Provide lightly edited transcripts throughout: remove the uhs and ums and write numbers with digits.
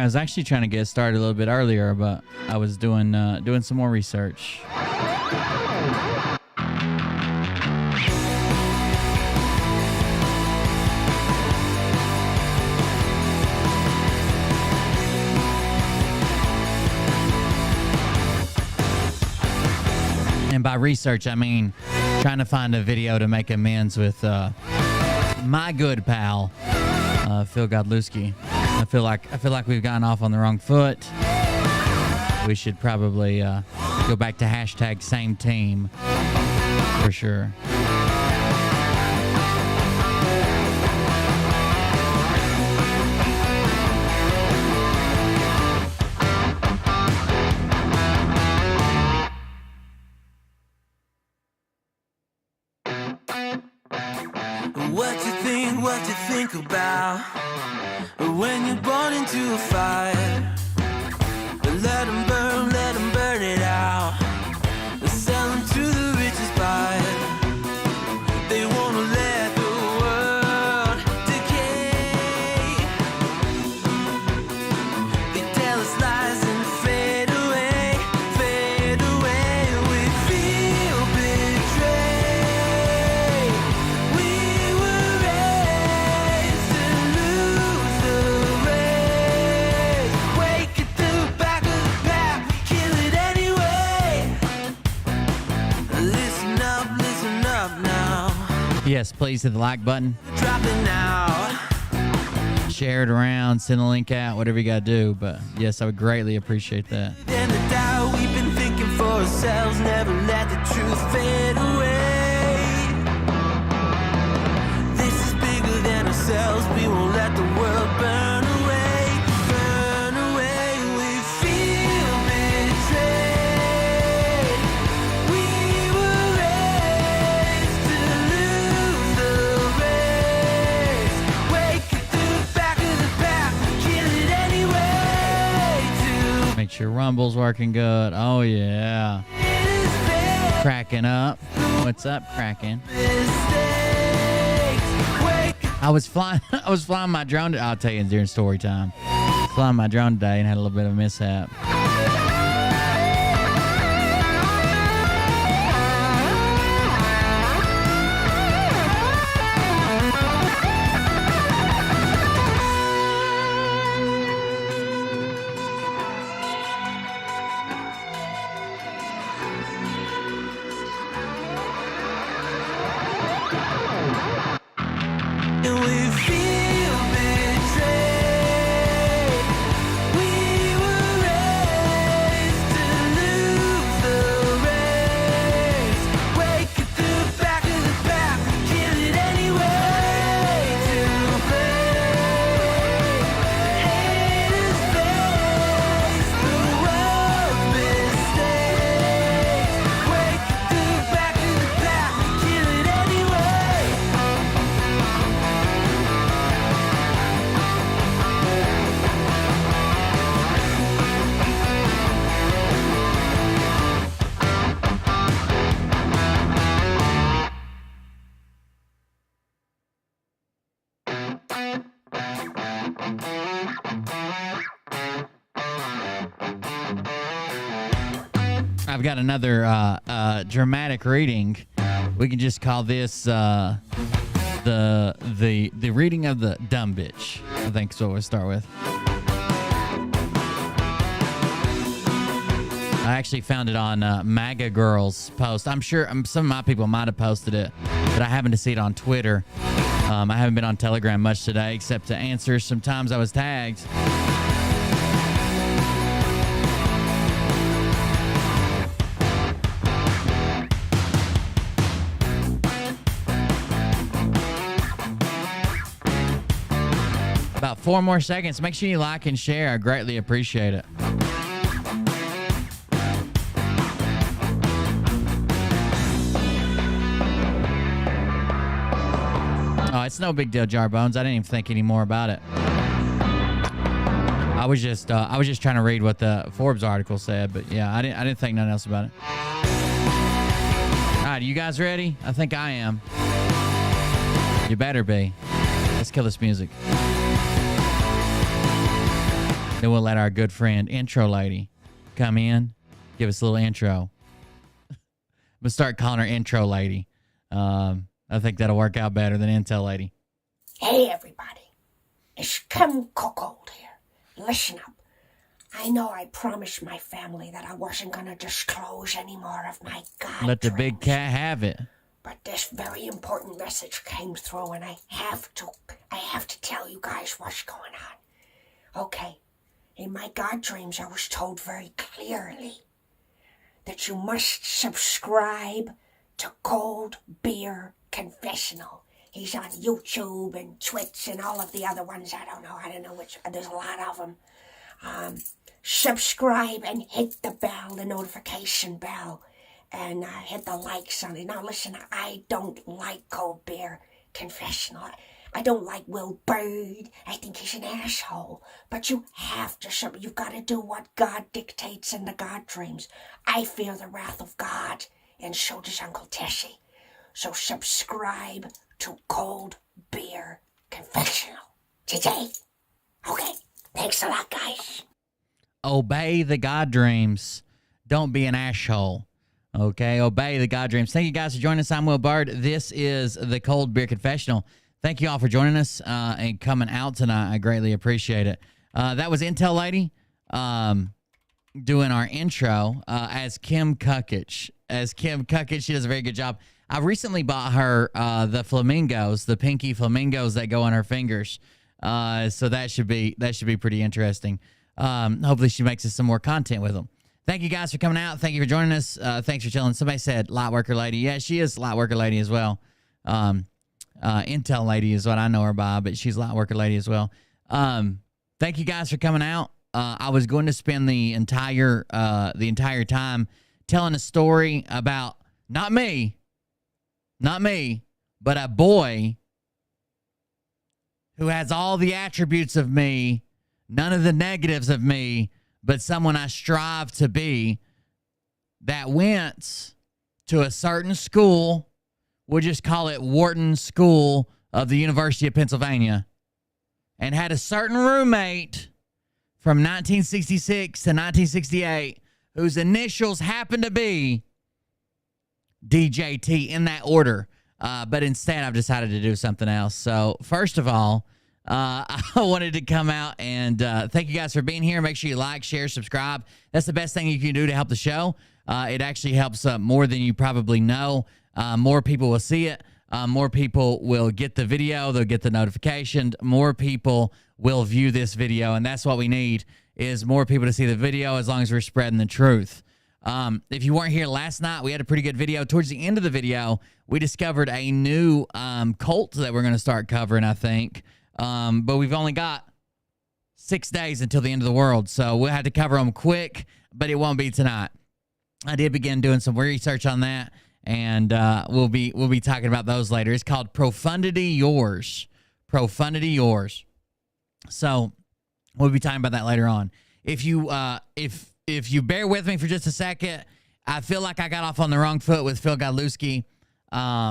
I was actually trying to get started a little bit earlier, but I was doing some more research. And by research, I mean trying to find a video to make amends with my good pal, Phil Godlewski. I feel like we've gotten off on the wrong foot. We should probably go back to hashtag same team for sure. What you think about when you're born into a fire? Let them burn it out. Sell them to the richest buyer. They wanna let the world decay. They tell us lies and fade away, fade away. We feel betrayed. We were raised to lose the race. Wake at the back of the pack, kill it anyway. Listen up now. Yes, please hit the like button. Drop it now. Share it around, send a link out, whatever you gotta do. But yes, I would greatly appreciate that. Then the doubt we've been thinking for ourselves, never let the truth fade away. This is bigger than ourselves, we won't let the world burn away, burn away. We feel betrayed. We were raised to lose the race. Wake at the back of the pack, kill it anyway. Make sure Rumble's working good. Oh yeah. Cracking up. What's up, cracking? I was flying my drone. I'll tell you during story time. Flying my drone today and had a little bit of a mishap. And we feel betrayed. We were raised to lose the race. Wake at the back of the pack, kill it anyway. To play, haters face the world's mistakes. Wake at the back of the pack, kill it anyway. I've got another dramatic reading. We can just call this the reading of the dumb bitch. I think is what we'll start with. I actually found it on MAGA Girl's post. I'm sure some of my people might have posted it, but I happened to see it on Twitter. I haven't been on Telegram much today, except to answer. Sometimes I was tagged. About 4 more seconds. Make sure you like and share. I greatly appreciate it. Oh, it's no big deal, Jarbones. I didn't even think any more about it. I was just trying to read what the Forbes article said, but yeah, I didn't think nothing else about it. All right, you guys ready? I think I am. You better be. Let's kill this music. Then we'll let our good friend intro lady come in, give us a little intro. We'll start calling her intro lady. I think that'll work out better than intel lady. Hey everybody, it's Kim Cuckold here. Listen up. I know I promised my family that I wasn't going to disclose any more of my God Let the big dreams. cat have it. But this very important message came through and I have to tell you guys what's going on. Okay, in my God dreams I was told very clearly that you must subscribe to Cold Beer Confessional. He's on YouTube and Twitch and all of the other ones. I don't know which, there's a lot of them. Subscribe and hit the bell, the notification bell, and hit the likes on it. Now listen, I don't like Cold Beer Confessional. I don't like Will Bird. I think he's an asshole. But you have to, you've got to do what God dictates in the God dreams. I fear the wrath of God, and so does Uncle Tessie. So subscribe to Cold Beer Confessional today. Okay, thanks a lot, guys. Obey the God dreams. Don't be an asshole. Okay, obey the God dreams. Thank you guys for joining us. I'm Will Bird. This is the Cold Beer Confessional. Thank you all for joining us and coming out tonight. I greatly appreciate it. That was Intel Lady doing our intro as Kim Cuckich. As Kim Cuckich, she does a very good job. I recently bought her the flamingos, the pinky flamingos that go on her fingers. So that should be pretty interesting. Hopefully she makes us some more content with them. Thank you guys for coming out. Thank you for joining us. Thanks for chilling. Somebody said Lightworker Lady. Yeah, she is Lightworker Lady as well. Intel Lady is what I know her by, but she's Lightworker Lady as well. Thank you guys for coming out. I was going to spend the entire time telling a story about not me, but a boy who has all the attributes of me, none of the negatives of me, but someone I strive to be, that went to a certain school. We'll just call it Wharton School of the University of Pennsylvania, and had a certain roommate from 1966 to 1968 whose initials happened to be DJT in that order. But instead, I've decided to do something else. So first of all, I wanted to come out and thank you guys for being here. Make sure you like, share, subscribe. That's the best thing you can do to help the show. It actually helps more than you probably know. More people will see it. More people will get the video. They'll get the notification. More people will view this video, and that's what we need, is more people to see the video, as long as we're spreading the truth. If you weren't here last night, we had a pretty good video. Towards the end of the video, we discovered a new cult that we're going to start covering, I think. But we've only got 6 days until the end of the world, so we'll have to cover them quick, but it won't be tonight. I did begin doing some research on that, and we'll be talking about those later. It's called Profundity Yours. Profundity Yours. So we'll be talking about that later on. If you bear with me for just a second, I feel like I got off on the wrong foot with Phil Godlewski.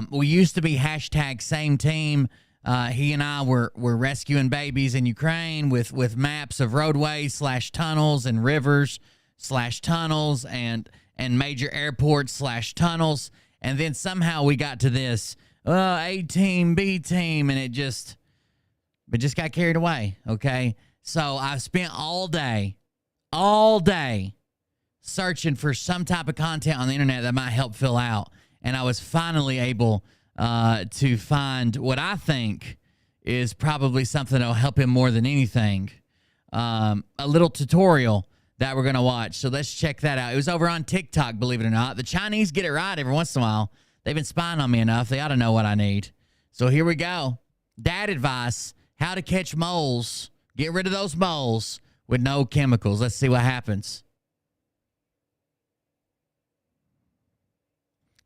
We used to be hashtag same team. He and I were rescuing babies in Ukraine with maps of roadways / tunnels and rivers / tunnels and major airports / tunnels. And then somehow we got to this A team, B team, and it just got carried away. Okay. So I've spent all day searching for some type of content on the internet that might help Phil out. And I was finally able to find what I think is probably something that will help him more than anything. A little tutorial that we're going to watch. So let's check that out. It was over on TikTok, believe it or not. The Chinese get it right every once in a while. They've been spying on me enough. They ought to know what I need. So here we go. Dad advice, how to catch moles. Get rid of those moles with no chemicals. Let's see what happens.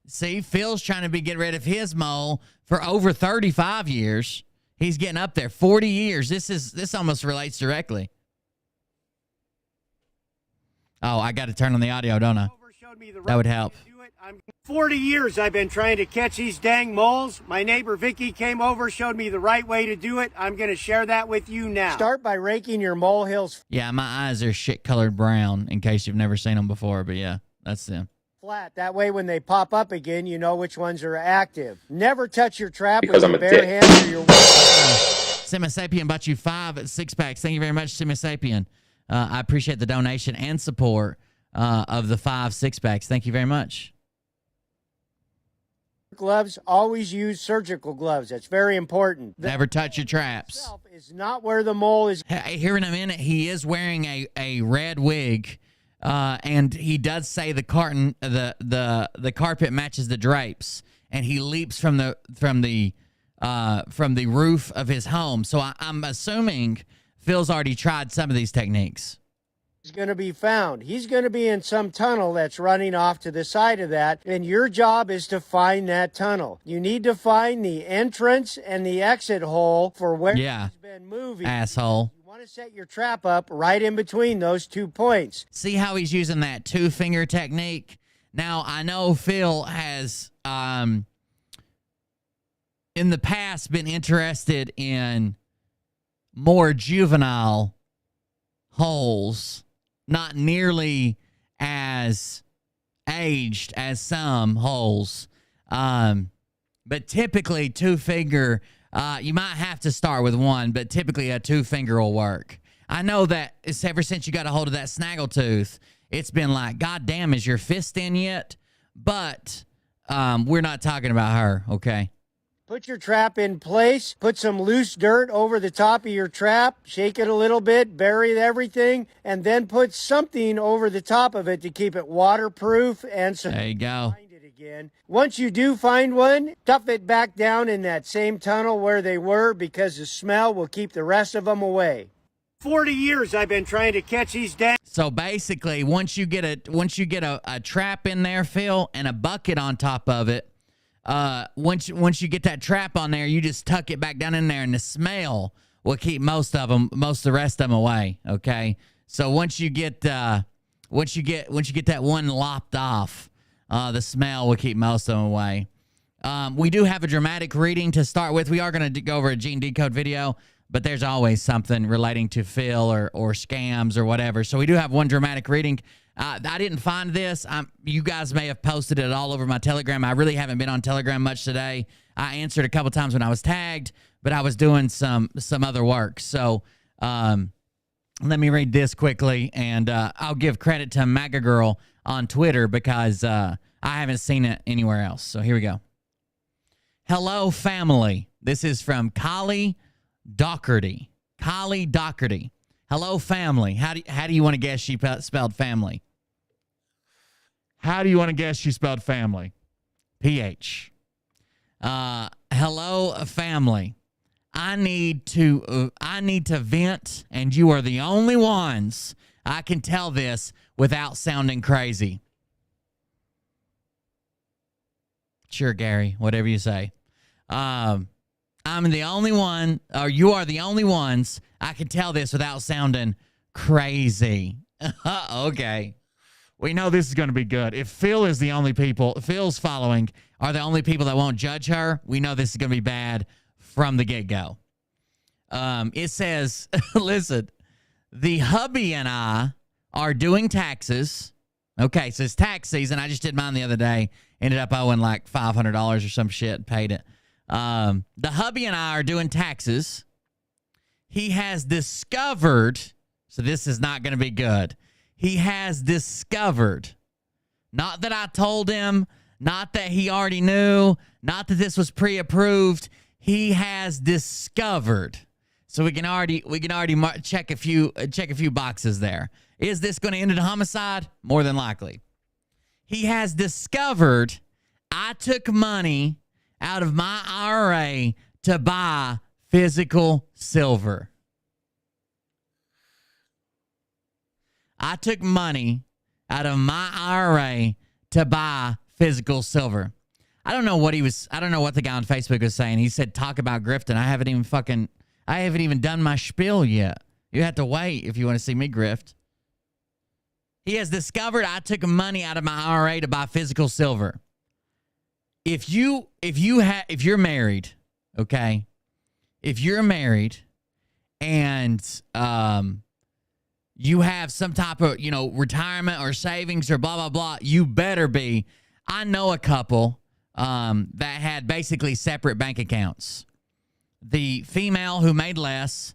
See, Phil's trying to get rid of his mole for over 35 years. He's getting up there. 40 years. This almost relates directly. Oh, I got to turn on the audio, don't I? That would help. 40 years I've been trying to catch these dang moles. My neighbor Vicky came over, showed me the right way to do it. I'm going to share that with you now. Start by raking your molehills Yeah, my eyes are shit-colored brown, in case you've never seen them before, but yeah, that's them. flat. That way when they pop up again, you know which ones are active. Never touch your trap Because with I'm your a bare dick. hands or your... Simisapien bought you 5 6-packs. Thank you very much, Simisapien. I appreciate the donation and support of the 5 6-packs. Thank you very much. gloves. Always use surgical gloves. That's very important. The Never touch your traps. itself is not where the mole is. Hey, here in a minute, he is wearing a red wig, and he does say the carpet matches the drapes, and he leaps from the roof of his home. So I'm assuming Phil's already tried some of these techniques. Is going to be found. He's going to be in some tunnel that's running off to the side of that, and your job is to find that tunnel. You need to find the entrance and the exit hole for where Yeah. he's been moving. Asshole. You want to set your trap up right in between those 2 points. See how he's using that 2-finger technique? Now, I know Phil has, in the past, been interested in more juvenile holes, not nearly as aged as some holes. But typically, 2-finger, you might have to start with 1, but typically a 2-finger will work. I know that it's ever since you got a hold of that snaggletooth, it's been like, God damn, is your fist in yet? But we're not talking about her, okay? Put your trap in place. Put some loose dirt over the top of your trap. Shake it a little bit. Bury everything. And then put something over the top of it to keep it waterproof and so There you go. find it again. Once you do find one, stuff it back down in that same tunnel where they were because the smell will keep the rest of them away. 40 years I've been trying to catch these dang... So basically, once you get a trap in there, Phil, and a bucket on top of it, once you get that trap on there, you just tuck it back down in there, and the smell will keep most of the rest of them away. Okay, so once you get that one lopped off, the smell will keep most of them away. We do have a dramatic reading to start with. We are going to go over a gene decode video, but there's always something relating to Phil or scams or whatever. So we do have one dramatic reading. I didn't find this. You guys may have posted it all over my Telegram. I really haven't been on Telegram much today. I answered a couple times when I was tagged, but I was doing some other work. So let me read this quickly, and I'll give credit to MAGA Girl on Twitter because I haven't seen it anywhere else. So here we go. Hello, family. This is from Kali Doherty. Kali Doherty. Hello, family. How do you want to guess she spelled family? How do you want to guess she spelled family? PH. Hello, family. I need to vent, and you are the only ones I can tell this without sounding crazy. Sure, Gary. Whatever you say. I'm the only one, or you are the only ones I can tell this without sounding crazy. Okay. We know this is going to be good. If Phil's following are the only people that won't judge her, we know this is going to be bad from the get-go. It says, listen, the hubby and I are doing taxes. Okay, so it's tax season. I just did mine the other day. Ended up owing like $500 or some shit. Paid it. The hubby and I are doing taxes. He has discovered, so this is not going to be good. He has discovered, not that I told him, not that he already knew, not that this was pre-approved. He has discovered. So we can already check a few boxes there. Is this going to end in a homicide? More than likely. He has discovered I took money out of my IRA to buy physical silver. I took money out of my IRA to buy physical silver. I don't know what the guy on Facebook was saying. He said, talk about grifting. I haven't even done my spiel yet. You have to wait if you want to see me grift. He has discovered I took money out of my IRA to buy physical silver. if you're married, okay, if you're married and you have some type of, retirement or savings or blah, blah, blah, you better be. I know a couple that had basically separate bank accounts. The female who made less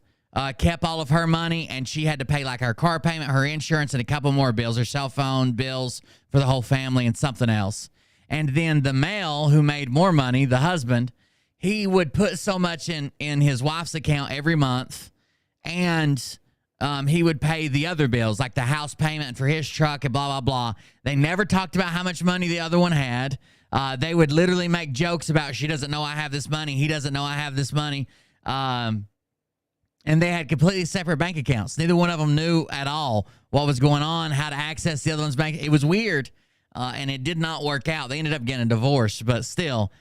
kept all of her money, and she had to pay like her car payment, her insurance, and a couple more bills, her cell phone bills for the whole family and something else. And then the male who made more money, the husband, he would put so much in his wife's account every month, and he would pay the other bills, like the house payment for his truck and blah, blah, blah. They never talked about how much money the other one had. They would literally make jokes about, she doesn't know I have this money, he doesn't know I have this money. And they had completely separate bank accounts. Neither one of them knew at all what was going on, how to access the other one's bank. It was weird, and it did not work out. They ended up getting a divorce, but still,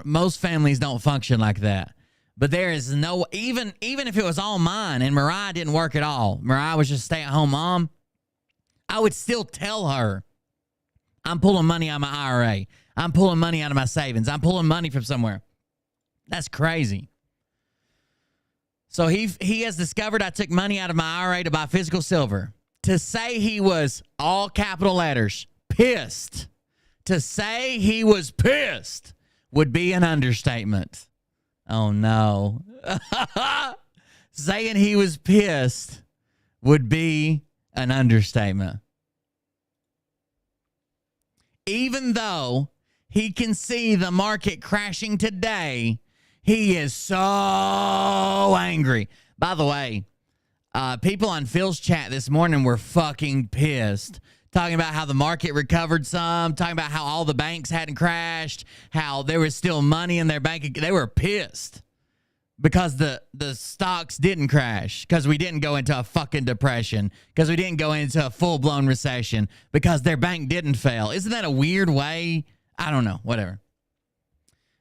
most families don't function like that. But there is no, even if it was all mine and Mariah didn't work at all, Mariah was just a stay-at-home mom, I would still tell her, I'm pulling money out of my IRA. I'm pulling money out of my savings. I'm pulling money from somewhere. That's crazy. So he has discovered I took money out of my IRA to buy physical silver. To say he was, all capital letters, pissed. To say he was pissed would be an understatement. Oh, no. Saying he was pissed would be an understatement. Even though he can see the market crashing today, he is so angry. By the way, people on Phil's chat this morning were fucking pissed. Talking about how the market recovered some, talking about how all the banks hadn't crashed, how there was still money in their bank. They were pissed because the stocks didn't crash, because we didn't go into a fucking depression, because we didn't go into a full-blown recession, because their bank didn't fail. Isn't that a weird way? I don't know. Whatever.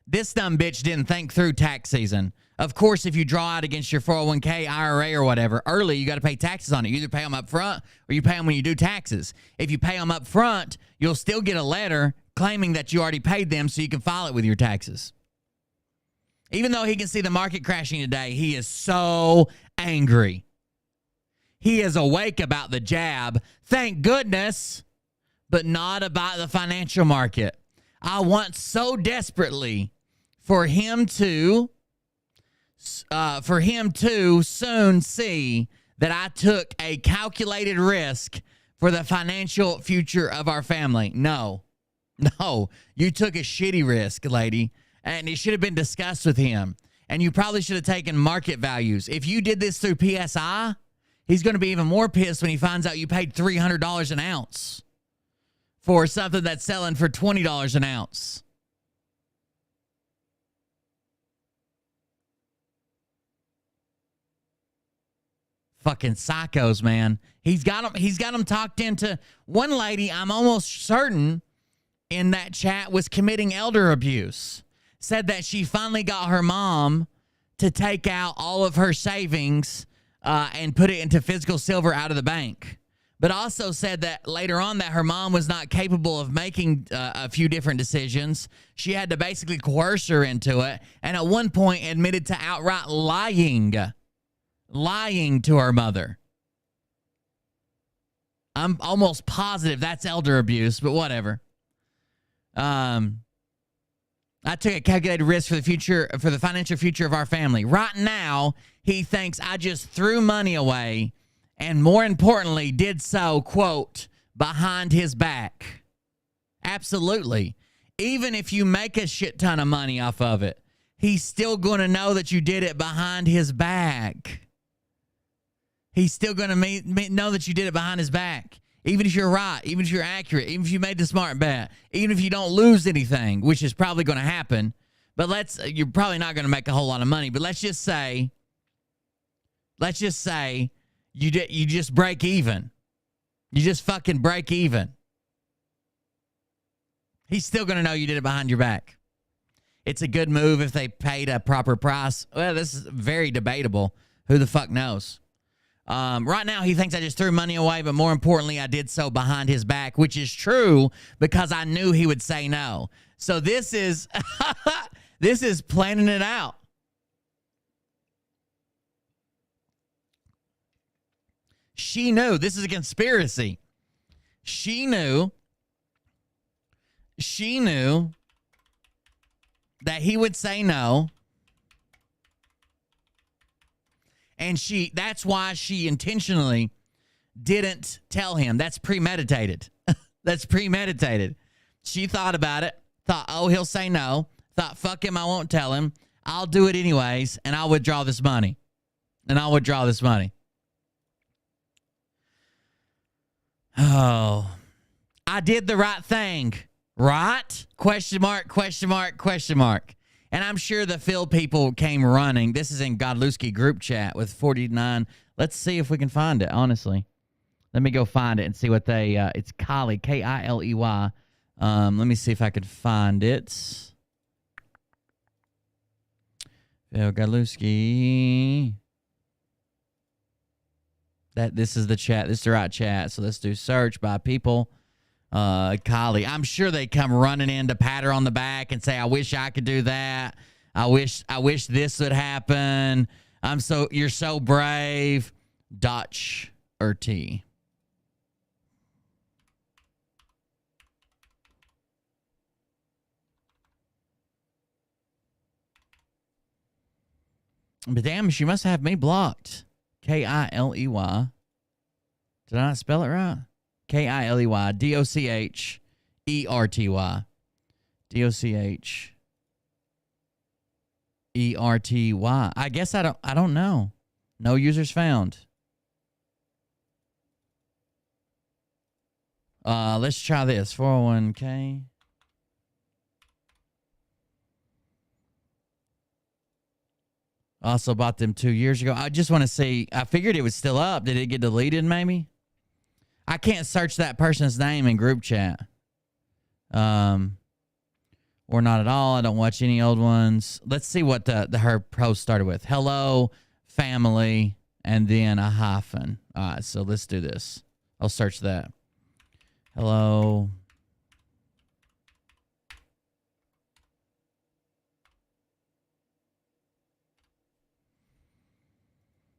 This dumb bitch didn't think through tax season. Of course, if you draw out against your 401k, IRA, or whatever, early, you got to pay taxes on it. You either pay them up front or you pay them when you do taxes. If you pay them up front, you'll still get a letter claiming that you already paid them so you can file it with your taxes. Even though he can see the market crashing today, he is so angry. He is awake about the jab, thank goodness, but not about the financial market. I want so desperately for him to soon see that I took a calculated risk for the financial future of our family. No, you took a shitty risk, lady, and it should have been discussed with him. And you probably should have taken market values. If you did this through PSI, he's going to be even more pissed when he finds out you paid $300 an ounce for something that's selling for $20 an ounce. Fucking psychos, man. He's got them talked into. One lady, I'm almost certain, in that chat was committing elder abuse. Said that she finally got her mom to take out all of her savings and put it into physical silver out of the bank. But also said that later on that her mom was not capable of making a few different decisions. She had to basically coerce her into it. And at one point admitted to outright lying to her mother. I'm almost positive that's elder abuse, but whatever. I took a calculated risk for the financial future of our family. Right now, he thinks I just threw money away, and more importantly, did so, quote, behind his back. Absolutely. Even if you make a shit ton of money off of it, he's still going to know that you did it behind his back. He's still going to know that you did it behind his back. Even if you're right, even if you're accurate, even if you made the smart bet, even if you don't lose anything, which is probably going to happen, but you're probably not going to make a whole lot of money, but let's just say you just break even. You just fucking break even. He's still going to know you did it behind your back. It's a good move if they paid a proper price. Well, this is very debatable. Who the fuck knows? Right now, he thinks I just threw money away, but more importantly, I did so behind his back, which is true because I knew he would say no. So this is this is planning it out. She knew. This is a conspiracy. She knew that he would say no. And that's why she intentionally didn't tell him. That's premeditated. That's premeditated. She thought about it, thought, oh, he'll say no. Thought, fuck him, I won't tell him. I'll do it anyways, and I'll withdraw this money. Oh, I did the right thing, right? Question mark, question mark, question mark. And I'm sure the Phil people came running. This is in Godlewski group chat with 49. Let's see if we can find it, honestly. Let me go find it and see what they, it's Kiley, K-I-L-E-Y. Let me see if I could find it. Phil Godlewski. This is the chat. This is the right chat. So let's do search by people. Kylie. I'm sure they come running in to pat her on the back and say, I wish I could do that. I wish this would happen. You're so brave. Dutch or T. But damn, she must have me blocked. K-I-L-E-Y. Did I not spell it right? K-I-L-E-Y. D-O-C-H-E-R-T-Y. D-O-C-H-E-R-T-Y. I guess I don't know. No users found. Let's try this. 401k. Also bought them 2 years ago. I just want to see. I figured it was still up. Did it get deleted maybe? I can't search that person's name in group chat. Or not at all. I don't watch any old ones. Let's see what her post started with. Hello, family, and then a hyphen. All right, so let's do this. I'll search that. Hello.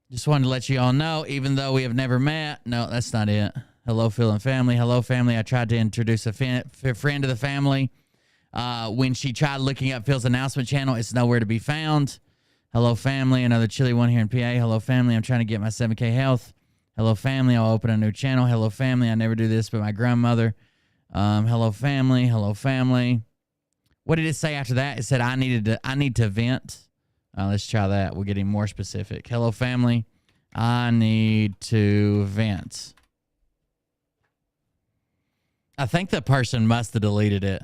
Just wanted to let you all know, even though we have never met. No, that's not it. Hello, Phil and family. Hello, family. I tried to introduce a friend to the family. When she tried looking up Phil's announcement channel, it's nowhere to be found. Hello, family. Another chilly one here in PA. Hello, family. I'm trying to get my 7K health. Hello, family. I'll open a new channel. Hello, family. I never do this, but my grandmother. Hello, family. Hello, family. What did it say after that? It said I need to vent. Let's try that. We're getting more specific. Hello, family. I need to vent. I think the person must have deleted it.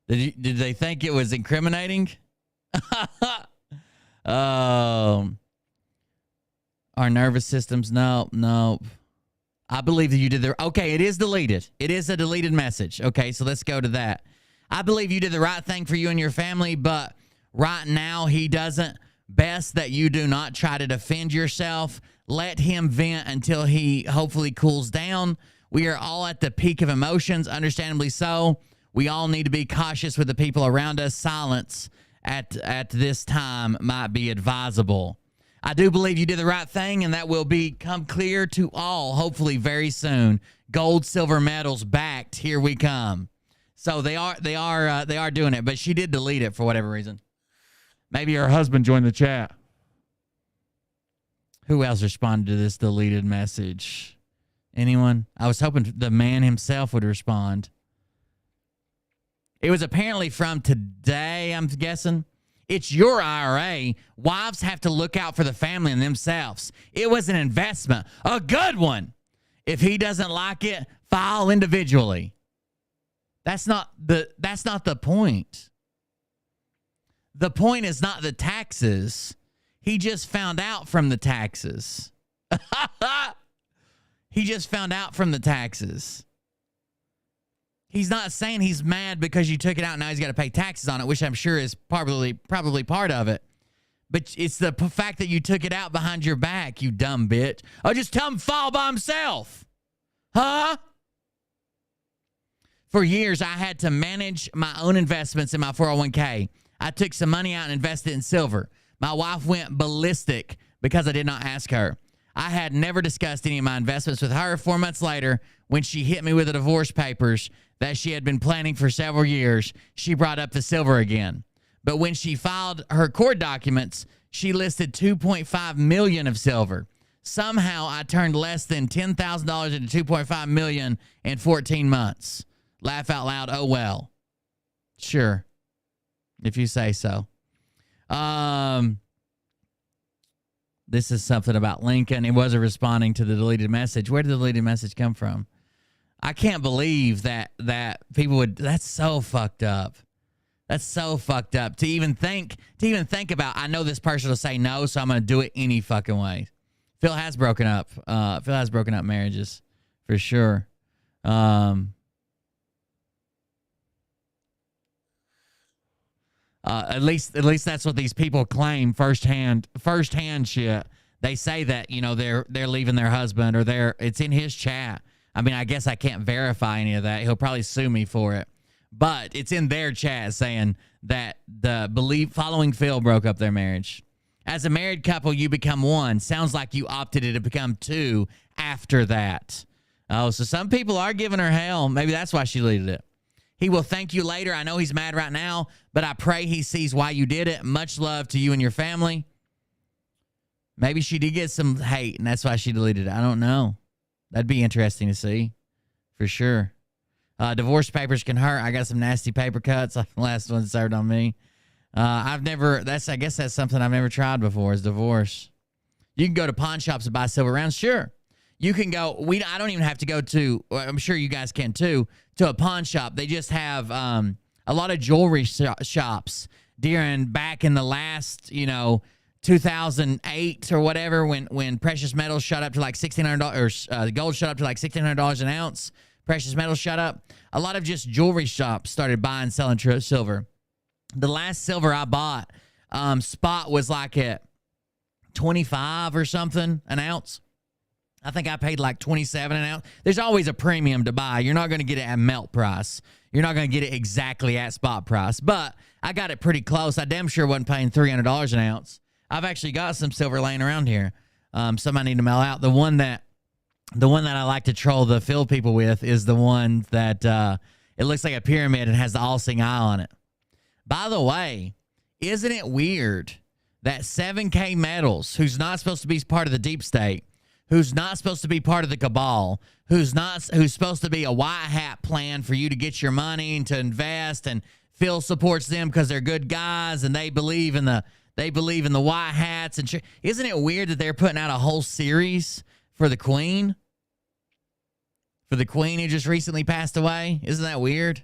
Did they think it was incriminating? Our nervous systems. No. I believe that you did the... Okay, it is deleted. It is a deleted message. Okay, so let's go to that. I believe you did the right thing for you and your family, but right now he doesn't. Best that you do not try to defend yourself. Let him vent until he hopefully cools down. We are all at the peak of emotions, understandably so. We all need to be cautious with the people around us. Silence at this time might be advisable. I do believe you did the right thing, and that will become clear to all, hopefully very soon. Gold, silver medals backed. Here we come. So they are doing it, but she did delete it for whatever reason. Maybe her husband joined the chat. Who else responded to this deleted message? Anyone? I was hoping the man himself would respond. It was apparently from today, I'm guessing. It's your IRA. Wives have to look out for the family and themselves. It was an investment, a good one. If he doesn't like it, file individually. That's not the point. The point is not the taxes. He just found out from the taxes. He just found out from the taxes. He's not saying he's mad because you took it out and now he's got to pay taxes on it, which I'm sure is probably part of it. But it's the fact that you took it out behind your back, you dumb bitch. Oh, just tell him to fall by himself. Huh? For years, I had to manage my own investments in my 401k. I took some money out and invested in silver. My wife went ballistic because I did not ask her. I had never discussed any of my investments with her. 4 months later, when she hit me with the divorce papers that she had been planning for several years, she brought up the silver again. But when she filed her court documents, she listed $2.5 million of silver. Somehow, I turned less than $10,000 into $2.5 million in 14 months. Laugh out loud. Oh, well. Sure. If you say so. This is something about Lincoln. It wasn't responding to the deleted message. Where did the deleted message come from? I can't believe that people would. That's so fucked up. That's so fucked up to even think about. I know this person will say no, so I'm going to do it any fucking way. Phil has broken up. Phil has broken up marriages for sure. At least that's what these people claim firsthand shit. They say that, you know, they're leaving their husband or it's in his chat. I mean, I guess I can't verify any of that. He'll probably sue me for it. But it's in their chat saying that following Phil broke up their marriage. As a married couple, you become one. Sounds like you opted to become two after that. Oh, so some people are giving her hell. Maybe that's why she deleted it. He will thank you later. I know he's mad right now, but I pray he sees why you did it. Much love to you and your family. Maybe she did get some hate, and that's why she deleted it. I don't know. That'd be interesting to see, for sure. Divorce papers can hurt. I got some nasty paper cuts. The last one served on me. I guess that's something I've never tried before is divorce. You can go to pawn shops and buy silver rounds. Sure. You can go. I don't even have to go to. I'm sure you guys can too. To a pawn shop. They just have a lot of jewelry shops back in the last 2008 or whatever when precious metals shot up to like $1,600 or gold shot up to like $1,600 an ounce. Precious metals shot up. A lot of just jewelry shops started buying and selling silver. The last silver I bought, spot was like at 25 or something an ounce. I think I paid like 27 an ounce. There's always a premium to buy. You're not going to get it at melt price. You're not going to get it exactly at spot price. But I got it pretty close. I damn sure wasn't paying $300 an ounce. I've actually got some silver laying around here. Some I need to mail out. The one that I like to troll the Phil people with is the one that it looks like a pyramid and has the all-seeing eye on it. By the way, isn't it weird that 7K Metals, who's not supposed to be part of the deep state, who's not supposed to be part of the cabal, who's supposed to be a white hat plan for you to get your money and to invest, and Phil supports them because they're good guys and they believe in the white hats and isn't it weird that they're putting out a whole series for the Queen? For the Queen who just recently passed away? Isn't that weird?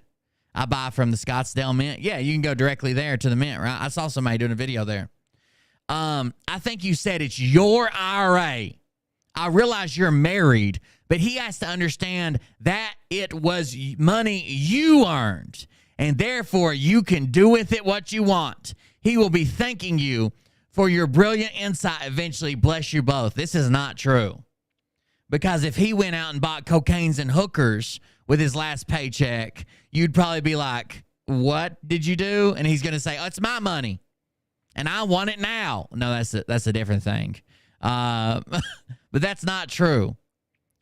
I buy from the Scottsdale Mint. Yeah, you can go directly there to the Mint, right? I saw somebody doing a video there. I think you said it's your IRA. I realize you're married, but he has to understand that it was money you earned, and therefore you can do with it what you want. He will be thanking you for your brilliant insight eventually. Bless you both. This is not true. Because if he went out and bought cocaines and hookers with his last paycheck, you'd probably be like, what did you do? And he's going to say, oh, it's my money, and I want it now. No, that's a different thing. But that's not true.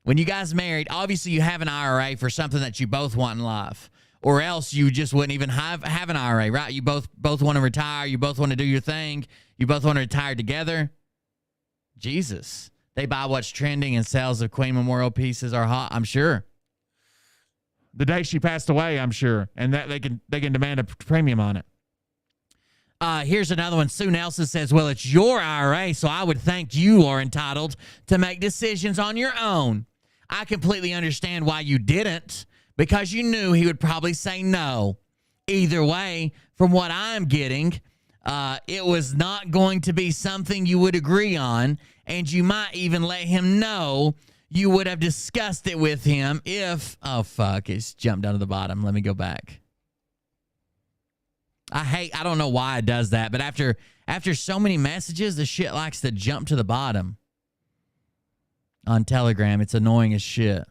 When you guys married, obviously you have an IRA for something that you both want in life, or else you just wouldn't even have an IRA, right? You both want to retire. You both want to do your thing. You both want to retire together. Jesus. They buy what's trending, and sales of Queen Memorial pieces are hot, I'm sure. The day she passed away, I'm sure. And that they can demand a premium on it. Here's another one. Sue Nelson says, well, it's your IRA, so I would think you are entitled to make decisions on your own. I completely understand why you didn't, because you knew he would probably say no. Either way, from what I'm getting, it was not going to be something you would agree on, and you might even let him know you would have discussed it with him if... Oh, fuck. It's jumped down to the bottom. Let me go back. I don't know why it does that, but after so many messages, the shit likes to jump to the bottom on Telegram. It's annoying as shit.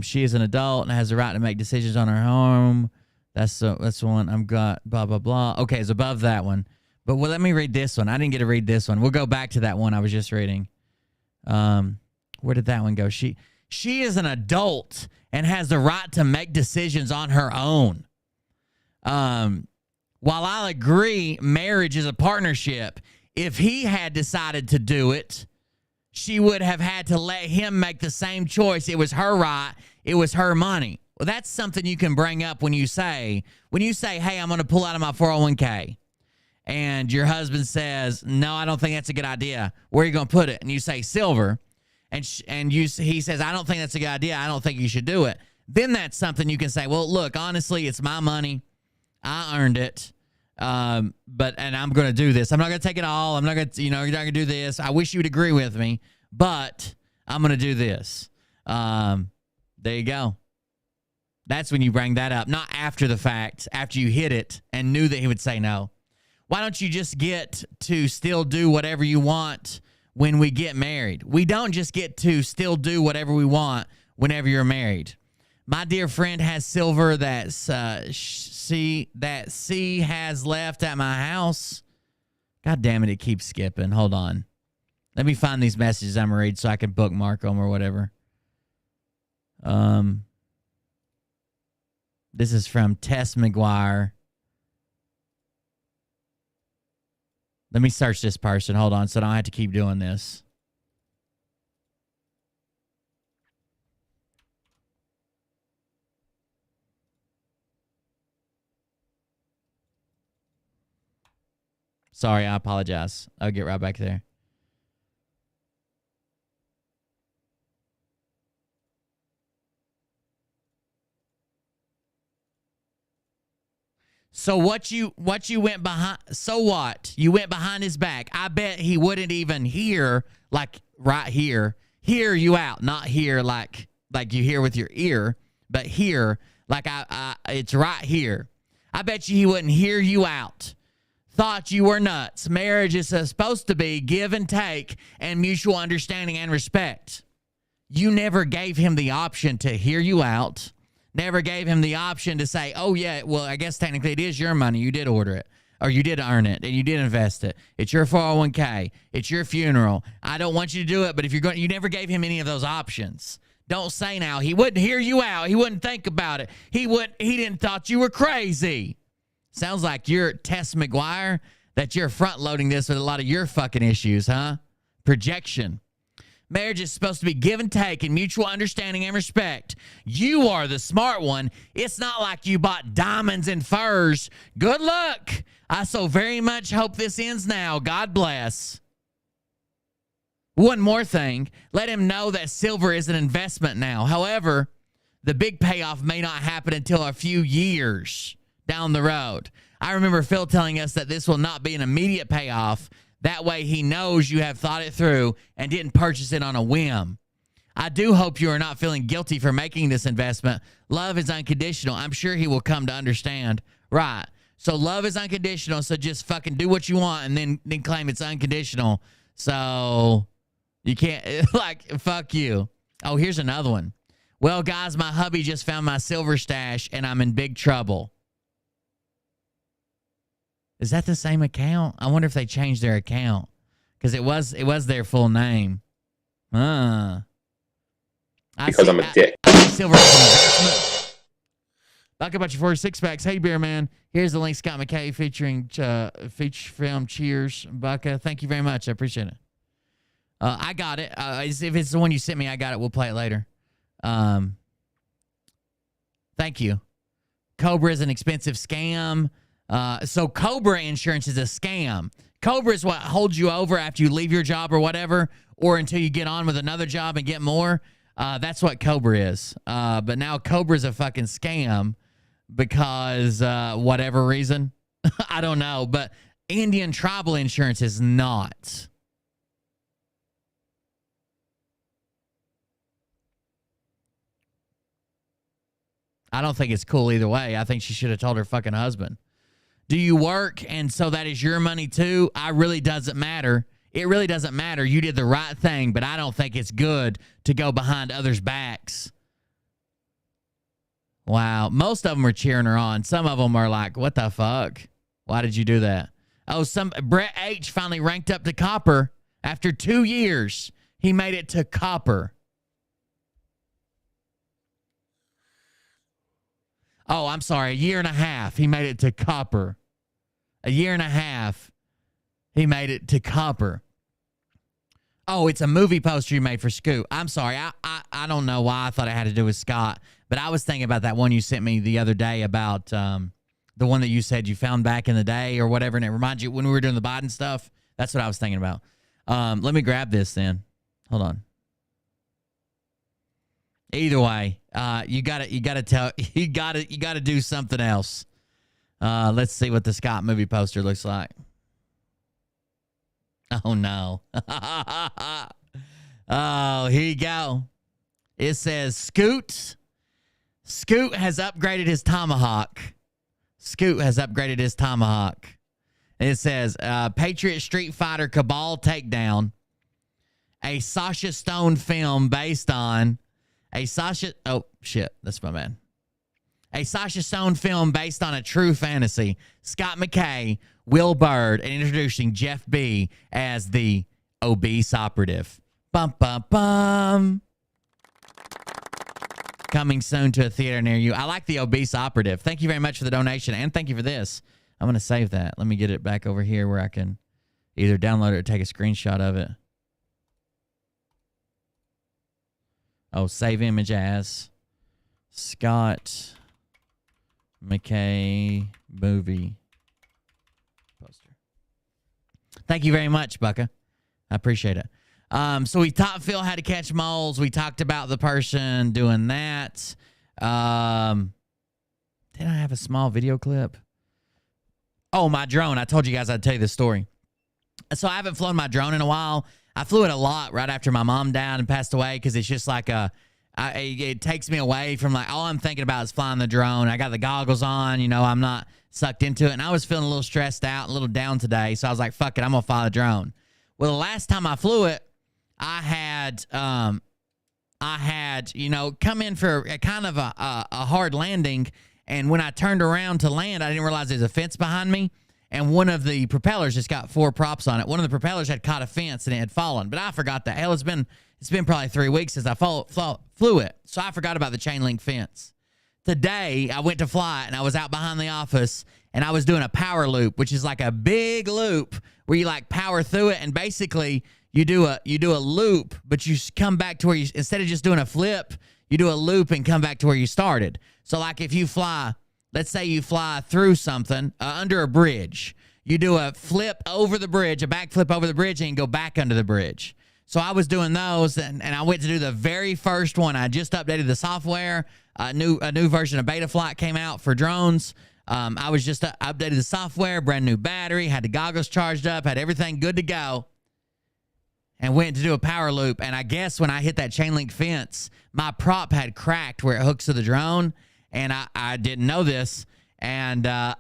She is an adult and has the right to make decisions on her home. That's the one I've got, blah, blah, blah. Okay, it's above that one. But let me read this one. I didn't get to read this one. We'll go back to that one I was just reading. Where did that one go? She is an adult and has the right to make decisions on her own. While I'll agree marriage is a partnership, if he had decided to do it, she would have had to let him make the same choice. It was her right. It was her money. Well, that's something you can bring up when you say, hey, I'm going to pull out of my 401k. And your husband says, no, I don't think that's a good idea. Where are you going to put it? And you say silver. He says, I don't think that's a good idea. I don't think you should do it. Then that's something you can say, well, look, honestly, it's my money. I earned it. And I'm going to do this. I'm not going to take it all. I'm not going to, you're not going to do this. I wish you would agree with me, but I'm going to do this. There you go. That's when you bring that up, not after the fact, after you hit it and knew that he would say no. Why don't you just get to still do whatever you want when we get married? We don't just get to still do whatever we want whenever you're married. My dear friend has silver that C has left at my house. God damn it, it keeps skipping. Hold on. Let me find these messages I'm going to read so I can bookmark them or whatever. This is from Tess McGuire. Let me search this person. Hold on, so I don't have to keep doing this. Sorry, I apologize. I'll get right back there. So what you went behind? So what? You went behind his back. I bet he wouldn't even hear, like right here, hear you out. Not hear like you hear with your ear, but hear like it's right here. I bet you he wouldn't hear you out. Thought you were nuts. Marriage is supposed to be give and take and mutual understanding and respect. You never gave him the option to hear you out. Never gave him the option to say, oh, yeah, well, I guess technically it is your money. You did order it, or you did earn it, and you did invest it. It's your 401k. It's your funeral. I don't want you to do it, but if you're going, you never gave him any of those options. Don't say now, he wouldn't hear you out. He wouldn't think about it. He didn't thought you were crazy. Sounds like you're Tess McGuire, that you're front-loading this with a lot of your fucking issues, huh? Projection. Marriage is supposed to be give and take and mutual understanding and respect. You are the smart one. It's not like you bought diamonds and furs. Good luck. I so very much hope this ends now. God bless. One more thing. Let him know that silver is an investment now. However, the big payoff may not happen until a few years down the road. I remember Phil telling us that this will not be an immediate payoff. That way he knows you have thought it through and didn't purchase it on a whim. I do hope you are not feeling guilty for making this investment. Love is unconditional. I'm sure he will come to understand. Right. So love is unconditional, so just fucking do what you want and then claim it's unconditional. So you can't, like, fuck you. Oh, here's another one. Well, guys, my hubby just found my silver stash and I'm in big trouble. Is that the same account? I wonder if they changed their account because it was their full name. Because I'm a dick. Silver investment. Talk about your 46 packs. Hey, Beer Man. Here's the link. Scott McKay featuring feature film. Cheers, Bucka. Thank you very much. I appreciate it. I got it. If it's the one you sent me, I got it. We'll play it later. Thank you. Cobra is an expensive scam. So Cobra insurance is a scam. Cobra is what holds you over after you leave your job or whatever, or until you get on with another job and get more. That's what Cobra is. But now Cobra is a fucking scam because whatever reason. I don't know. But Indian tribal insurance is not. I don't think it's cool either way. I think she should have told her fucking husband. Do you work and so that is your money too? It really doesn't matter. It really doesn't matter. You did the right thing, but I don't think it's good to go behind others' backs. Wow. Most of them are cheering her on. Some of them are like, what the fuck? Why did you do that? Oh, Brett H finally ranked up to copper after 2 years. He made it to copper. Oh, I'm sorry. 1.5 years. He made it to copper. 1.5 years. He made it to copper. Oh, it's a movie poster you made for Scoot. I'm sorry. I don't know why I thought it had to do with Scott, but I was thinking about that one you sent me the other day about the one that you said you found back in the day or whatever, and it reminds you when we were doing the Biden stuff. That's what I was thinking about. Let me grab this then. Hold on. Either way, you gotta do something else. Let's see what the Scott movie poster looks like. Oh no. Oh, here you go. It says Scoot has upgraded his tomahawk. Scoot has upgraded his tomahawk. It says Patriot Street Fighter Cabal Takedown. A Sasha Stone film based on a Sasha... Oh, shit. That's my man. A Sasha Stone film based on a true fantasy. Scott McKay, Will Bird, and introducing Jeff B. as the obese operative. Bum, bum, bum. Coming soon to a theater near you. I like the obese operative. Thank you very much for the donation, and thank you for this. I'm going to save that. Let me get it back over here where I can either download it or take a screenshot of it. Oh, save image as Scott McKay movie poster. Thank you very much, Bucka. I appreciate it. So we taught Phil how to catch moles. We talked about the person doing that. Did I have a small video clip? Oh, my drone. I told you guys I'd tell you this story. So I haven't flown my drone in a while. I flew it a lot right after my mom died and passed away because it's just like it takes me away from like all I'm thinking about is flying the drone. I got the goggles on, you know, I'm not sucked into it. And I was feeling a little stressed out, a little down today. So I was like, fuck it, I'm going to fly the drone. Well, the last time I flew it, I had, you know, come in for a kind of a hard landing. And when I turned around to land, I didn't realize there's a fence behind me. And one of the propellers just got 4 props on it. One of the propellers had caught a fence and it had fallen. But I forgot that. Hell, it's been probably 3 weeks since I flew it. So I forgot about the chain link fence. Today, I went to fly it and I was out behind the office and I was doing a power loop, which is like a big loop where you like power through it. And basically you do a loop, but you come back to where you, instead of just doing a flip, you do a loop and come back to where you started. So like if you fly, let's say you fly through something under a bridge. You do a flip over the bridge, a back flip over the bridge, and go back under the bridge. So I was doing those, and I went to do the very first one. I just updated the software. A new version of Betaflight came out for drones. I was just updated the software, brand new battery, had the goggles charged up, had everything good to go, and went to do a power loop. And I guess when I hit that chain link fence, my prop had cracked where it hooks to the drone. And I didn't know this, and I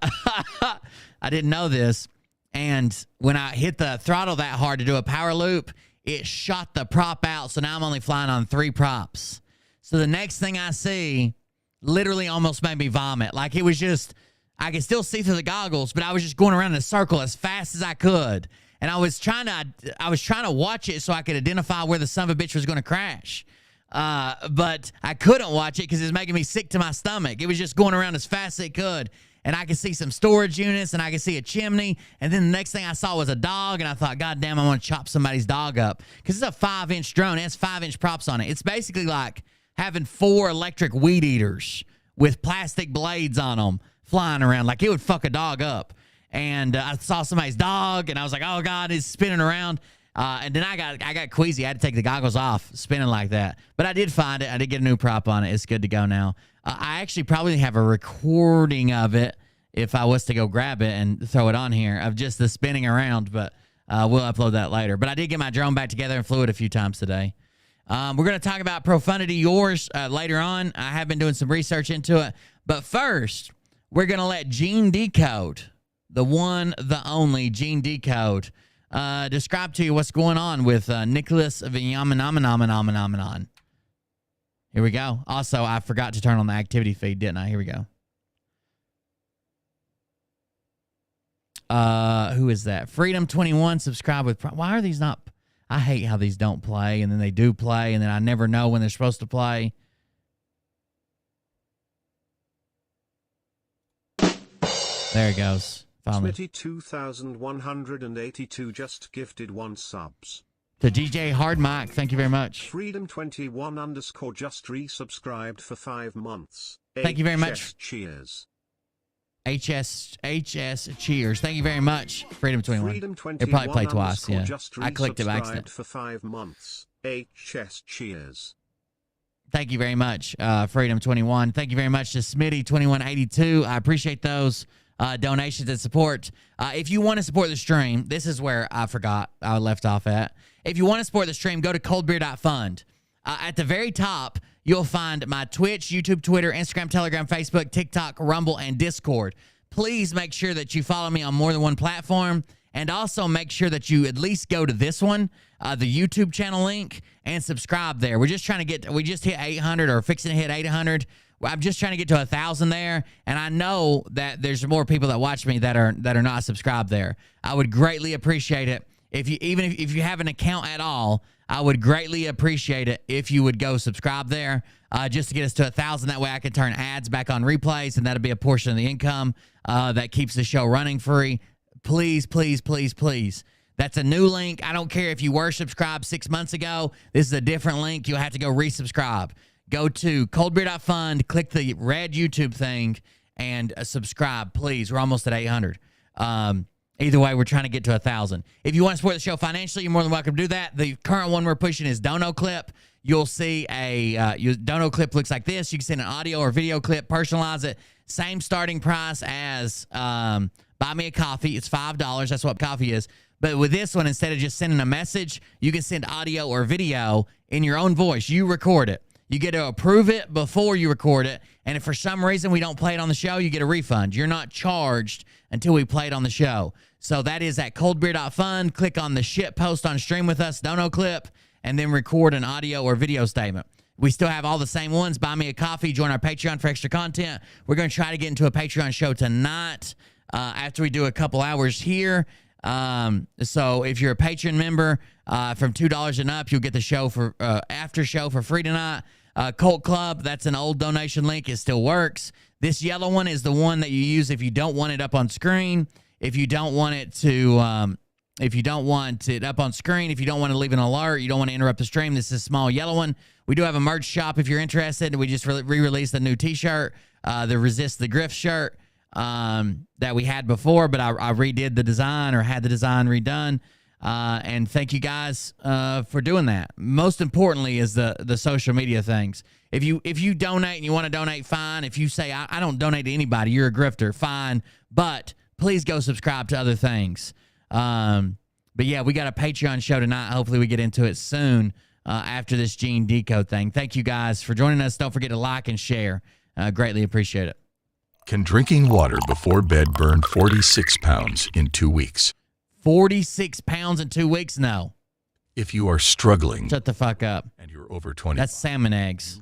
didn't know this. And when I hit the throttle that hard to do a power loop, it shot the prop out. So now I'm only flying on 3 props. So the next thing I see literally almost made me vomit. Like it was just, I could still see through the goggles, but I was just going around in a circle as fast as I could. And I was trying to watch it so I could identify where the son of a bitch was going to crash. But I couldn't watch it because it was making me sick to my stomach. It was just going around as fast as it could. And I could see some storage units and I could see a chimney. And then the next thing I saw was a dog. And I thought, God damn, I want to chop somebody's dog up. Because it's a 5-inch drone. It has 5-inch props on it. It's basically like having 4 electric weed eaters with plastic blades on them flying around. Like it would fuck a dog up. And I saw somebody's dog and I was like, oh God, it's spinning around. And then I got queasy. I had to take the goggles off spinning like that. But I did find it. I did get a new prop on it. It's good to go now. I actually probably have a recording of it if I was to go grab it and throw it on here of just the spinning around. But we'll upload that later. But I did get my drone back together and flew it a few times today. We're going to talk about Profundity Yours later on. I have been doing some research into it. But first, we're going to let Gene Decode the one, the only Gene Decode. Describe to you what's going on with Nicholas Vinyamanamanamanaman. Here we go. Also, I forgot to turn on the activity feed, didn't I? Here we go. Who is that? Freedom 21. Subscribe with. Why are these not? I hate how these don't play, and then they do play, and then I never know when they're supposed to play. There it goes. Finally. Smitty 2182 just gifted 1 subs. To DJ Hard Mike, thank you very much. Freedom 21 _ just resubscribed for 5 months. Thank you very much. HS cheers. HS cheers. Thank you very much. Freedom 21. Freedom 21 It probably played twice, yeah. Just I clicked it by accident. for 5 months. HS cheers. Thank you very much, Freedom 21. Thank you very much to Smitty 2182. I appreciate those donations and support. If you want to support the stream, this is where I forgot I left off at. If you want to support the stream, go to coldbeer.fund. At the very top, you'll find my Twitch, YouTube, Twitter, Instagram, Telegram, Facebook, TikTok, Rumble, and Discord. Please make sure that you follow me on more than one platform, and also make sure that you at least go to this one, the YouTube channel link, and subscribe there. We're just trying to we just hit 800 or fixing to hit 800. I'm just trying to get to 1,000 there, and I know that there's more people that watch me that are not subscribed there. I would greatly appreciate it if you have an account at all. I would greatly appreciate it if you would go subscribe there, just to get us to 1,000. That way I can turn ads back on replays, and that'll be a portion of the income that keeps the show running free. Please, please, please, please. That's a new link. I don't care if you were subscribed 6 months ago. This is a different link. You'll have to go resubscribe. Go to coldbeer.fund, click the red YouTube thing, and subscribe, please. We're almost at 800. Either way, we're trying to get to 1,000. If you want to support the show financially, you're more than welcome to do that. The current one we're pushing is Dono Clip. You'll see Dono Clip looks like this. You can send an audio or video clip, personalize it. Same starting price as Buy Me a Coffee. It's $5. That's what coffee is. But with this one, instead of just sending a message, you can send audio or video in your own voice. You record it. You get to approve it before you record it. And if for some reason we don't play it on the show, you get a refund. You're not charged until we play it on the show. So that is at coldbeer.fund. Click on the shit post on Stream With Us, Dono Clip, and then record an audio or video statement. We still have all the same ones. Buy Me a Coffee. Join our Patreon for extra content. We're going to try to get into a Patreon show tonight after we do a couple hours here. So if you're a Patreon member from $2 and up, you'll get the show for after show for free tonight. Cult Club, that's an old donation link. It still works. This yellow one is the one that you use if you don't want it up on screen. If you don't want it to, if you don't want it up on screen, if you don't want to leave an alert, you don't want to interrupt the stream, this is a small yellow one. We do have a merch shop if you're interested. We just re-released a new t-shirt, the Resist the Grift shirt that we had before, but I redid the design or had the design redone. And thank you guys for doing that. Most importantly is the social media things. If you donate and you want to donate, fine. If you say, I don't donate to anybody, you're a grifter, fine. But please go subscribe to other things. But yeah, we got a Patreon show tonight. Hopefully we get into it soon after this Gene Decode thing. Thank you guys for joining us. Don't forget to like and share. Greatly appreciate it. Can drinking water before bed burn 46 pounds in 2 weeks? 46 pounds in 2 weeks? No. If you are struggling, shut the fuck up. And you're over 20. That's salmon eggs.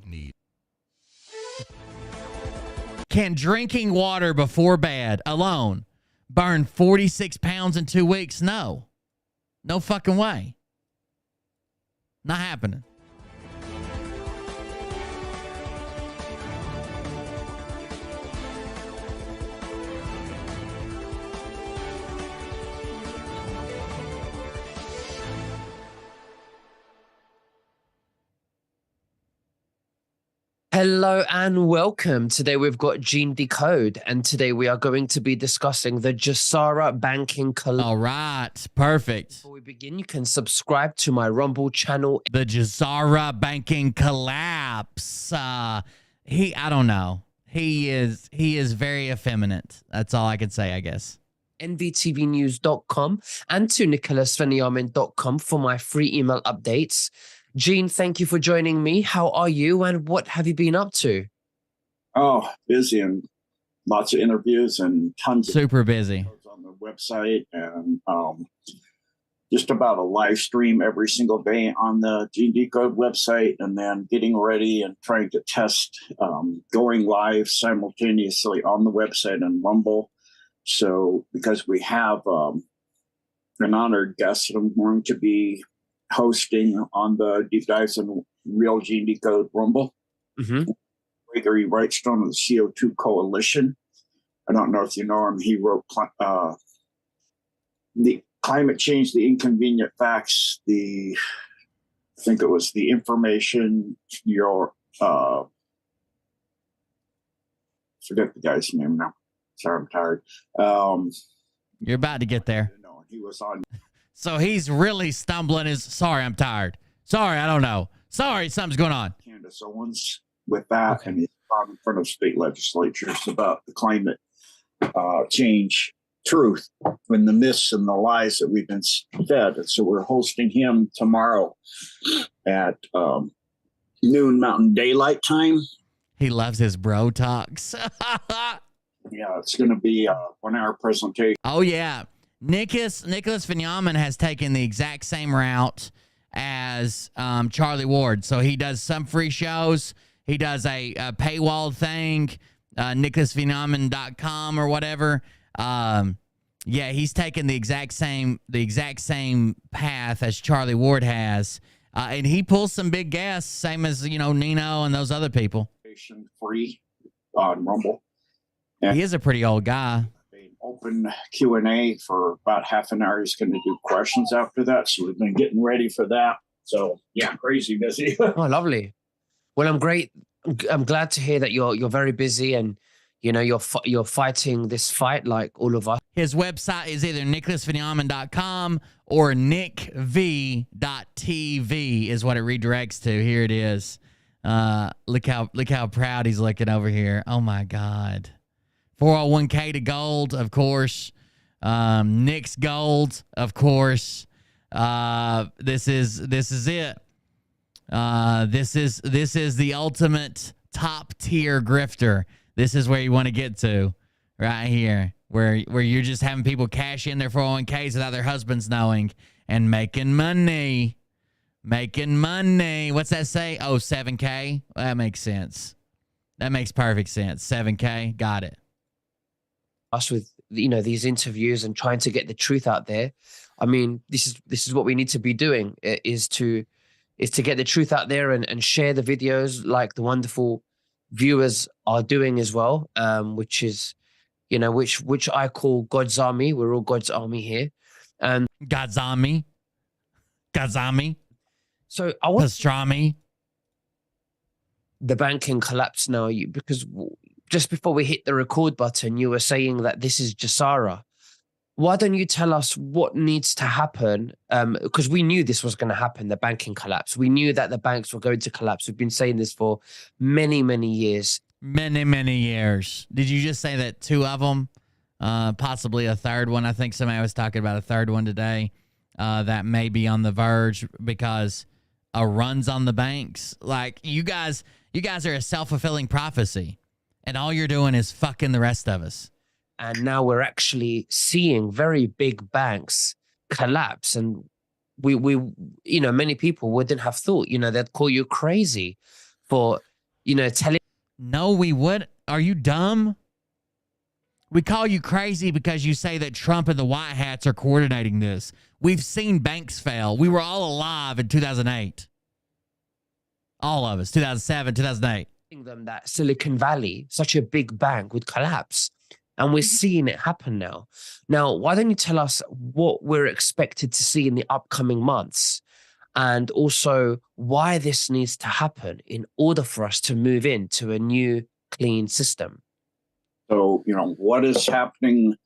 Can drinking water before bed alone burn 46 pounds in 2 weeks? No. No fucking way. Not happening. Hello and welcome. Today we've got Gene Decode, and today we are going to be discussing the GESARA banking collapse. All right, perfect. Before we begin, you can subscribe to my Rumble channel. The GESARA banking collapse. I don't know. He is very effeminate. That's all I can say, I guess. nvtvnews.com and to nicholasvenyamin.com for my free email updates. Gene, thank you for joining me. How are you and what have you been up to? Oh, busy and lots of interviews and tons super busy on website, and just about a live stream every single day on the Decode website, and then getting ready and trying to test going live simultaneously on the website and Rumble. So because we have an honored guest that I'm going to be hosting on the Deep Dives and Real Gene Decode Rumble. Gregory Wrightstone of the CO2 Coalition. I don't know if you know him. He wrote the Climate Change, the Inconvenient Facts, I think it was the information, forget the guy's name now. Sorry, I'm tired. You're about to get there. No, he was on. So he's really stumbling. Sorry, I'm tired. Sorry, I don't know. Sorry, something's going on. Candace Owens with that, and he's on in front of state legislatures about the climate change truth and the myths and the lies that we've been fed. And so we're hosting him tomorrow at noon Mountain Daylight Time. He loves his bro talks. Yeah, it's going to be a 1-hour presentation. Oh, yeah. Nicholas Vignamin has taken the exact same route as Charlie Ward. So he does some free shows. He does a paywall thing, nicholasvignamin.com or whatever. Yeah, he's taken the exact same path as Charlie Ward has. And he pulls some big guests, same as, Nino and those other people. Free on Rumble. And he is a pretty old guy. Open Q&A for about half an hour. He's going to do questions after that. So we've been getting ready for that. So yeah, crazy busy. Oh, lovely. Well, I'm great. I'm glad to hear that you're very busy and you're fighting this fight like all of us. His website is either nicholasvignamin.com or nickv.tv is what it redirects to. Here it is. Look how proud he's looking over here. Oh my God. 401k to gold, of course. Nick's gold, of course. This is it. This is the ultimate top tier grifter. This is where you want to get to, right here, where you're just having people cash in their 401ks without their husbands knowing and making money. Making money. What's that say? Oh, 7K? Well, that makes sense. That makes perfect sense. 7K. Got it. Us with these interviews and trying to get the truth out there. I mean, this is what we need to be doing is to get the truth out there and share the videos like the wonderful viewers are doing as well, which is which I call God's army. We're all God's army here. And God's army. So I want pastrami. The banking collapse now, because just before we hit the record button, you were saying that this is GESARA. Why don't you tell us what needs to happen? Because we knew this was going to happen, the banking collapse. We knew that the banks were going to collapse. We've been saying this for many, many years. Many years. Did you just say that 2 of them? Possibly a third one. I think somebody was talking about a third one today that may be on the verge because runs on the banks. Like, you guys are a self-fulfilling prophecy. And all you're doing is fucking the rest of us. And now we're actually seeing very big banks collapse. And we many people wouldn't have thought, they'd call you crazy for, telling. No, we would. Are you dumb? We call you crazy because you say that Trump and the White Hats are coordinating this. We've seen banks fail. We were all alive in 2008. All of us, 2007, 2008. Them that Silicon Valley, such a big bank, would collapse. And we're seeing it happen now. Now, why don't you tell us what we're expected to see in the upcoming months and also why this needs to happen in order for us to move into a new clean system? So, what is happening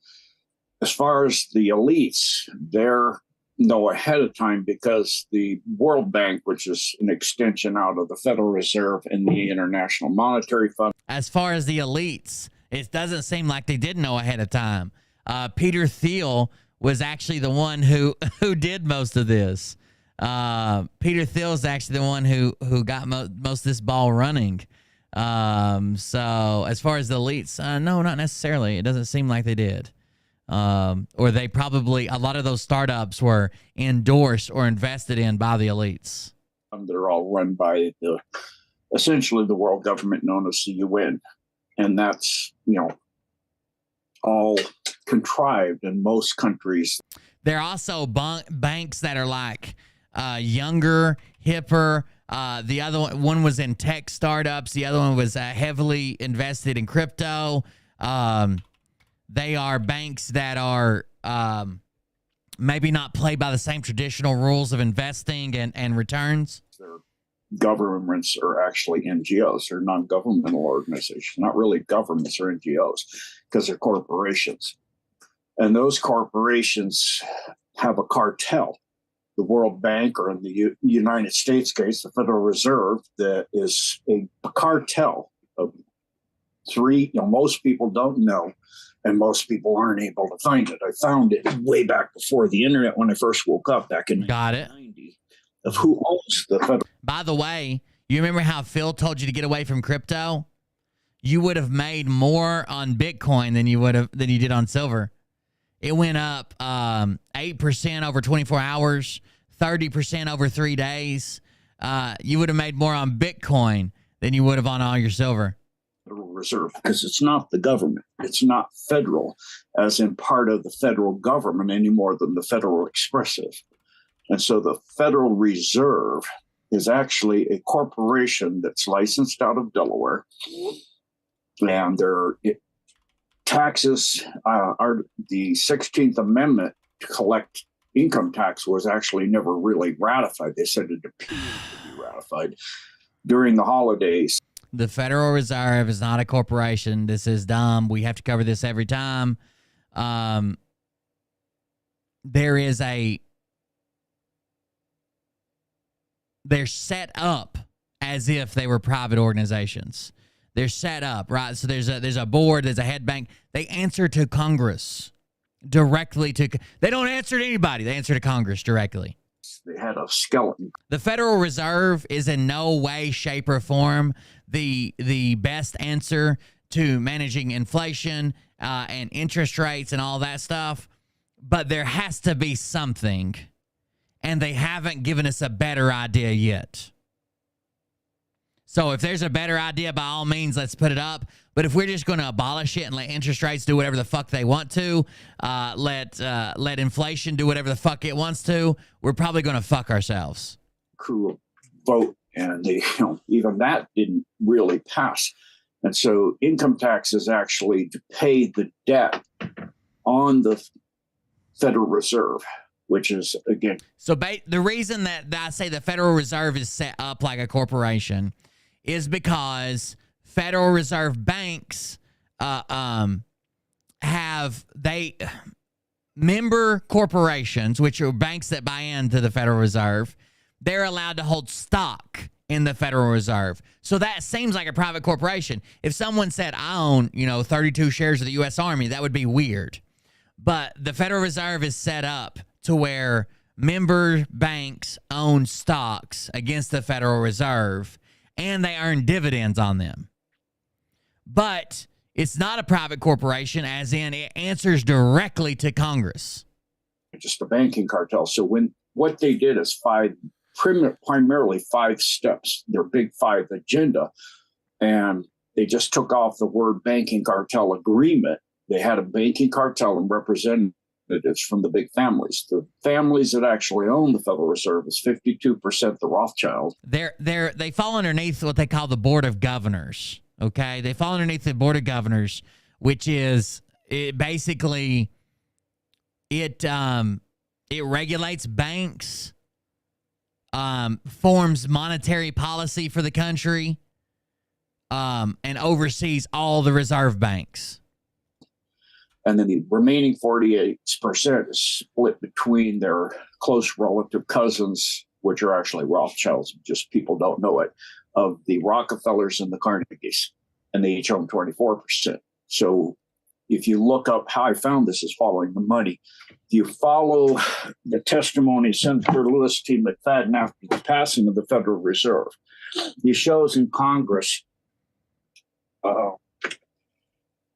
as far as the elites, they're know ahead of time because the World Bank, which is an extension out of the Federal Reserve and the International Monetary Fund. As far as the elites, it doesn't seem like they did know ahead of time. Peter Thiel was actually the one who did most of this. Peter Thiel is actually the one who got most of this ball running. So as far as the elites, no, not necessarily. It doesn't seem like they did. or they probably, a lot of those startups were endorsed or invested in by the elites. They're all run by essentially the world government known as the UN. And that's, all contrived in most countries. There are also banks that are like younger, hipper. The other one was in tech startups. The other one was heavily invested in crypto. They are banks that are maybe not played by the same traditional rules of investing and returns. Their governments are actually NGOs. They're non-governmental organizations, not really governments or NGOs, because they're corporations. And those corporations have a cartel. The World Bank, or in the United States case, the Federal Reserve, that is a cartel of three. Most people don't know, and most people aren't able to find it. I found it way back before the internet when I first woke up back in 1990 of who owns the Federal. By the way, you remember how Phil told you to get away from crypto? You would have made more on Bitcoin than you did on silver. It went up 8% over 24 hours, 30% over 3 days. You would have made more on Bitcoin than you would have on all your silver. Federal Reserve, because it's not the government. It's not federal, as in part of the federal government any more than the Federal Expressive. And so the Federal Reserve is actually a corporation that's licensed out of Delaware. And their taxes are the 16th Amendment to collect income tax was actually never really ratified. They said it appeared to be ratified during the holidays. The Federal Reserve is not a corporation. This is dumb. We have to cover this every time. They're set up as if they were private organizations. They're set up, right? So there's a board, there's a head bank. They answer to Congress directly. They don't answer to anybody. They answer to Congress directly. They had a skeleton. The Federal Reserve is in no way, shape, or form the best answer to managing inflation and interest rates and all that stuff. But there has to be something, and they haven't given us a better idea yet. So if there's a better idea, by all means, let's put it up. But if we're just going to abolish it and let interest rates do whatever the fuck they want to, let inflation do whatever the fuck it wants to, we're probably going to fuck ourselves. Cool vote, and they, even that didn't really pass. And so income tax is actually to pay the debt on the Federal Reserve, which is, again. So the reason that I say the Federal Reserve is set up like a corporation is because Federal Reserve banks member corporations, which are banks that buy into the Federal Reserve, they're allowed to hold stock in the Federal Reserve. So that seems like a private corporation. If someone said, I own, 32 shares of the U.S. Army, that would be weird. But the Federal Reserve is set up to where member banks own stocks against the Federal Reserve, and they earn dividends on them. But it's not a private corporation, as in it answers directly to Congress. Just a banking cartel. So what they did is primarily 5 steps, their big 5 agenda, and they just took off the word banking cartel agreement. They had a banking cartel and representatives from the big families. The families that actually own the Federal Reserve is 52% the Rothschild. They fall underneath what they call the Board of Governors. Okay, they fall underneath the Board of Governors, which is it regulates banks, forms monetary policy for the country, and oversees all the reserve banks. And then the remaining 48% is split between their close relative cousins, which are actually Rothschilds, just people don't know it, of the Rockefellers and the Carnegies. And they each own 24%. So if you look up how I found this is following the money, if you follow the testimony of Senator Lewis T. McFadden after the passing of the Federal Reserve, he shows in Congress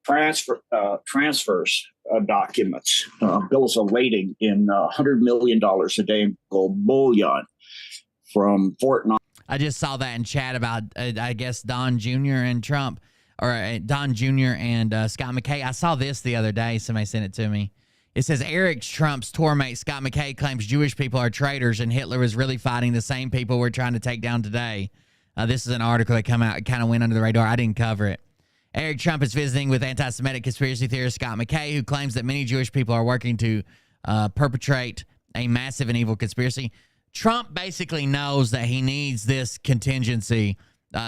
transfers documents, bills of lading in $100 million a day in gold bullion from Fort Knox. I just saw that in chat about, I guess, Don Jr. and Trump, or Don Jr. and Scott McKay. I saw this the other day. Somebody sent it to me. It says, Eric Trump's tour mate Scott McKay claims Jewish people are traitors and Hitler was really fighting the same people we're trying to take down today. This is an article that came out. It kind of went under the radar. I didn't cover it. Eric Trump is visiting with anti-Semitic conspiracy theorist Scott McKay, who claims that many Jewish people are working to perpetrate a massive and evil conspiracy. Trump basically knows that he needs this contingency,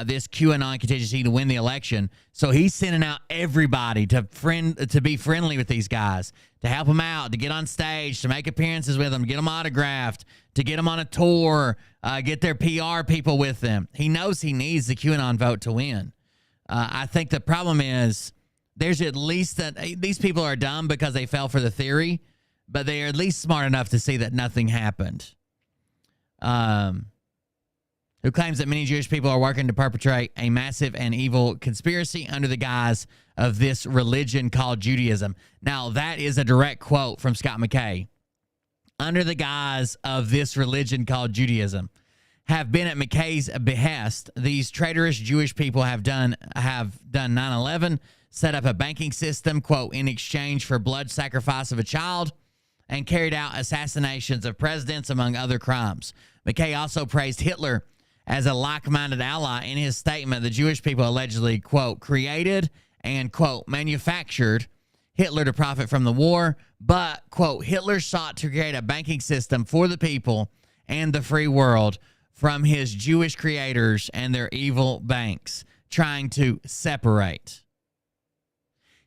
this QAnon contingency to win the election. So he's sending out everybody to be friendly with these guys, to help them out, to get on stage, to make appearances with them, get them autographed, to get them on a tour, get their PR people with them. He knows he needs the QAnon vote to win. I think the problem is there's at least that these people are dumb because they fell for the theory, but they are at least smart enough to see that nothing happened. Who claims that many Jewish people are working to perpetrate a massive and evil conspiracy under the guise of this religion called Judaism. Now, that is a direct quote from Scott McKay. Under the guise of this religion called Judaism. Have been at McKay's behest. These traitorous Jewish people have done 9/11, set up a banking system, quote, in exchange for blood sacrifice of a child, and carried out assassinations of presidents, among other crimes. McKay also praised Hitler as a like-minded ally in his statement. The Jewish people allegedly, quote, created and, quote, manufactured Hitler to profit from the war, but, quote, Hitler sought to create a banking system for the people and the free world from his Jewish creators and their evil banks, trying to separate.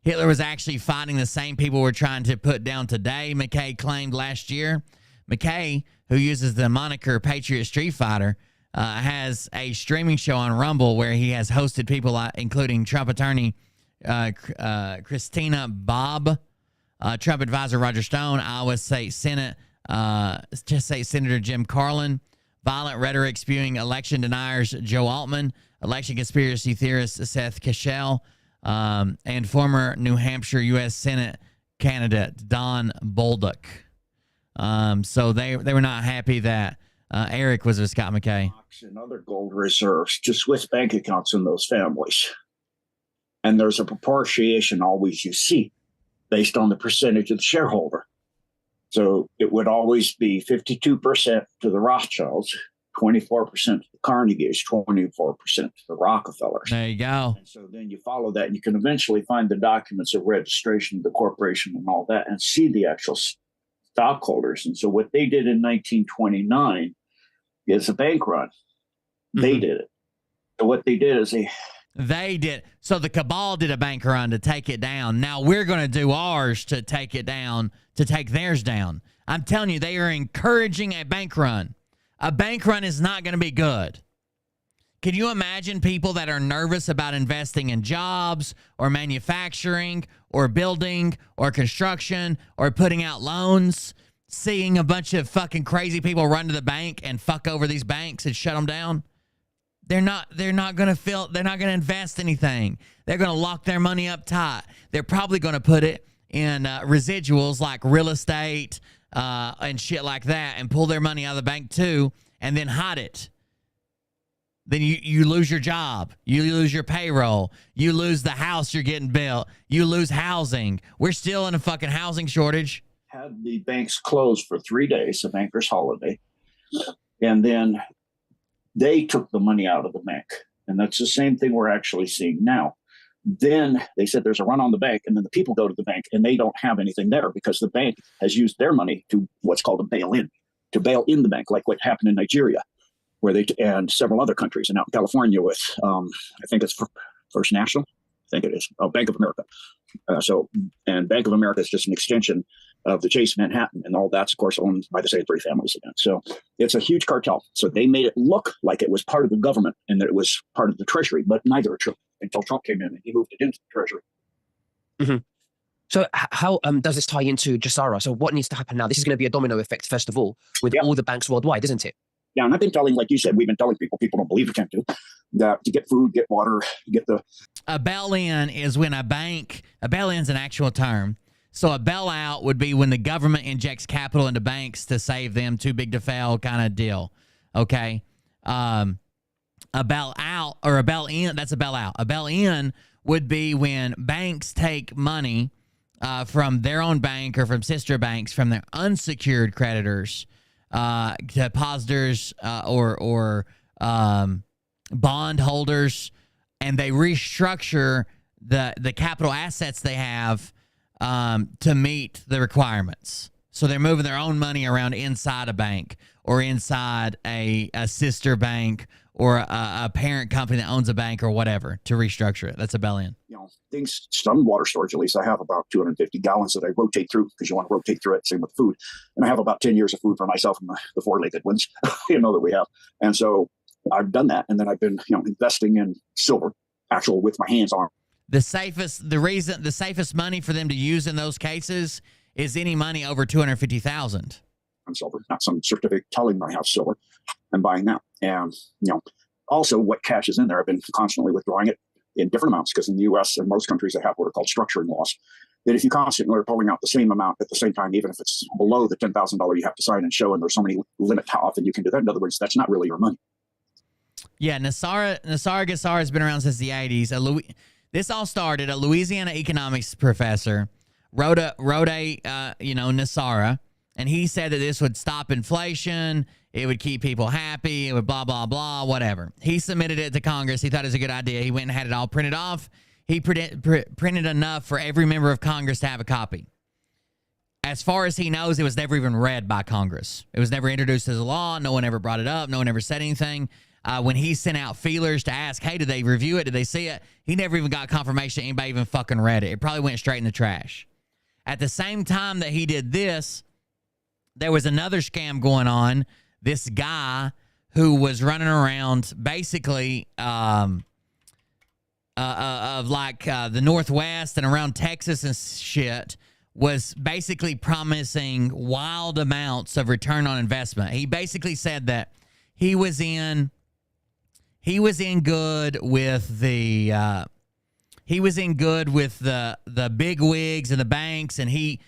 Hitler was actually fighting the same people we're trying to put down today, McKay claimed last year. McKay, who uses the moniker Patriot Street Fighter, has a streaming show on Rumble where he has hosted people including Trump attorney Christina Bobb, Trump advisor Roger Stone, Iowa State Senator Jim Carlin, violent rhetoric spewing election deniers Joe Altman, election conspiracy theorist Seth Keshel, and former New Hampshire U.S. Senate candidate Don Bolduc. So they were not happy that Eric was with Scott McKay. And other gold reserves to Swiss bank accounts in those families. And there's a proportion always you see based on the percentage of the shareholder. So it would always be 52% to the Rothschilds, 24% to the Carnegies, 24% to the Rockefellers. There you go. And so then you follow that and you can eventually find the documents of registration of the corporation and all that and see the actual stockholders. And so what they did in 1929 is a bank run. They did it. So what they did is they did. So the cabal did a bank run to take it down. Now we're going to do ours to take it down, to take theirs down. I'm telling you, they are encouraging a bank run. A bank run is not going to be good. Can you imagine people that are nervous about investing in jobs or manufacturing or building or construction or putting out loans, seeing a bunch of fucking crazy people run to the bank and fuck over these banks and shut them down? They're not going to invest anything. They're going to lock their money up tight. They're probably going to put it in residuals like real estate and shit like that and pull their money out of the bank too and then hide it. Then you lose your job. You lose your payroll. You lose the house you're getting built. You lose housing. We're still in a fucking housing shortage. Had the banks closed for 3 days, a banker's holiday, and then they took the money out of the bank. And that's the same thing we're actually seeing now. Then they said there's a run on the bank, and then the people go to the bank, and they don't have anything there because the bank has used their money to what's called a bail-in, to bail in the bank, like what happened in Nigeria, where they and several other countries, and out in California with, I think it's First National, I think it is, Bank of America. And Bank of America is just an extension of the Chase Manhattan, and all that's, of course, owned by the same three families again. So it's a huge cartel. So they made it look like it was part of the government and that it was part of the Treasury, but neither are true until Trump came in and he moved it into the Treasury. Mm-hmm. So how does this tie into GESARA? So what needs to happen now? This is going to be a domino effect, first of all, with all the banks worldwide, isn't it? Yeah, and I've been telling, like you said, we've been telling people don't believe it, can't do, that to get food, get water, get the... A bail-in is when a bail-in's an actual term. So a bailout would be when the government injects capital into banks to save them, too big to fail kind of deal. Okay? A bailout or a bail-in, that's a bailout. A bail-in would be when banks take money from their own bank or from sister banks, from their unsecured creditors, depositors or bond holders, and they restructure the capital assets they have to meet the requirements. So they're moving their own money around inside a bank or inside a sister bank or a parent company that owns a bank or whatever to restructure it. That's a bail-in. Things, some water storage, at least I have about 250 gallons that I rotate through because you want to rotate through it. Same with food. And I have about 10 years of food for myself and the four-legged ones, that we have. And so I've done that. And then I've been, investing in silver, actual with my hands on. The safest money for them to use in those cases is any money over $250,000. On silver, not some certificate telling I have silver and buying that. And, also what cash is in there, I've been constantly withdrawing it in different amounts because in the U.S. and most countries they have what are called structuring laws. That if you constantly are pulling out the same amount at the same time, even if it's below the $10,000 you have to sign and show, and there's so many limit how often you can do that. In other words, that's not really your money. Yeah, GESARA has been around since the 80s. This all started, a Louisiana economics professor wrote a GESARA, and he said that this would stop inflation, it would keep people happy, it would blah, blah, blah, whatever. He submitted it to Congress. He thought it was a good idea. He went and had it all printed off. He printed enough for every member of Congress to have a copy. As far as he knows, it was never even read by Congress. It was never introduced as a law. No one ever brought it up. No one ever said anything. When he sent out feelers to ask, hey, did they review it? Did they see it? He never even got confirmation anybody even fucking read it. It probably went straight in the trash. At the same time that he did this, there was another scam going on. This guy who was running around basically the Northwest and around Texas and shit was basically promising wild amounts of return on investment. He basically said that he was in good with the big wigs and the banks, and he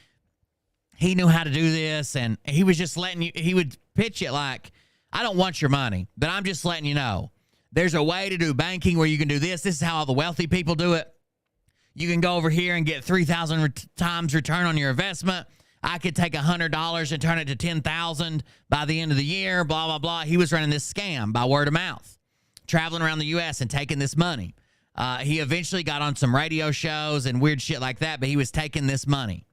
knew how to do this, and he was just he would pitch it like, I don't want your money, but I'm just letting you know. There's a way to do banking where you can do this. This is how all the wealthy people do it. You can go over here and get 3,000 times return on your investment. I could take $100 and turn it to $10,000 by the end of the year, blah, blah, blah. He was running this scam by word of mouth, traveling around the U.S. and taking this money. He eventually got on some radio shows and weird shit like that, but he was taking this money.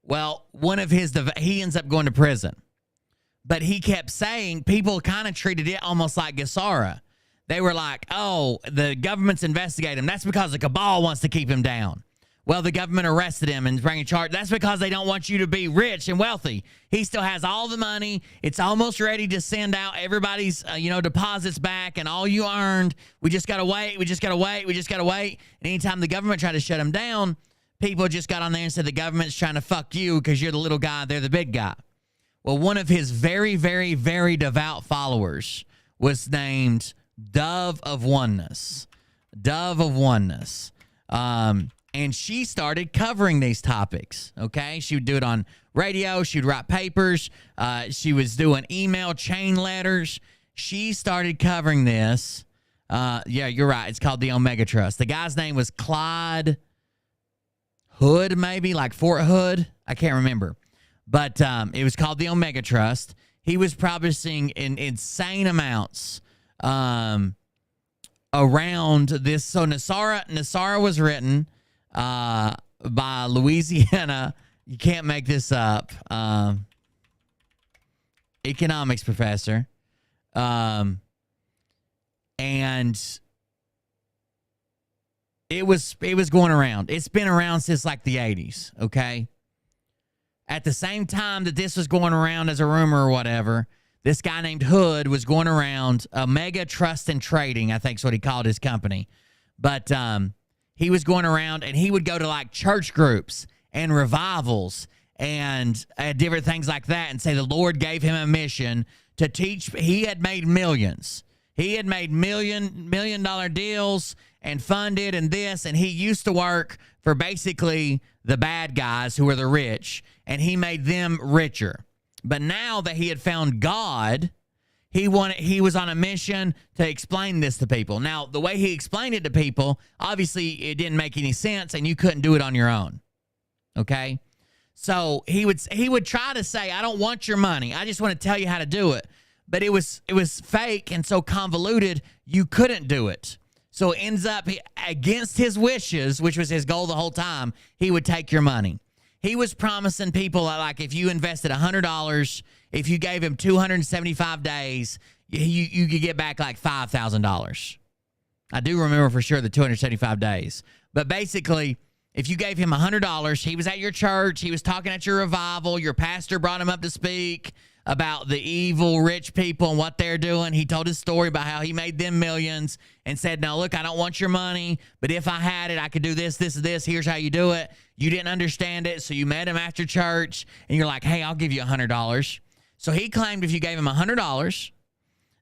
Well, he ends up going to prison. But he kept saying, people kind of treated it almost like GESARA. They were like, oh, the government's investigating him. That's because the cabal wants to keep him down. Well, the government arrested him and bringing charge. That's because they don't want you to be rich and wealthy. He still has all the money. It's almost ready to send out everybody's, deposits back and all you earned. We just got to wait. We just got to wait. We just got to wait. And anytime the government tried to shut him down, people just got on there and said the government's trying to fuck you because you're the little guy. They're the big guy. Well, one of his very, very, very devout followers was named Dove of Oneness. Dove of Oneness. And she started covering these topics, okay? She would do it on radio. She would write papers. She was doing email chain letters. She started covering this. Yeah, you're right. It's called the Omega Trust. The guy's name was Clyde Hood, maybe, like Fort Hood. I can't remember. But it was called the Omega Trust. He was publishing in insane amounts around this. So GESARA was written by Louisiana. You can't make this up. Economics professor. And it was going around. It's been around since like the 80s, okay? At the same time that this was going around as a rumor or whatever, this guy named Hood was going around Omega Trust and Trading, I think is what he called his company. But he was going around and he would go to like church groups and revivals and different things like that and say the Lord gave him a mission to teach. He had made millions. He had made million dollar deals and funded and this, and he used to work for basically the bad guys who were the rich, and he made them richer. But now that he had found God, he was on a mission to explain this to people. Now, the way he explained it to people, obviously it didn't make any sense, and you couldn't do it on your own. Okay? So he would try to say, I don't want your money. I just want to tell you how to do it. But it was fake and so convoluted, you couldn't do it. So it ends up, against his wishes, which was his goal the whole time, he would take your money. He was promising people, like, if you invested $100, if you gave him 275 days, you could get back like $5,000. I do remember for sure the 275 days. But basically, if you gave him $100, he was at your church, he was talking at your revival, your pastor brought him up to speak about the evil rich people and what they're doing. He told his story about how he made them millions and said, now, look, I don't want your money, but if I had it, I could do this, this, and this. Here's how you do it. You didn't understand it, so you met him after church, and you're like, hey, I'll give you $100. So he claimed if you gave him $100,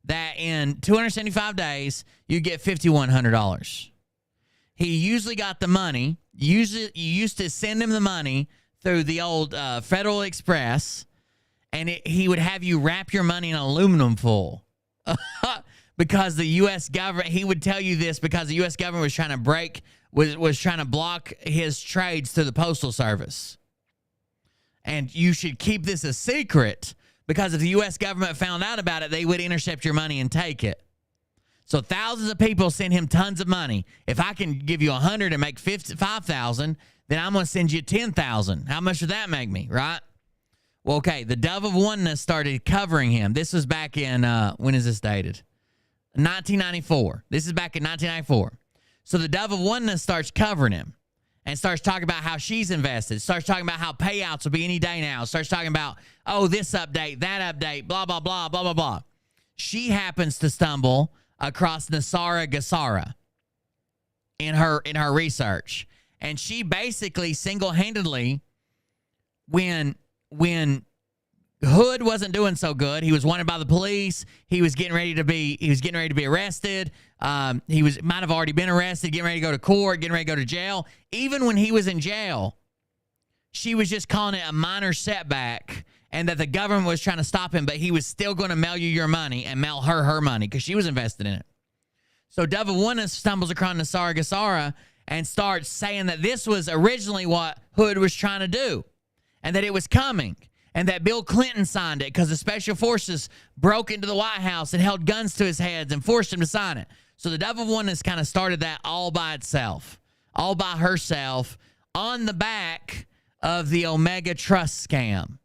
that in 275 days, you get $5,100. He usually got the money. You used to send him the money through the old Federal Express, and he would have you wrap your money in aluminum foil. Because the U.S. government, he would tell you this because the U.S. government was trying to was trying to block his trades through the Postal Service. And you should keep this a secret because if the U.S. government found out about it, they would intercept your money and take it. So thousands of people send him tons of money. If I can give you 100 and make 5,000, then I'm going to send you 10,000. How much would that make me, right? Well, okay, the Dove of Oneness started covering him. This was back in, when is this dated? 1994. This is back in 1994. So the Dove of Oneness starts covering him and starts talking about how she's invested, starts talking about how payouts will be any day now, starts talking about, oh, this update, that update, blah, blah, blah, blah, blah, blah. She happens to stumble across GESARA in her research. And she basically single-handedly, when Hood wasn't doing so good, he was wanted by the police, he was getting ready to be arrested, he might have already been arrested, getting ready to go to court, getting ready to go to jail. Even when he was in jail, she was just calling it a minor setback and that the government was trying to stop him, but he was still going to mail you your money and mail her money because she was invested in it. So Dove of Oneness stumbles across GESARA and starts saying that this was originally what Hood was trying to do and that it was coming and that Bill Clinton signed it because the special forces broke into the White House and held guns to his heads and forced him to sign it. So the Dove of Oneness kind of started that all by itself, all by herself, on the back of the Omega Trust scam.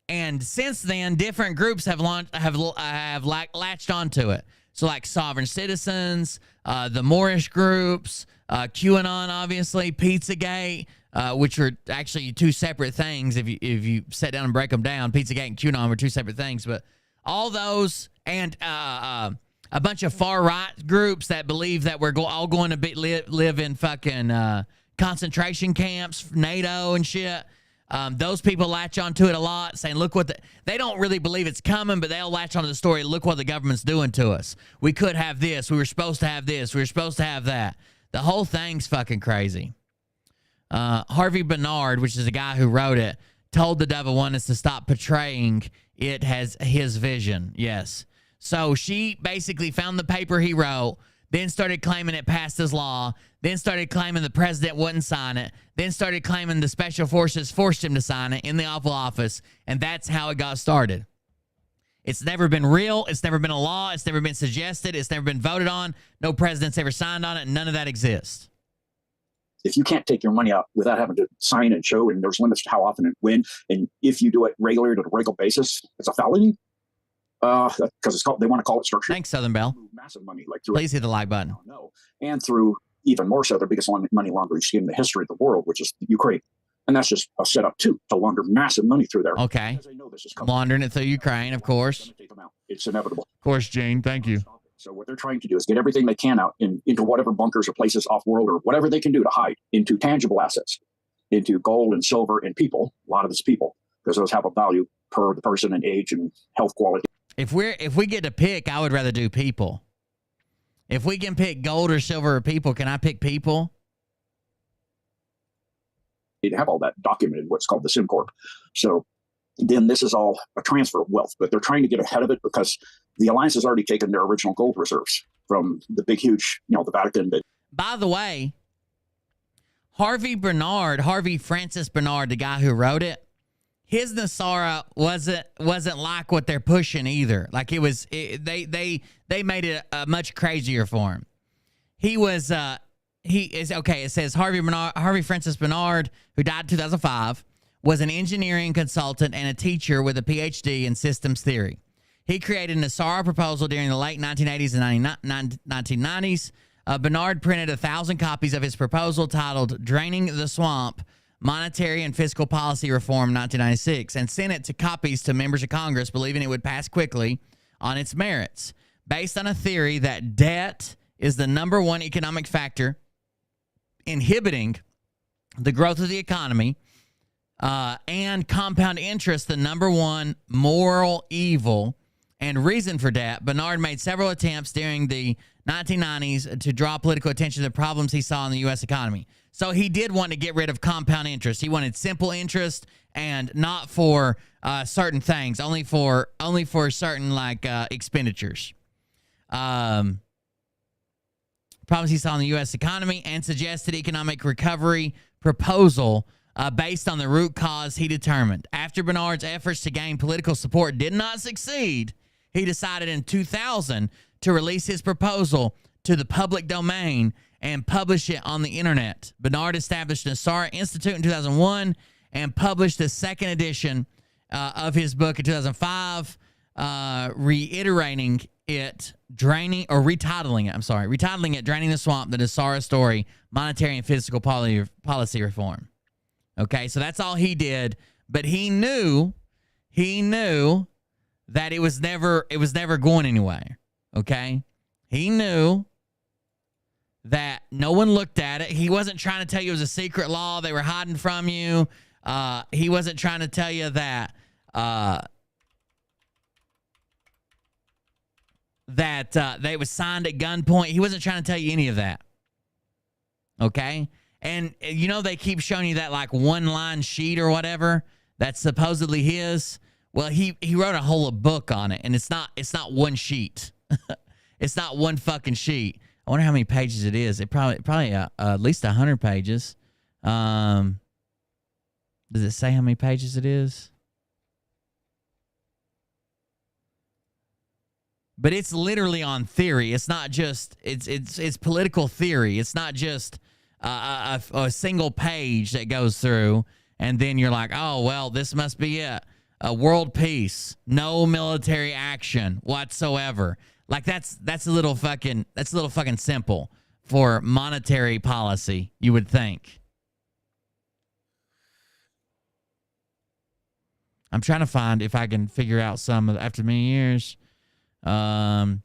And since then, different groups have latched onto it. So like Sovereign Citizens, the Moorish groups, QAnon, obviously, Pizzagate, which are actually two separate things. If you sit down and break them down, Pizzagate and QAnon were two separate things. But all those and a bunch of far right groups that believe that we're all going to live in fucking concentration camps, NATO and shit. Those people latch onto it a lot, saying, look what they don't really believe it's coming, but they'll latch onto the story. Look what the government's doing to us. We could have this. We were supposed to have this. We were supposed to have that. The whole thing's fucking crazy. Harvey Bernard, which is the guy who wrote it, told the Dove of Oneness to stop portraying it as his vision. Yes. So she basically found the paper he wrote, then started claiming it passed his law, then started claiming the president wouldn't sign it, then started claiming the special forces forced him to sign it in the Oval Office, and that's how it got started. It's never been real. It's never been a law. It's never been suggested. It's never been voted on. No president's ever signed on it. None of that exists. If you can't take your money out without having to sign and show, and there's limits to how often and when, and if you do it regularly on a regular basis, it's a felony. Because they want to call it structure. Thanks, Southern Belle. Massive money, like through please hit the like button. No, and through even more so the biggest money laundering scheme in the history of the world, which is Ukraine, and that's just a setup too to launder massive money through there. Okay, they know this is coming. Laundering it through Ukraine, of course. It's inevitable. Of course, Gene. Thank you. So what they're trying to do is get everything they can out into whatever bunkers or places off world or whatever they can do to hide into tangible assets, into gold and silver and people. A lot of it's people because those have a value per the person and age and health quality. If we get to pick, I would rather do people. If we can pick gold or silver or people, can I pick people? To have all that documented, what's called the SimCorp. So then this is all a transfer of wealth, but they're trying to get ahead of it because the Alliance has already taken their original gold reserves from the big, huge, the Vatican. By the way, Harvey Francis Bernard, the guy who wrote it, his NESARA wasn't like what they're pushing either. Like they made it much crazier for him. It says Harvey Francis Bernard, who died in 2005, was an engineering consultant and a teacher with a PhD in systems theory. He created a NESARA proposal during the late 1980s and 1990s. Bernard printed 1,000 copies of his proposal titled Draining the Swamp, Monetary and Fiscal Policy Reform 1996, and sent it to copies to members of Congress, believing it would pass quickly on its merits, based on a theory that debt is the number one economic factor inhibiting the growth of the economy, and compound interest the number one moral evil and reason for debt. Bernard made several attempts during the 1990s to draw political attention to the problems he saw in the U.S. economy. So he did want to get rid of compound interest. He wanted simple interest and not for certain things, only for certain expenditures. Problems he saw in the U.S. economy, and suggested economic recovery proposal based on the root cause he determined. After Bernard's efforts to gain political support did not succeed, he decided in 2000 to release his proposal to the public domain and publish it on the internet. Bernard established NESARA Institute in 2001 and published the second edition of his book in 2005, retitling it, Draining the Swamp, the NESARA Story, Monetary and Fiscal Policy Reform. Okay, so that's all he did, but he knew that it was never going anywhere. Okay? He knew that no one looked at it. He wasn't trying to tell you it was a secret law they were hiding from you. He wasn't trying to tell you that they was signed at gunpoint. He wasn't trying to tell you any of that. Okay? And they keep showing you that one-line sheet or whatever that's supposedly his. Well, he wrote a whole book on it, and it's not one sheet. It's not one fucking sheet. I wonder how many pages it is. It probably at least 100 pages. Does it say how many pages it is? But it's literally on theory. It's not just it's political theory. It's not just a single page that goes through, and then you're like, oh well, this must be it. World peace, no military action whatsoever. Like that's a little fucking simple for monetary policy, you would think. I'm trying to find if I can figure out some after many years. A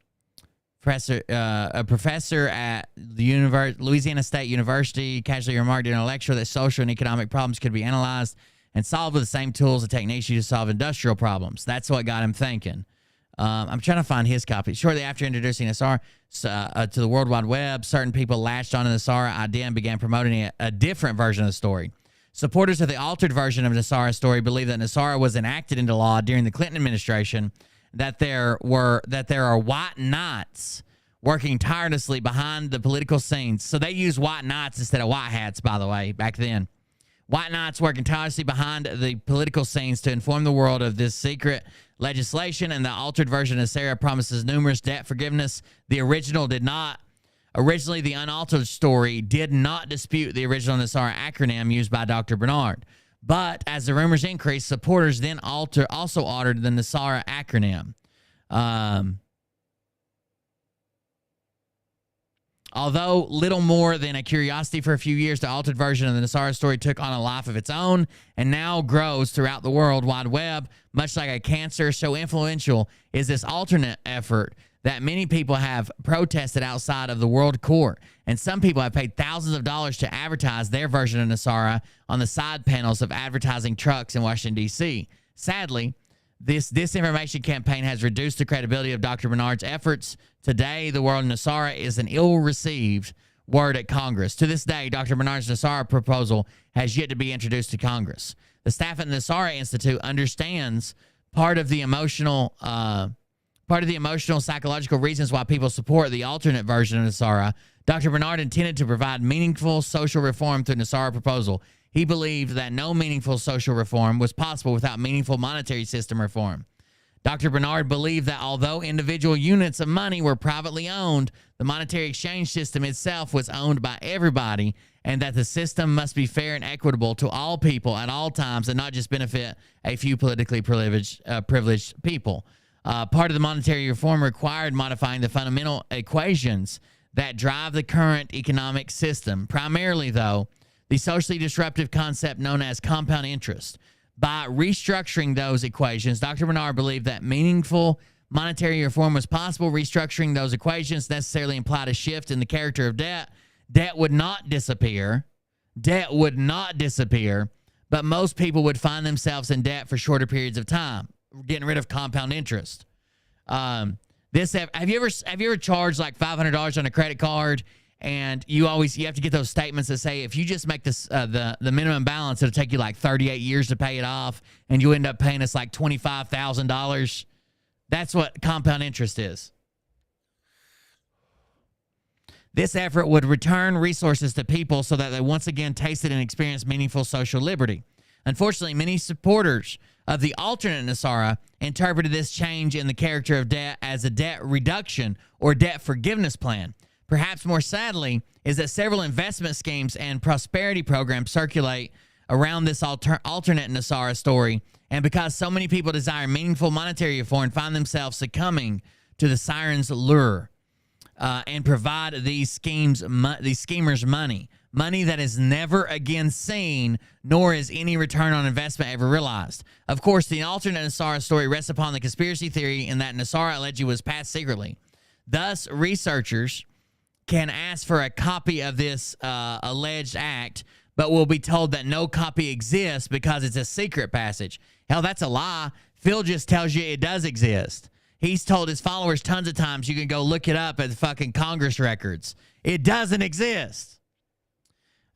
professor at the Louisiana State University casually remarked during a lecture that social and economic problems could be analyzed and solved with the same tools and techniques used to solve industrial problems. That's what got him thinking. I'm trying to find his copy. Shortly after introducing NESARA to the World Wide Web, certain people latched onto the NESARA idea and began promoting a different version of the story. Supporters of the altered version of NESARA's story believe that NESARA was enacted into law during the Clinton administration, that there are white knights working tirelessly behind the political scenes. So they use white knights instead of white hats, by the way, back then. White knights working tirelessly behind the political scenes to inform the world of this secret legislation, and the altered version of NESARA promises numerous debt forgiveness. The original did not. Originally, the unaltered story did not dispute the original NESARA acronym used by Dr. Bernard. But as the rumors increased, supporters then also altered the NESARA acronym. Although little more than a curiosity for a few years, the altered version of the NESARA story took on a life of its own and now grows throughout the World Wide Web. Much like a cancer, so influential is this alternate effort that many people have protested outside of the world court. And some people have paid thousands of dollars to advertise their version of NESARA on the side panels of advertising trucks in Washington, D.C. Sadly, This disinformation campaign has reduced the credibility of Dr. Bernard's efforts. Today, the word NESARA is an ill-received word at Congress. To this day, Dr. Bernard's NESARA proposal has yet to be introduced to Congress. The staff at the NESARA Institute understands part of the emotional psychological reasons why people support the alternate version of NESARA. Dr. Bernard intended to provide meaningful social reform through NESARA proposal. He believed that no meaningful social reform was possible without meaningful monetary system reform. Dr. Bernard believed that although individual units of money were privately owned, the monetary exchange system itself was owned by everybody, and that the system must be fair and equitable to all people at all times and not just benefit a few politically privileged people. Part of the monetary reform required modifying the fundamental equations that drive the current economic system. Primarily, though, the socially disruptive concept known as compound interest. By restructuring those equations, Dr. Bernard believed that meaningful monetary reform was possible. Restructuring those equations necessarily implied a shift in the character of debt. Debt would not disappear. Debt would not disappear, but most people would find themselves in debt for shorter periods of time. Getting rid of compound interest. Have you ever charged like $500 on a credit card, and you have to get those statements that say if you just make this the minimum balance, it'll take you like 38 years to pay it off, and you end up paying us like $25,000. That's what compound interest is. This effort would return resources to people so that they once again tasted and experienced meaningful social liberty. Unfortunately, many supporters of the alternate NESARA interpreted this change in the character of debt as a debt reduction or debt forgiveness plan. Perhaps more sadly is that several investment schemes and prosperity programs circulate around this alternate NESARA story, and because so many people desire meaningful monetary reform, find themselves succumbing to the siren's lure and provide these schemers money that is never again seen, nor is any return on investment ever realized. Of course, the alternate NESARA story rests upon the conspiracy theory in that NESARA allegedly was passed secretly. Thus, researchers can ask for a copy of this alleged act, but will be told that no copy exists because it's a secret passage. Hell, that's a lie. Phil just tells you it does exist. He's told his followers tons of times you can go look it up at the fucking Congress records. It doesn't exist.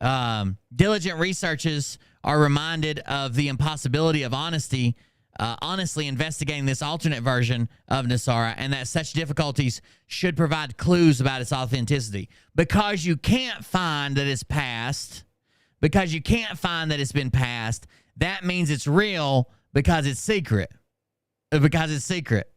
Diligent researchers are reminded of the impossibility of honestly investigating this alternate version of NESARA, and that such difficulties should provide clues about its authenticity. Because you can't find that it's passed, because you can't find that it's been passed, that means it's real because it's secret. Because it's secret.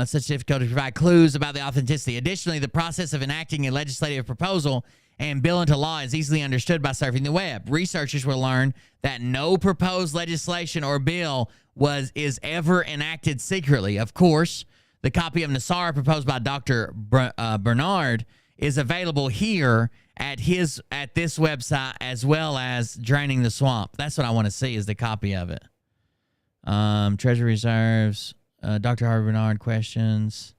Such difficulty to provide clues about the authenticity. Additionally, the process of enacting a legislative proposal and bill into law is easily understood by surfing the web. Researchers will learn that no proposed legislation or bill is ever enacted secretly. Of course, the copy of NESARA proposed by Dr. Bernard is available here at this website, as well as Draining the Swamp. That's what I want to see, is the copy of it. Treasury Reserves, Dr. Harvey Bernard questions.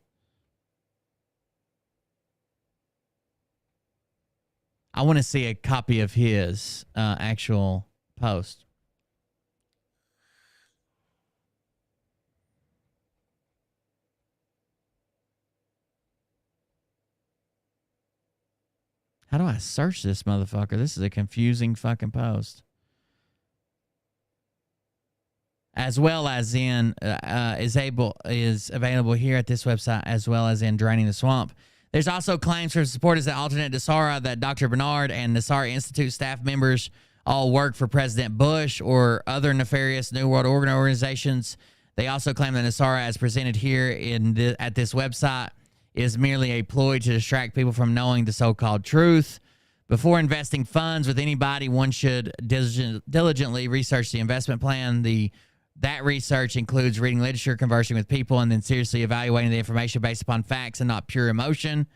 I want to see a copy of his actual post. How do I search this motherfucker? This is a confusing fucking post. As well as in is available here at this website, as well as in Draining the Swamp. There's also claims from supporters that alternate NESARA that Dr. Bernard and NESARA Institute staff members all work for President Bush or other nefarious New World Order organizations. They also claim that NESARA, as presented here at this website, is merely a ploy to distract people from knowing the so-called truth. Before investing funds with anybody, one should diligently research the investment plan. That research includes reading literature, conversing with people, and then seriously evaluating the information based upon facts and not pure emotion.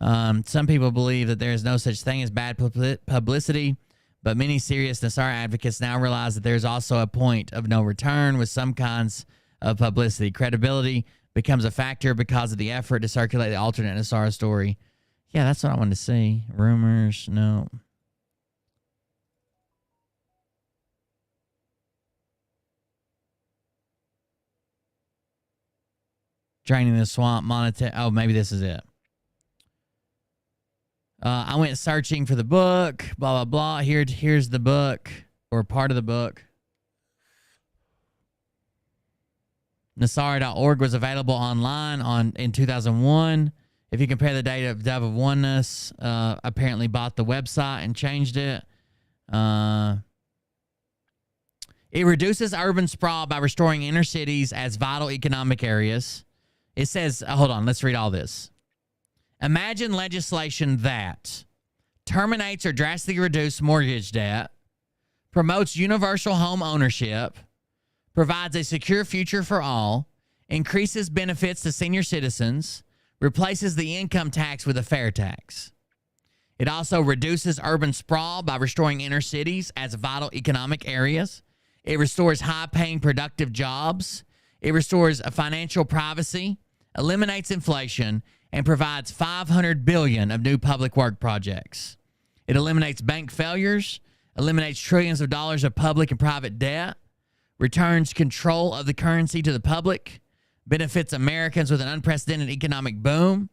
Some people believe that there is no such thing as bad publicity, but many serious NESARA advocates now realize that there's also a point of no return with some kinds of publicity. Credibility becomes a factor because of the effort to circulate the alternate NESARA story. Yeah, that's what I wanted to see. Rumors, no. Draining the swamp, monetary. Oh, maybe this is it. I went searching for the book, blah, blah, blah. Here's the book, or part of the book. NESARA.org was available online in 2001. If you compare the data of Dove of Oneness, apparently bought the website and changed it. It reduces urban sprawl by restoring inner cities as vital economic areas. It says, hold on, let's read all this. Imagine legislation that terminates or drastically reduces mortgage debt, promotes universal home ownership, provides a secure future for all, increases benefits to senior citizens, replaces the income tax with a fair tax. It also reduces urban sprawl by restoring inner cities as vital economic areas. It restores high-paying productive jobs. It restores financial privacy, eliminates inflation, and provides $500 billion of new public work projects. It eliminates bank failures, eliminates trillions of dollars of public and private debt, returns control of the currency to the public, benefits Americans with an unprecedented economic boom,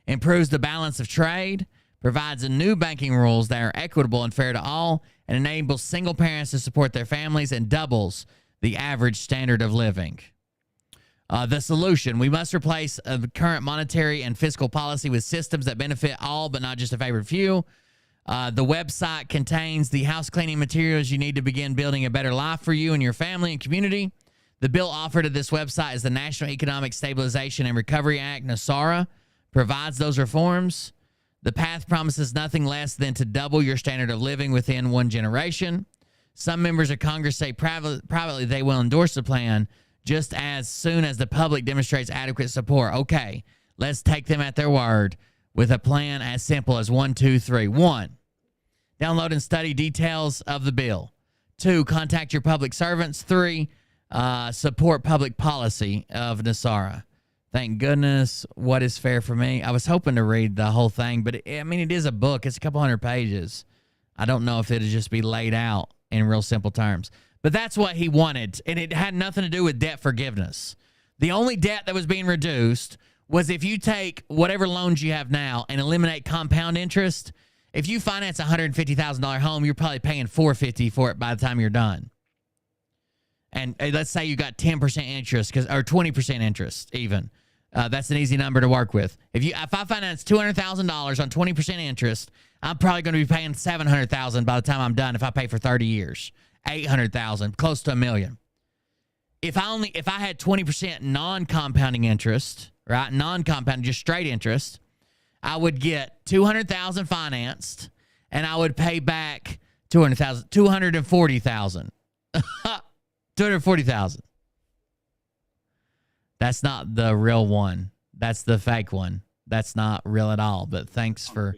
improves the balance of trade, provides new banking rules that are equitable and fair to all, and enables single parents to support their families and doubles the average standard of living. The solution, we must replace the current monetary and fiscal policy with systems that benefit all but not just a favored few. The website contains the house cleaning materials you need to begin building a better life for you and your family and community. The bill offered at this website is the National Economic Stabilization and Recovery Act. NESARA provides those reforms. The path promises nothing less than to double your standard of living within one generation. Some members of Congress say privately they will endorse the plan just as soon as the public demonstrates adequate support. Okay, let's take them at their word with a plan as simple as 1, 2, 3. 1, download and study details of the bill. 2, contact your public servants. 3, support public policy of NESARA. Thank goodness. What is fair for me? I was hoping to read the whole thing, but it is a book. It's a couple hundred pages. I don't know if it'll just be laid out in real simple terms. But that's what he wanted, and it had nothing to do with debt forgiveness. The only debt that was being reduced was if you take whatever loans you have now and eliminate compound interest. If you finance a $150,000 home, you're probably paying $450 for it by the time you're done. And let's say you got 10% interest, or 20% interest even. That's an easy number to work with. If I finance $200,000 on 20% interest, I'm probably going to be paying $700,000 by the time I'm done if I pay for 30 years. $800,000, close to $1 million. If I had 20% non-compounding interest, right? Non-compounding, just straight interest, I would get $200,000 financed, and I would pay back $240,000. $240,000. That's not the real one. That's the fake one. That's not real at all. But thanks for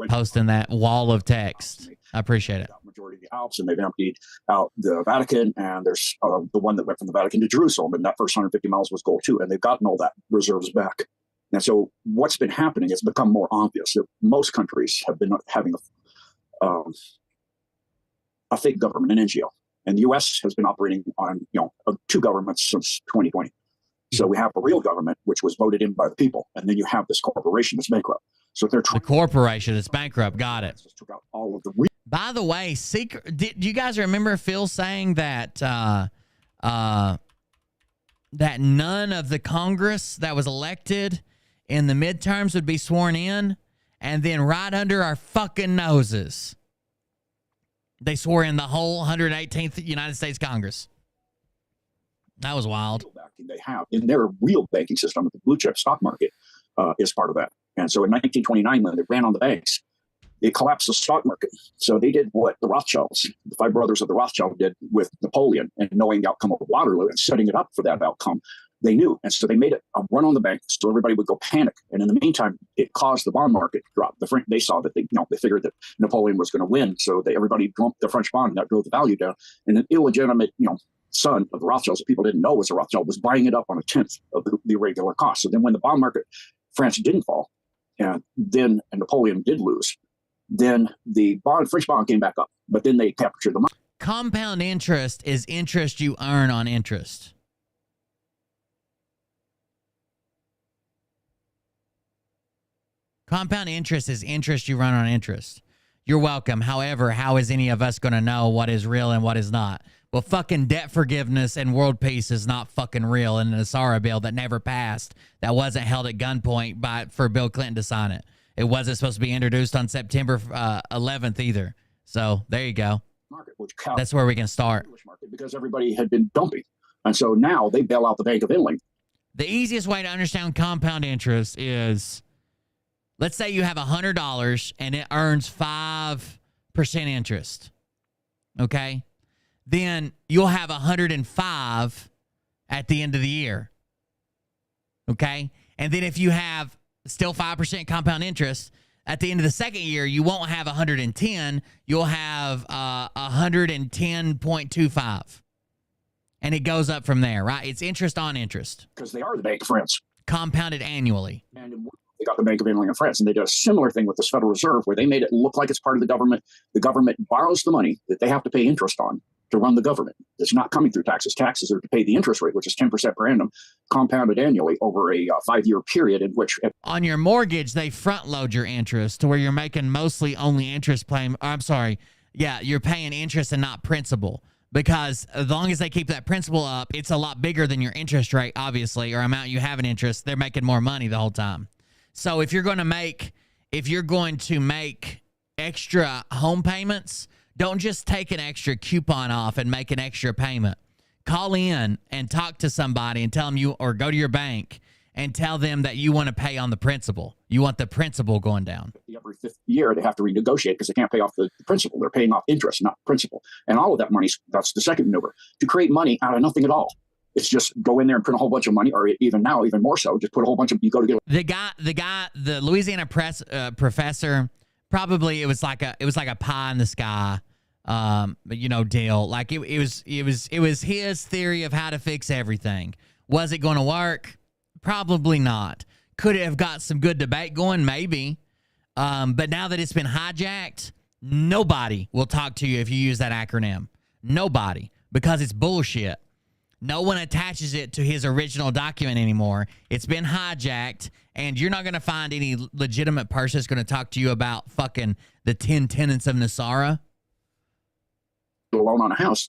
posting that wall of text. I appreciate it. Majority of the Alps, and they've emptied out the Vatican, and there's the one that went from the Vatican to Jerusalem, and that first 150 miles was gold too, and they've gotten all that reserves back. And so what's been happening, it's become more obvious that most countries have been having a fake government, an NGO, and the U.S. has been operating on two governments since 2020. So we have a real government, which was voted in by the people, and then you have this corporation that's bankrupt. So they're trying. The corporation is bankrupt. Got it. Took out all of the. By the way, did you guys remember Phil saying that that none of the Congress that was elected in the midterms would be sworn in, and then right under our fucking noses, they swore in the whole 118th United States Congress. That was wild. They have in their real banking system, the blue chip stock market is part of that. And so in 1929, when they ran on the banks, it collapsed the stock market. So they did what the Rothschilds, the 5 brothers of the Rothschild, did with Napoleon, and knowing the outcome of Waterloo and setting it up for that outcome, they knew. And so they made it a run on the bank, so everybody would go panic. And in the meantime, it caused the bond market to drop. They saw that they figured that Napoleon was going to win, so everybody dumped the French bond, and that drove the value down. And an illegitimate, son of the Rothschilds that people didn't know was a Rothschild was buying it up on a tenth of the regular cost. So then when the bond market, France didn't fall, and Napoleon did lose. Then the French bond came back up, but then they captured the money. Compound interest is interest you earn on interest. Compound interest is interest you run on interest. You're welcome. However, how is any of us going to know what is real and what is not? Well, fucking debt forgiveness and world peace is not fucking real in the GESARA bill that never passed, that wasn't held at gunpoint for Bill Clinton to sign it. It wasn't supposed to be introduced on September 11th either. So there you go. That's where we can start. Because everybody had been dumping. And so now they bail out the Bank of England. The easiest way to understand compound interest is, let's say you have $100 and it earns 5% interest. Okay? Then you'll have 105 at the end of the year. Okay? And then if you have still 5% compound interest, at the end of the second year, you won't have 110. You'll have 110.25. And it goes up from there, right? It's interest on interest. Because they are the Bank of France. Compounded annually. And they got the Bank of England in France, and they did a similar thing with this Federal Reserve, where they made it look like it's part of the government. The government borrows the money that they have to pay interest on to run the government. It's not coming through taxes. Taxes are to pay the interest rate, which is 10% per annum, compounded annually over a 5-year period in which... On your mortgage, they front load your interest to where you're making mostly only interest payment. I'm sorry. Yeah, you're paying interest and not principal. Because as long as they keep that principal up, it's a lot bigger than your interest rate, obviously, or amount you have in interest. They're making more money the whole time. So if you're going to make extra home payments, don't just take an extra coupon off and make an extra payment. Call in and talk to somebody and tell them or go to your bank and tell them that you want to pay on the principal. You want the principal going down. Every 5th year, they have to renegotiate because they can't pay off the principal. They're paying off interest, not principal. And all of that money, that's the second maneuver, to create money out of nothing at all. It's just go in there and print a whole bunch of money, or even now, even more so, just put a whole bunch of, you go to get the Louisiana professor, probably it was like a pie in the sky, deal. Like it was his theory of how to fix everything. Was it going to work? Probably not. Could it have got some good debate going? Maybe. But now that it's been hijacked, nobody will talk to you if you use that acronym. Nobody, because it's bullshit. No one attaches it to his original document anymore. It's been hijacked, and you're not going to find any legitimate person that's going to talk to you about fucking the 10 tenets of GESARA. A loan on a house.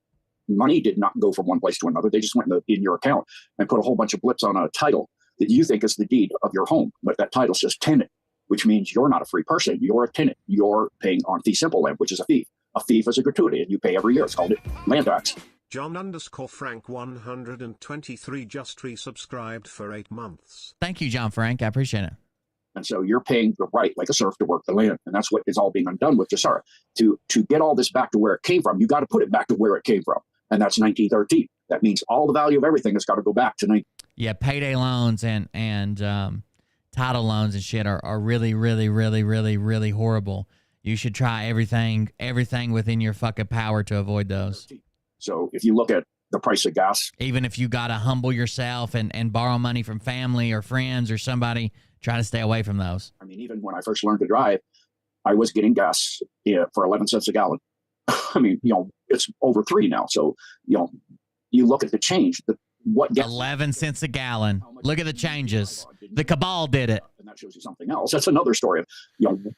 Money did not go from one place to another. They just went in your account and put a whole bunch of blips on a title that you think is the deed of your home. But that title says tenant, which means you're not a free person. You're a tenant. You're paying on fee simple land, which is a fee. A fee is a gratuity, and you pay every year. It's called land tax. John_Frank 123 just resubscribed for 8 months. Thank you, John Frank. I appreciate it. And so you're paying the right, like a serf, to work the land. And that's what is all being undone with GESARA. To get all this back to where it came from, you got to put it back to where it came from. And that's 1913. That means all the value of everything has got to go back to 19. Yeah, payday loans and title loans and shit are really, really, really, really, really horrible. You should try everything within your fucking power to avoid those. So if you look at the price of gas, even if you got to humble yourself and borrow money from family or friends or somebody, try to stay away from those. I mean, even when I first learned to drive, I was getting gas for 11 cents a gallon. I mean, it's over 3 now. So, you look at the change, what gas, 11 cents a gallon. Look at the changes. The cabal did it. And that shows you something else. That's another story.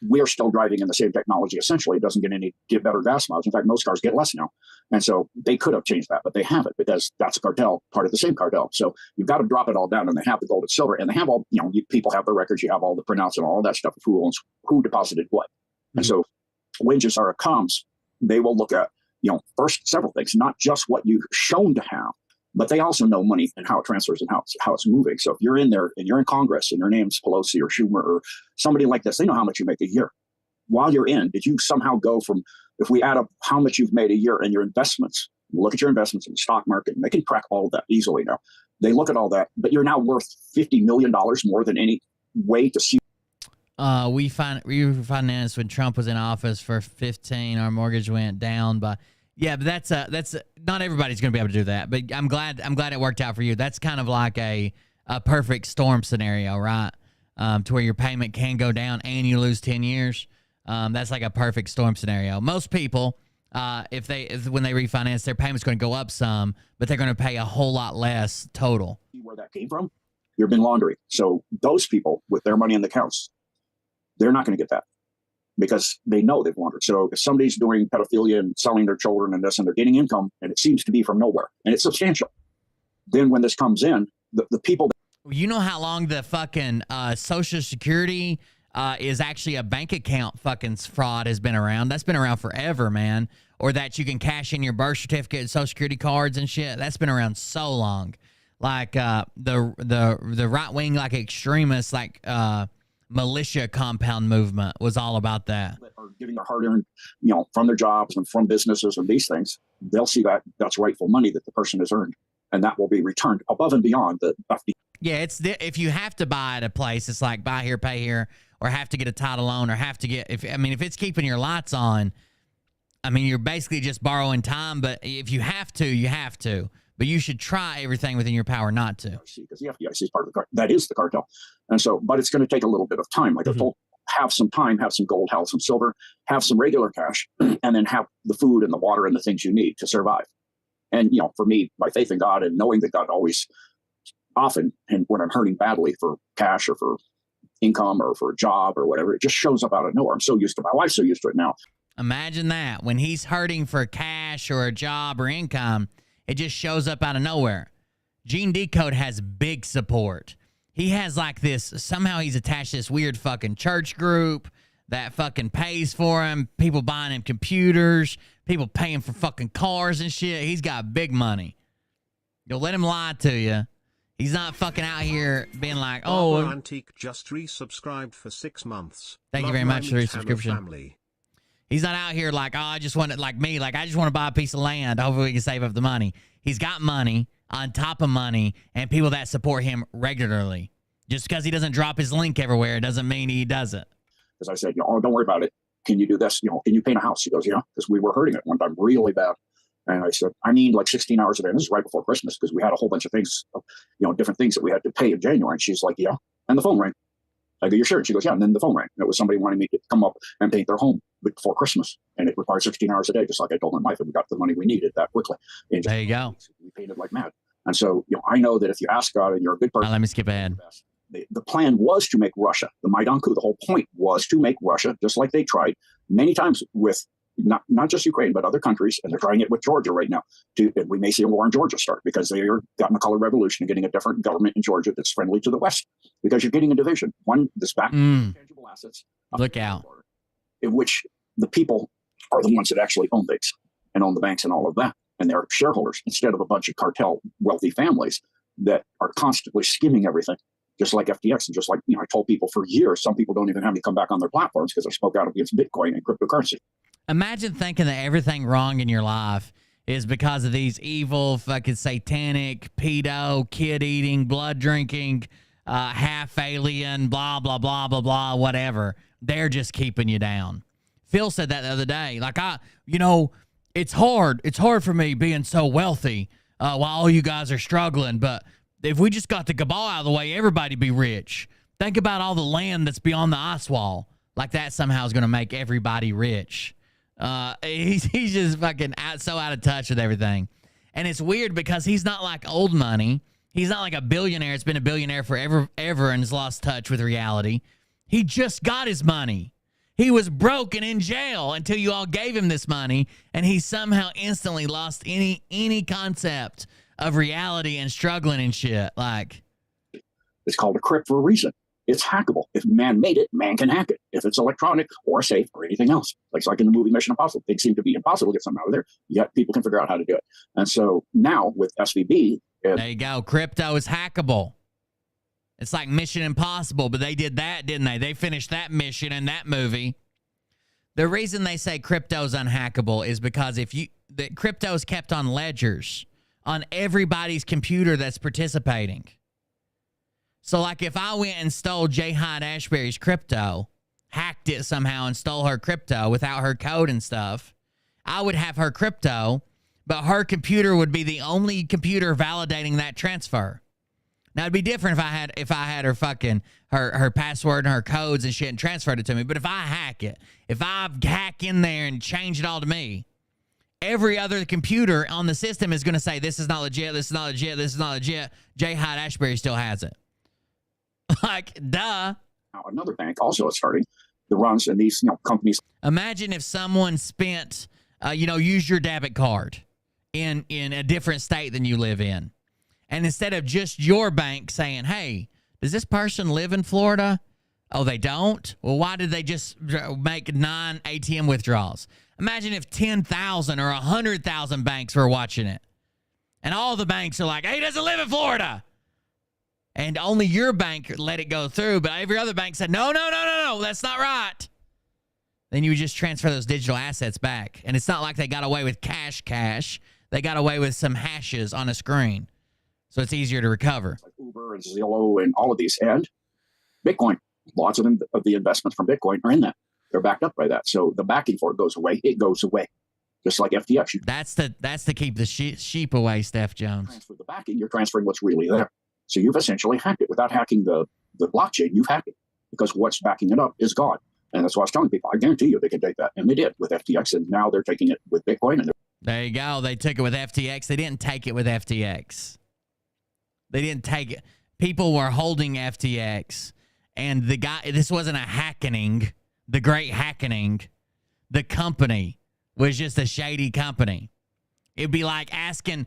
We're still driving in the same technology. Essentially, it doesn't get better gas mileage. In fact, most cars get less now. And so they could have changed that, but they haven't, because that's a cartel, part of the same cartel. So you've got to drop it all down, and they have the gold and silver, and they have all, people have the records, you have all the printouts and all that stuff of who owns, who deposited what. Mm-hmm. And so when GESARA comes, they will look at, first several things, not just what you've shown to have, but they also know money and how it transfers and how it's moving. So if you're in there and you're in Congress and your name's Pelosi or Schumer or somebody like this, they know how much you make a year. While you're in, did you somehow go from, if we add up how much you've made a year and your investments, look at your investments in the stock market, and they can track all of that easily now. They look at all that, but you're now worth $50 million more than any way to see. We refinanced when Trump was in office for 15. Our mortgage went down by. Yeah, but that's not everybody's going to be able to do that. But I'm glad it worked out for you. That's kind of like a perfect storm scenario, right? to where your payment can go down and you lose 10 years. That's like a perfect storm scenario. Most people, when they refinance, their payment's going to go up some, but they're going to pay a whole lot less total. Where that came from, you've been laundering. So those people with their money in the accounts, they're not going to get that because they know they've laundered. So if somebody's doing pedophilia and selling their children and this, and they're getting income, and it seems to be from nowhere, and it's substantial, then when this comes in, the people. You know how long the fucking Social Security is actually a bank account fucking fraud has been around? That's been around forever, man. Or that you can cash in your birth certificate and Social Security cards and shit. That's been around so long. Like the right wing, like extremists, like militia compound movement was all about that. Are giving their hard-earned, from their jobs and from businesses and these things, they'll see that that's rightful money that the person has earned, and that will be returned above and beyond the FD. Yeah, if you have to buy at a place, it's like buy here, pay here, or have to get a title loan, or have to get if it's keeping your lights on, you're basically just borrowing time. But if you have to, you have to. But you should try everything within your power not to. Because the FDIC is part of that is the cartel, and so, but it's going to take a little bit of time. Like I told, have some time, have some gold, have some silver, have some regular cash, and then have the food and the water and the things you need to survive. And for me, by faith in God and knowing that God always, often, and when I'm hurting badly for cash or for income or for a job or whatever, it just shows up out of nowhere. I'm so used to my wife's so used to it now. Imagine that when he's hurting for cash or a job or income. It just shows up out of nowhere. Gene Decode has big support. He has like this, somehow he's attached to this weird fucking church group that fucking pays for him. People buying him computers. People paying for fucking cars and shit. He's got big money. You'll let him lie to you. He's not fucking out here being like, oh. Antique just resubscribed for 6 months. Thank you very much for the resubscription. He's not out here like, oh, I just want it like me. Like, I just want to buy a piece of land. Hopefully we can save up the money. He's got money on top of money and people that support him regularly. Just because he doesn't drop his link everywhere doesn't mean he doesn't. Because I said, oh, don't worry about it. Can you do this? Can you paint a house? He goes, yeah, because we were hurting it one time really bad. And I said, like 16 hours a day. And this is right before Christmas because we had a whole bunch of things, different things that we had to pay in January. And she's like, yeah. And the phone rang. I go, you're sure? She goes, yeah. And then the phone rang. And it was somebody wanting me to come up and paint their home before Christmas. And it required 16 hours a day, just like I told my wife. And we got the money we needed that quickly. There you go. We painted like mad. And so, I know that if you ask God and you're a good person. Let me skip ahead. The plan was to make Russia, the Maidan coup, the whole point was to make Russia, just like they tried many times with not just Ukraine, but other countries, and they're trying it with Georgia right now. And we may see a war in Georgia start because they are gotten a color revolution and getting a different government in Georgia that's friendly to the West because you're getting a division. One, this back tangible assets. Look out. In which the people are the ones that actually own things and own the banks and all of that. And they're shareholders instead of a bunch of cartel wealthy families that are constantly skimming everything. Just like FTX and just like, I told people for years, some people don't even have me come back on their platforms because I spoke out against Bitcoin and cryptocurrency. Imagine thinking that everything wrong in your life is because of these evil, fucking satanic, pedo, kid-eating, blood-drinking, half-alien, blah, blah, blah, blah, blah, whatever. They're just keeping you down. Phil said that the other day. Like, it's hard. It's hard for me being so wealthy while all you guys are struggling, but if we just got the cabal out of the way, everybody'd be rich. Think about all the land that's beyond the ice wall. Like that somehow is going to make everybody rich. He's just fucking so out of touch with everything. And it's weird because he's not like old money. He's not like a billionaire. It's been a billionaire forever and has lost touch with reality. He just got his money. He was broke and in jail until you all gave him this money, and he somehow instantly lost any concept of reality and struggling and shit. Like, it's called a crypt for a reason. It's hackable. If man made it, man can hack it. If it's electronic or safe or anything else. Like in the movie Mission Impossible, things seem to be impossible to get something out of there. Yet people can figure out how to do it. And so now with SVB, there you go. Crypto is hackable. It's like Mission Impossible, but they did that, didn't they? They finished that mission in that movie. The reason they say crypto's unhackable is because the crypto is kept on ledgers on everybody's computer that's participating. So, like, if I went and stole J. Hyde Ashbury's crypto, hacked it somehow and stole her crypto without her code and stuff, I would have her crypto, but her computer would be the only computer validating that transfer. Now it'd be different if I had her fucking her password and her codes and shit and transferred it to me. But if I hack it, if I hack in there and change it all to me, every other computer on the system is going to say this is not legit, this is not legit, this is not legit. J. Hyde Ashbury still has it. Like, duh. Now another bank also is starting the runs, and these companies. Imagine if someone spent, used your debit card in a different state than you live in. And instead of just your bank saying, hey, does this person live in Florida? Oh, they don't? Well, why did they just make 9 ATM withdrawals? Imagine if 10,000 or 100,000 banks were watching it. And all the banks are like, hey, he doesn't live in Florida. And only your bank let it go through, but every other bank said, no, that's not right. Then you would just transfer those digital assets back. And it's not like they got away with cash. They got away with some hashes on a screen. So it's easier to recover. Like Uber and Zillow and all of these. And Bitcoin. Lots of the investments from Bitcoin are in that. They're backed up by that. So the backing for it goes away. It goes away. Just like FTX. That's to keep the sheep away, Steph Jones. Transfer the backing. You're transferring what's really there. So you've essentially hacked it. Without hacking the blockchain, you've hacked it. Because what's backing it up is gone. And that's what I was telling people. I guarantee you they can take that. And they did with FTX. And now they're taking it with Bitcoin. And there you go. They took it with FTX. They didn't take it with FTX. They didn't take it. People were holding FTX. And the guy, this wasn't a hackening, the great hackening. The company was just a shady company. It'd be like asking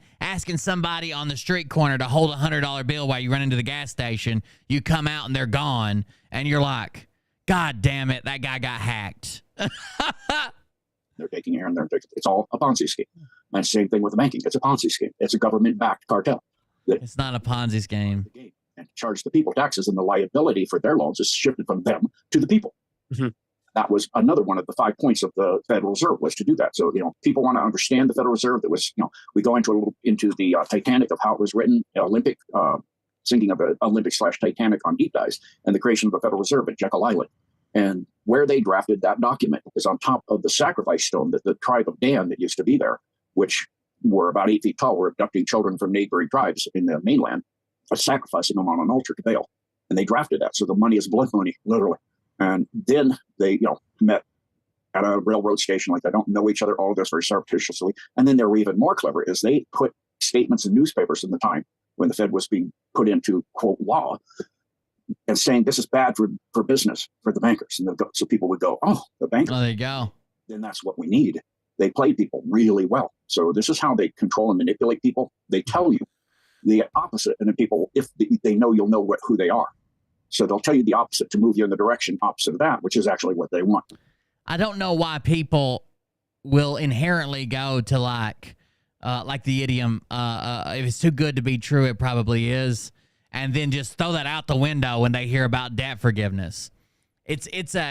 somebody on the street corner to hold a $100 bill while you run into the gas station. You come out and they're gone. And you're like, God damn it, that guy got hacked. They're taking here and they're taking, it's all a Ponzi scheme. And same thing with the banking. It's a Ponzi scheme. It's a government-backed cartel. It's not a Ponzi scheme. And charge the people taxes, and the liability for their loans is shifted from them to the people. Mm-hmm. That was another one of the 5 points of the Federal Reserve, was to do that. So, people want to understand the Federal Reserve. That was, we go into the Titanic of how it was written, Olympic, thinking of the Olympic/Titanic on deep dives, and the creation of the Federal Reserve at Jekyll Island. And where they drafted that document is on top of the sacrifice stone that the tribe of Dan that used to be there, which were about 8 feet tall, were abducting children from neighboring tribes in the mainland, sacrificing them on an altar to Baal. And they drafted that. So the money is blood money, literally. And then they, met at a railroad station, like they don't know each other, all of this very surreptitiously. And then they were even more clever, is they put statements in newspapers in the time when the Fed was being put into, quote, law, and saying this is bad for business, for the bankers. And so people would go, oh, the bankers. Oh, there you go. Then that's what we need. They play people really well. So this is how they control and manipulate people. They tell you the opposite. And then people, if they know, you'll know who they are. So they'll tell you the opposite to move you in the direction opposite of that, which is actually what they want. I don't know why people will inherently go to like the idiom, if it's too good to be true, it probably is. And then just throw that out the window when they hear about debt forgiveness. So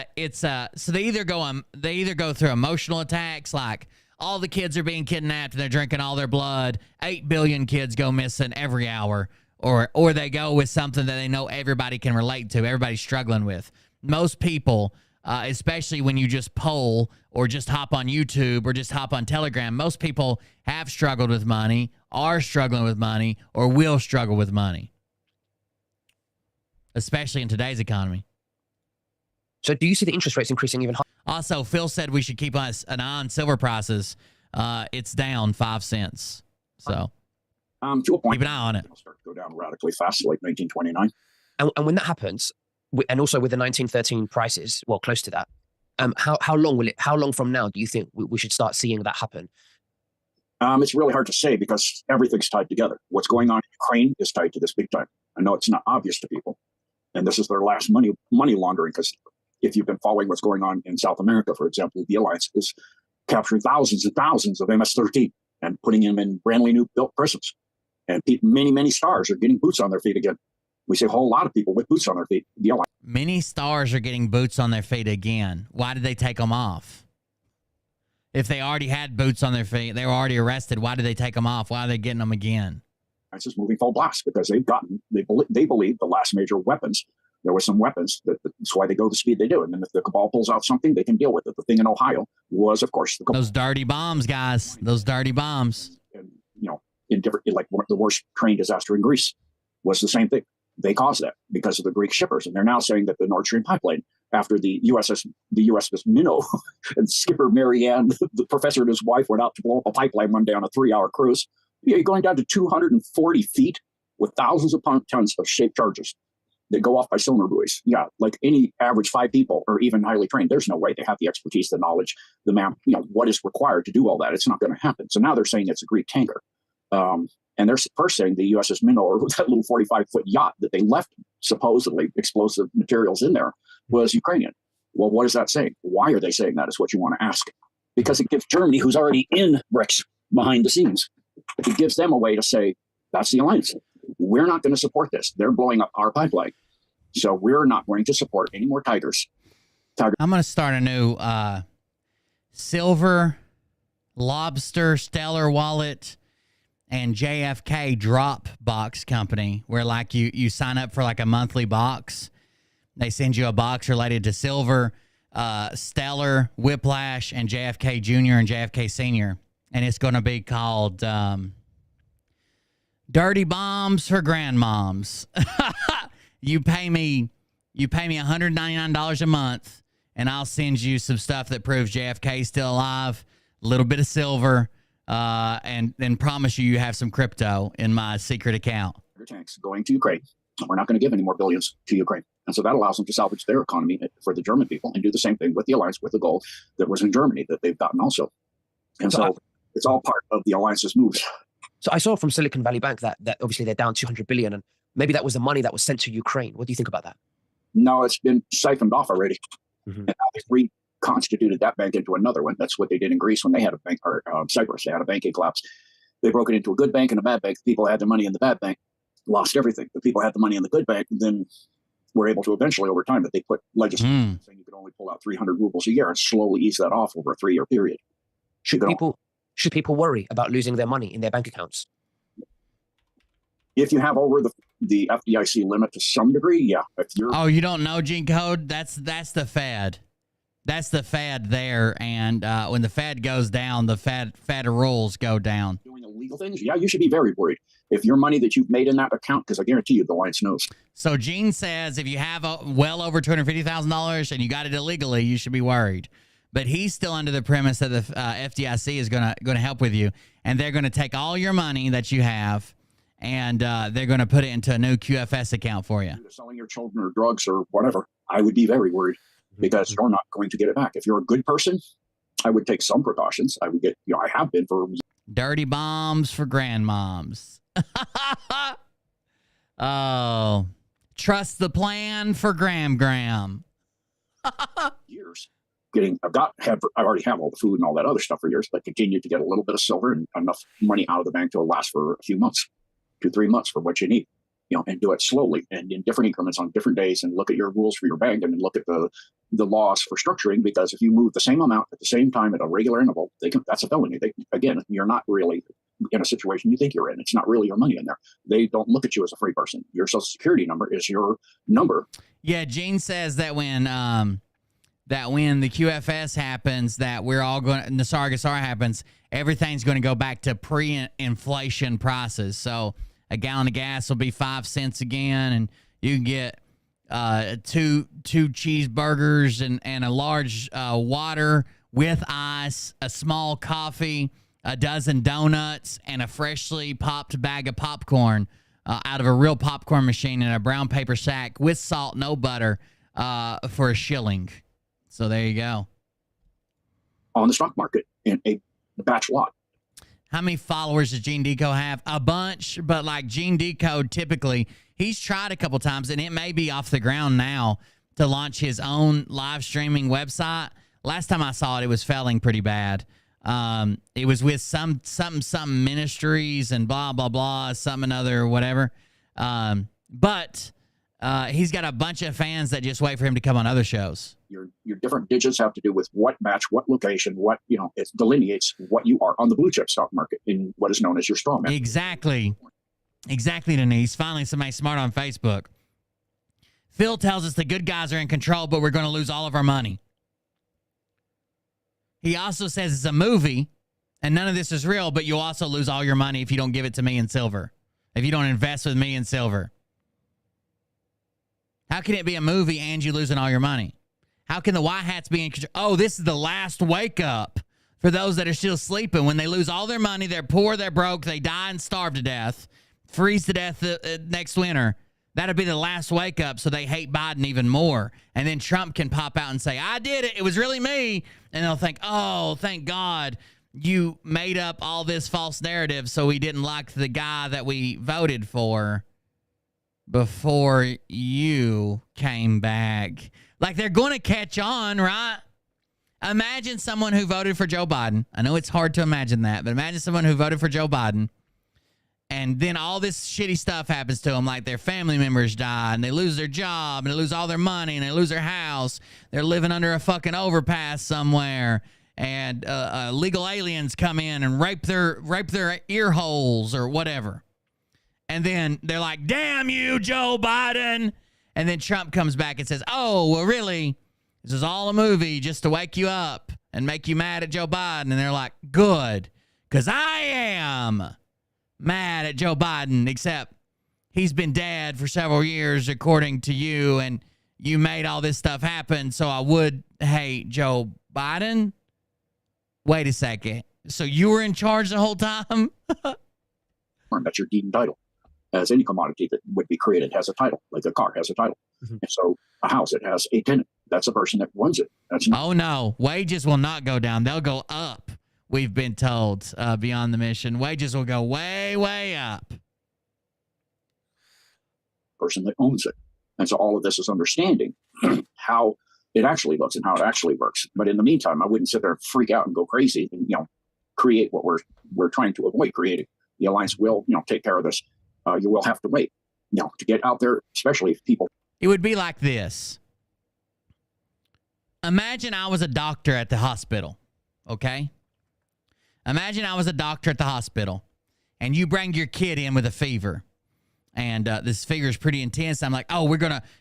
they either go through emotional attacks, like all the kids are being kidnapped and they're drinking all their blood. 8 billion kids go missing every hour. Or they go with something that they know everybody can relate to, everybody's struggling with. Most people, especially when you just poll or just hop on YouTube or just hop on Telegram, most people have struggled with money, are struggling with money, or will struggle with money, especially in today's economy. So do you see the interest rates increasing even higher? Also, Phil said we should keep an eye on silver prices. It's down 5 cents. So to a point, keep an eye on it. It'll start to go down radically fast, like 1929. And when that happens, and also with the 1913 prices, well, close to that, how long from now do you think we should start seeing that happen? It's really hard to say because everything's tied together. What's going on in Ukraine is tied to this big time. I know it's not obvious to people. And this is their last money laundering, because if you've been following what's going on in South America, for example, the Alliance is capturing thousands and thousands of MS-13 and putting them in brand new built prisons. And many stars are getting boots on their feet again. We see a whole lot of people with boots on their feet. The Alliance. Many stars are getting boots on their feet again. Why did they take them off? If they already had boots on their feet, they were already arrested. Why did they take them off? Why are they getting them again? It's just moving full blast because they believe the last major weapons. There were some weapons. That's why they go the speed they do. And then if the cabal pulls out something, they can deal with it. The thing in Ohio was, of course, the cabal. Those dirty bombs, guys. Those dirty bombs. And, in different, like the worst train disaster in Greece. was the same thing. They caused that because of the Greek shippers. And they're now saying that the Nord Stream pipeline, after the USS Minnow and skipper Marianne, the professor and his wife went out to blow up a pipeline one day on a 3-hour cruise. You're going down to 240 feet with thousands of tons of shaped charges that go off by sonar buoys. Yeah, like any average 5 people or even highly trained, there's no way they have the expertise, the knowledge, the map, what is required to do all that. It's not going to happen. So now they're saying it's a Greek tanker. And they're first saying the USS Minnow, or that little 45-foot yacht that they left supposedly explosive materials in there, was Ukrainian. Well, what is that saying? Why are they saying that is what you want to ask. Because it gives Germany, who's already in BRICS behind the scenes, it gives them a way to say, that's the alliance. We're not going to support this. They're blowing up our pipeline. So we're not going to support any more Tigers. I'm going to start a new Silver, Lobster, Stellar Wallet, and JFK drop box company where like you sign up for like a monthly box. They send you a box related to Silver, Stellar, Whiplash, and JFK Jr. and JFK Sr. And it's going to be called Dirty Bombs for Grandmoms. You pay me $199 a month, and I'll send you some stuff that proves JFK's still alive, a little bit of silver, and then promise you have some crypto in my secret account. Tanks going to Ukraine. We're not going to give any more billions to Ukraine. And so that allows them to salvage their economy for the German people and do the same thing with the alliance with the gold that was in Germany that they've gotten also. And so it's all part of the alliance's moves. So I saw from Silicon Valley Bank that obviously they're down 200 billion, and maybe that was the money that was sent to Ukraine. What do you think about that? No, it's been siphoned off already. Mm-hmm. And now they've reconstituted that bank into another one. That's what they did in Greece when they had a bank, or Cyprus, they had a banking collapse. They broke it into a good bank and a bad bank. The people had their money in the bad bank, lost everything. The people had the money in the good bank, then were able to eventually, over time, that they put legislation saying you could only pull out 300 rubles a year and slowly ease that off over a 3-year period. Should people worry about losing their money in their bank accounts? If you have over the FDIC limit to some degree, yeah. If you're you don't know Gene Code? That's the Fed. That's the Fed there, and when the Fed goes down, the Fed rules go down. Doing illegal things, yeah, you should be very worried. If your money that you've made in that account, because I guarantee you the alliance knows. So Gene says if you have well over $250,000 and you got it illegally, you should be worried. But he's still under the premise that the FDIC is going to help with you, and they're going to take all your money that you have, and they're going to put it into a new QFS account for you. Selling your children or drugs or whatever, I would be very worried because you're not going to get it back. If you're a good person, I would take some precautions. I would get, I have been for dirty bombs for grandmoms. Oh, trust the plan for Graham. years. I already have all the food and all that other stuff for years, but continue to get a little bit of silver and enough money out of the bank to last for a few months, 2-3 months for what you need, and do it slowly and in different increments on different days, and look at your rules for your bank and then look at the laws for structuring, because if you move the same amount at the same time at a regular interval, that's a felony. Again, you're not really in a situation you think you're in. It's not really your money in there. They don't look at you as a free person. Your social security number is your number. Yeah, Gene says that when the QFS happens, that we're all going, GESARA happens, everything's going to go back to pre-inflation prices. So a gallon of gas will be 5 cents again, and you can get two cheeseburgers and a large water with ice, a small coffee, a dozen donuts, and a freshly popped bag of popcorn out of a real popcorn machine in a brown paper sack with salt, no butter, for $1. So there you go. On the stock market in a batch lot. How many followers does Gene Decode have? A bunch, but like Gene Decode, typically, he's tried a couple times, and it may be off the ground now to launch his own live streaming website. Last time I saw it, it was failing pretty bad. It was with some ministries and blah, blah, blah, some another, whatever. But he's got a bunch of fans that just wait for him to come on other shows. Your different digits have to do with what batch, what location, what, it delineates what you are on the blue chip stock market in what is known as your straw man. Exactly, Denise. Finally, somebody smart on Facebook. Phil tells us the good guys are in control, but we're going to lose all of our money. He also says it's a movie, and none of this is real, but you'll also lose all your money if you don't give it to me in silver. if you don't invest with me in silver? How can it be a movie and you losing all your money? How can the white hats be in control? Oh, this is the last wake up for those that are still sleeping. When they lose all their money, they're poor, they're broke, they die and starve to death, freeze to death next winter. That'll be the last wake up, so they hate Biden even more. And then Trump can pop out and say, I did it. It was really me. And they'll think, oh, thank God you made up all this false narrative so we didn't like the guy that we voted for before you came back. Like, they're going to catch on, right? Imagine someone who voted for Joe Biden. I know it's hard to imagine that, but imagine someone who voted for Joe Biden, and then all this shitty stuff happens to them, like their family members die, and they lose their job, and they lose all their money, and they lose their house. They're living under a fucking overpass somewhere, and illegal aliens come in and rape their ear holes or whatever. And then they're like, damn you, Joe Biden. And then Trump comes back and says, oh, well, really, this is all a movie just to wake you up and make you mad at Joe Biden. And they're like, good, because I am mad at Joe Biden, except he's been dead for several years, according to you, and you made all this stuff happen, so I would hate Joe Biden. Wait a second. So you were in charge the whole time? That's your deed and title. As any commodity that would be created has a title, like a car has a title. And so a house, it has a tenant. That's the person that runs it. That's not. Oh, no. Wages will not go down. They'll go up, we've been told, beyond the mission. Wages will go way, way up. Person that owns it. And so all of this is understanding how it actually looks and how it actually works. But in the meantime, I wouldn't sit there and freak out and go crazy and, create what we're trying to avoid creating. The Alliance will, take care of this. You will have to wait, to get out there, especially if people. It would be like this. Imagine I was a doctor at the hospital, okay? Imagine I was a doctor at the hospital, and you bring your kid in with a fever, and this fever is pretty intense. I'm like, oh,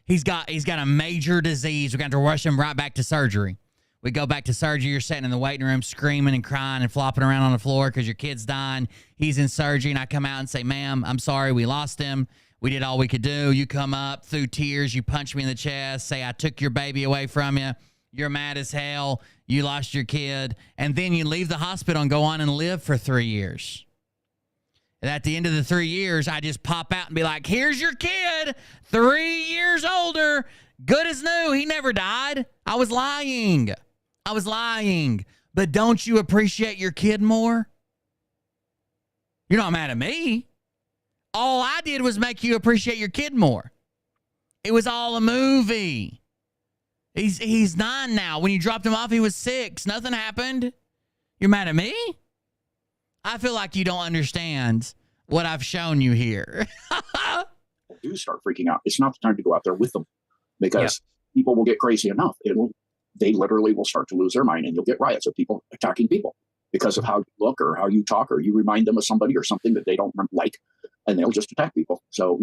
he's got a major disease. We're going to rush him right back to surgery. We go back to surgery. You're sitting in the waiting room screaming and crying and flopping around on the floor because your kid's dying. He's in surgery, and I come out and say, ma'am, I'm sorry. We lost him. We did all we could do. You come up through tears. You punch me in the chest, say I took your baby away from you. You're mad as hell. You lost your kid. And then you leave the hospital and go on and live for 3 years. And at the end of the 3 years, I just pop out and be like, here's your kid, 3 years older, good as new. He never died. I was lying. But don't you appreciate your kid more? You're not mad at me. All I did was make you appreciate your kid more. It was all a movie. He's 9 now. When you dropped him off, he was 6. Nothing happened. You're mad at me? I feel like you don't understand what I've shown you here. Do start freaking out. It's not the time to go out there with them, because people will get crazy enough. They literally will start to lose their mind, and you'll get riots of people attacking people because of how you look or how you talk, or you remind them of somebody or something that they don't like, and they'll just attack people. So,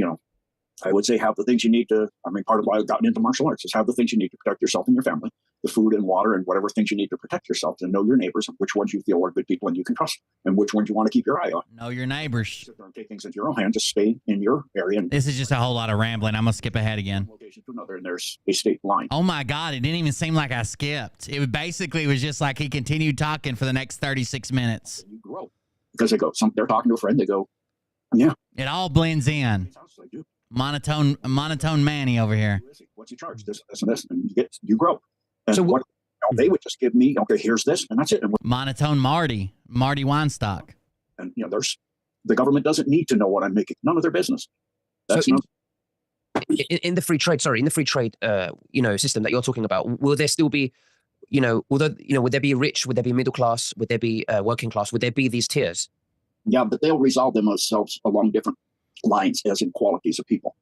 I would say have the things you need to, part of why I've gotten into martial arts is have the things you need to protect yourself and your family, the food and water and whatever things you need to protect yourself, and know your neighbors, and which ones you feel are good people and you can trust, and which ones you want to keep your eye on. Know your neighbors. Sit there and take things into your own hand. Just stay in your area. This is just a whole lot of rambling. I'm going to skip ahead again. Location to another, and there's a state line. Oh my God, it didn't even seem like I skipped. It basically was just like he continued talking for the next 36 minutes. You grow. Because they're talking to a friend, they go, yeah. It all blends in. Monotone Manny over here. What's he charge? This and this, and you grow. And so they would just give me, okay, here's this, and that's it. And Monotone Marty Weinstock. And the government doesn't need to know what I'm making. None of their business. That's in the free trade. Sorry, in the free trade, system that you're talking about, will there still be, would there be rich? Would there be middle class? Would there be working class? Would there be these tiers? Yeah, but they'll resolve themselves along different lines, as in qualities of people,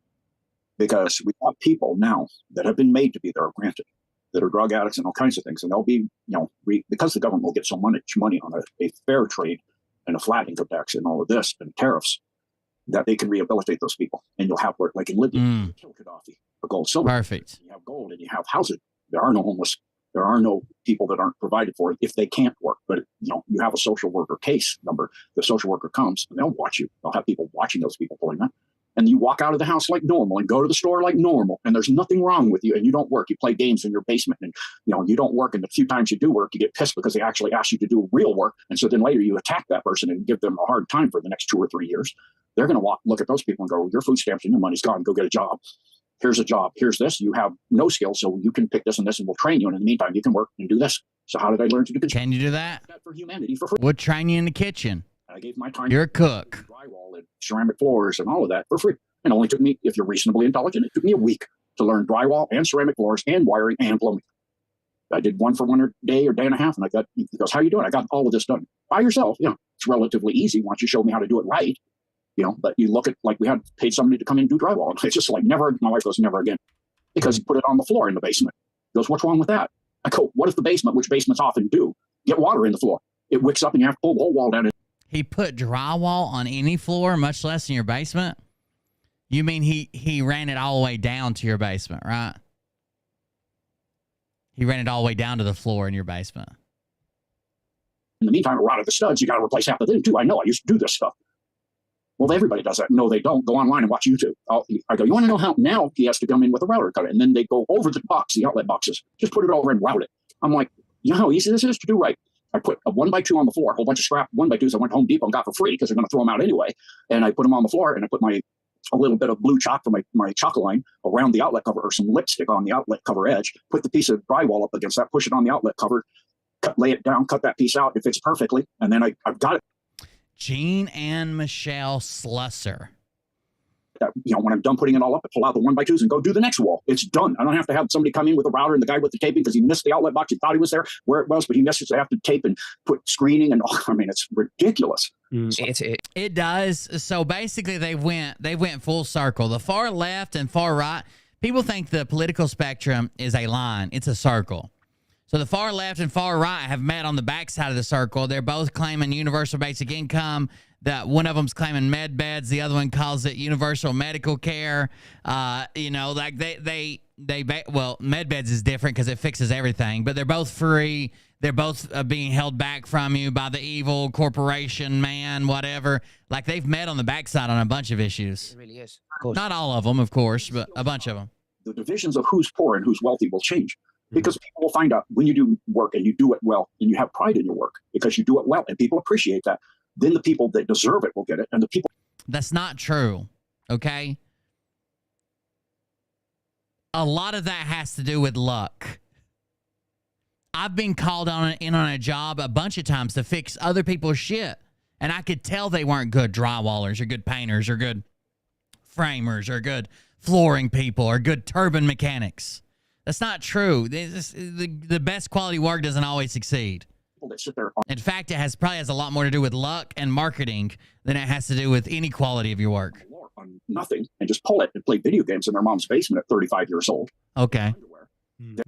because we have people now that have been made to be there, granted, that are drug addicts and all kinds of things, and they'll be, because the government will get so much money on a fair trade and a flat income tax and all of this and tariffs, that they can rehabilitate those people, and you'll have like in Libya, kill Gaddafi for gold, silver. Perfect. You have gold and you have housing. There are no homeless There are no people that aren't provided for if they can't work. But, you have a social worker case number. The social worker comes and they'll watch you. They'll have people watching those people pulling that. And you walk out of the house like normal and go to the store like normal. And there's nothing wrong with you. And you don't work. You play games in your basement and, you don't work. And the few times you do work, you get pissed because they actually ask you to do real work. And so then later you attack that person and give them a hard time for the next 2 or 3 years. They're going to look at those people and go, your food stamps and your money's gone. Go get a job. Here's a job. Here's this. You have no skills, so you can pick this and this, and we'll train you. And in the meantime, you can work and do this. So how did I learn to do? Can you do that? For humanity for free. We'll train you in the kitchen. I gave my time. You're a cook. Drywall and ceramic floors and all of that for free. It only took me, if you're reasonably intelligent, it took me a week to learn drywall and ceramic floors and wiring and plumbing. I did one for 1 day or day and a half, and he goes, how you doing? I got all of this done by yourself. It's relatively easy once you show me how to do it right. But you look at, like, we had paid somebody to come in and do drywall. And it's just like, never, my wife goes, never again. Because he put it on the floor in the basement. He goes, what's wrong with that? I go, what if the basement, which basements often do, get water in the floor? It wicks up and you have to pull the whole wall down. He put drywall on any floor, much less in your basement? You mean he ran it all the way down to your basement, right? He ran it all the way down to the floor in your basement. In the meantime, it rotted the studs. You got to replace half the thing, too. I know. I used to do this stuff. Well, everybody does that. No, they don't. Go online and watch YouTube. I go, you want to know how? Now he has to come in with a router cutter. And then they go over the box, the outlet boxes. Just put it over and route it. I'm like, you know how easy this is to do right? I put a 1x2 on the floor, a whole bunch of scrap 1x2s I went to Home Depot and got for free because they're going to throw them out anyway. And I put them on the floor and I put a little bit of blue chalk for my chocolate line around the outlet cover, or some lipstick on the outlet cover edge, put the piece of drywall up against that, push it on the outlet cover, lay it down, cut that piece out. It fits perfectly. And then I've got it. Jean Ann Michelle Slusser. When I'm done putting it all up, I pull out the 1x2s and go do the next wall. It's done. I don't have to have somebody come in with a router and the guy with the taping because he missed the outlet box. He thought he was there where it was, but he missed it. So I have to tape and put screening and I mean, it's ridiculous. It does. So basically, they went full circle. The far left and far right. People think the political spectrum is a line. It's a circle. So the far left and far right have met on the backside of the circle. They're both claiming universal basic income. That one of them's claiming med beds. The other one calls it universal medical care. Like well, med beds is different because it fixes everything. But they're both free. They're both being held back from you by the evil corporation, man, whatever. Like, they've met on the backside on a bunch of issues. It really is. Not all of them, of course, but a bunch of them. The divisions of who's poor and who's wealthy will change. Because people will find out when you do work and you do it well and you have pride in your work because you do it well and people appreciate that. Then the people that deserve it will get it. And the people. That's not true. Okay. A lot of that has to do with luck. I've been called in on a job a bunch of times to fix other people's shit. And I could tell they weren't good drywallers or good painters or good framers or good flooring people or good turbine mechanics. That's not true. The best quality work doesn't always succeed. In fact, it probably has a lot more to do with luck and marketing than it has to do with any quality of your work. On nothing and just pull it and play video games in their mom's basement at 35 years old. Okay.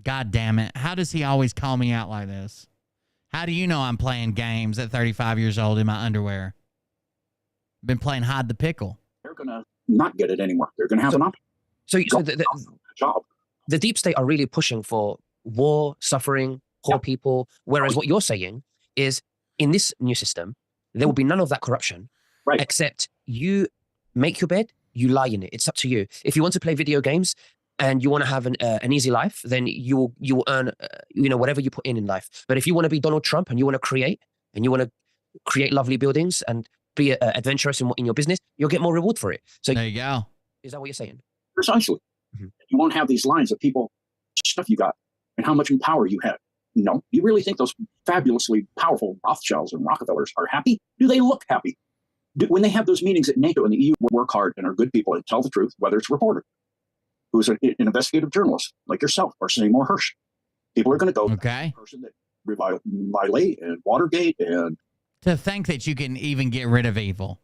God damn it. How does he always call me out like this? How do you know I'm playing games at 35 years old in my underwear? Been playing hide the pickle. They're going to not get it anymore. They're going to have an option. So the deep state are really pushing for war, suffering, poor people. Whereas what you're saying is, in this new system, there will be none of that corruption, right? Except you make your bed, you lie in it. It's up to you. If you want to play video games and you want to have an easy life, then you will earn whatever you put in life. But if you want to be Donald Trump and you want to create lovely buildings and be adventurous in your business, you'll get more reward for it. So there you go. Is that what you're saying? Precisely. Mm-hmm. You won't have these lines of people, stuff you got, and how much power you have. No, you really think those fabulously powerful Rothschilds and Rockefellers are happy? Do they look happy? When they have those meetings at NATO and the EU, work hard and are good people and tell the truth, whether it's a reporter who's an investigative journalist like yourself or Seymour Hersh, people are going to go to the person that violate and Watergate and to think that you can even get rid of evil.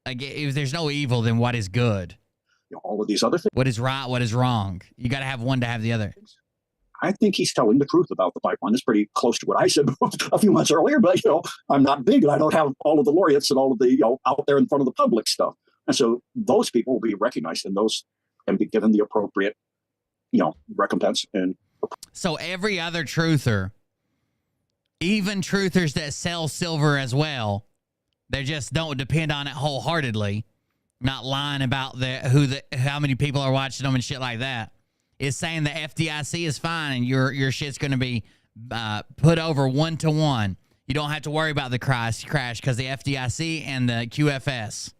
Like, if there's no evil, then what is good? All of these other things. What is right? What is wrong? You got to have one to have the other. I think he's telling the truth about the pipeline. It's pretty close to what I said a few months earlier, but I'm not big and I don't have all of the laureates and all of the out there in front of the public stuff. And so those people will be recognized and be given the appropriate recompense and So every other truther, even truthers that sell silver as well, they just don't depend on it wholeheartedly, not lying about how many people are watching them and shit like that, is saying the FDIC is fine and your shit's going to be put over 1-to-1. You don't have to worry about the crash because the FDIC and the QFS.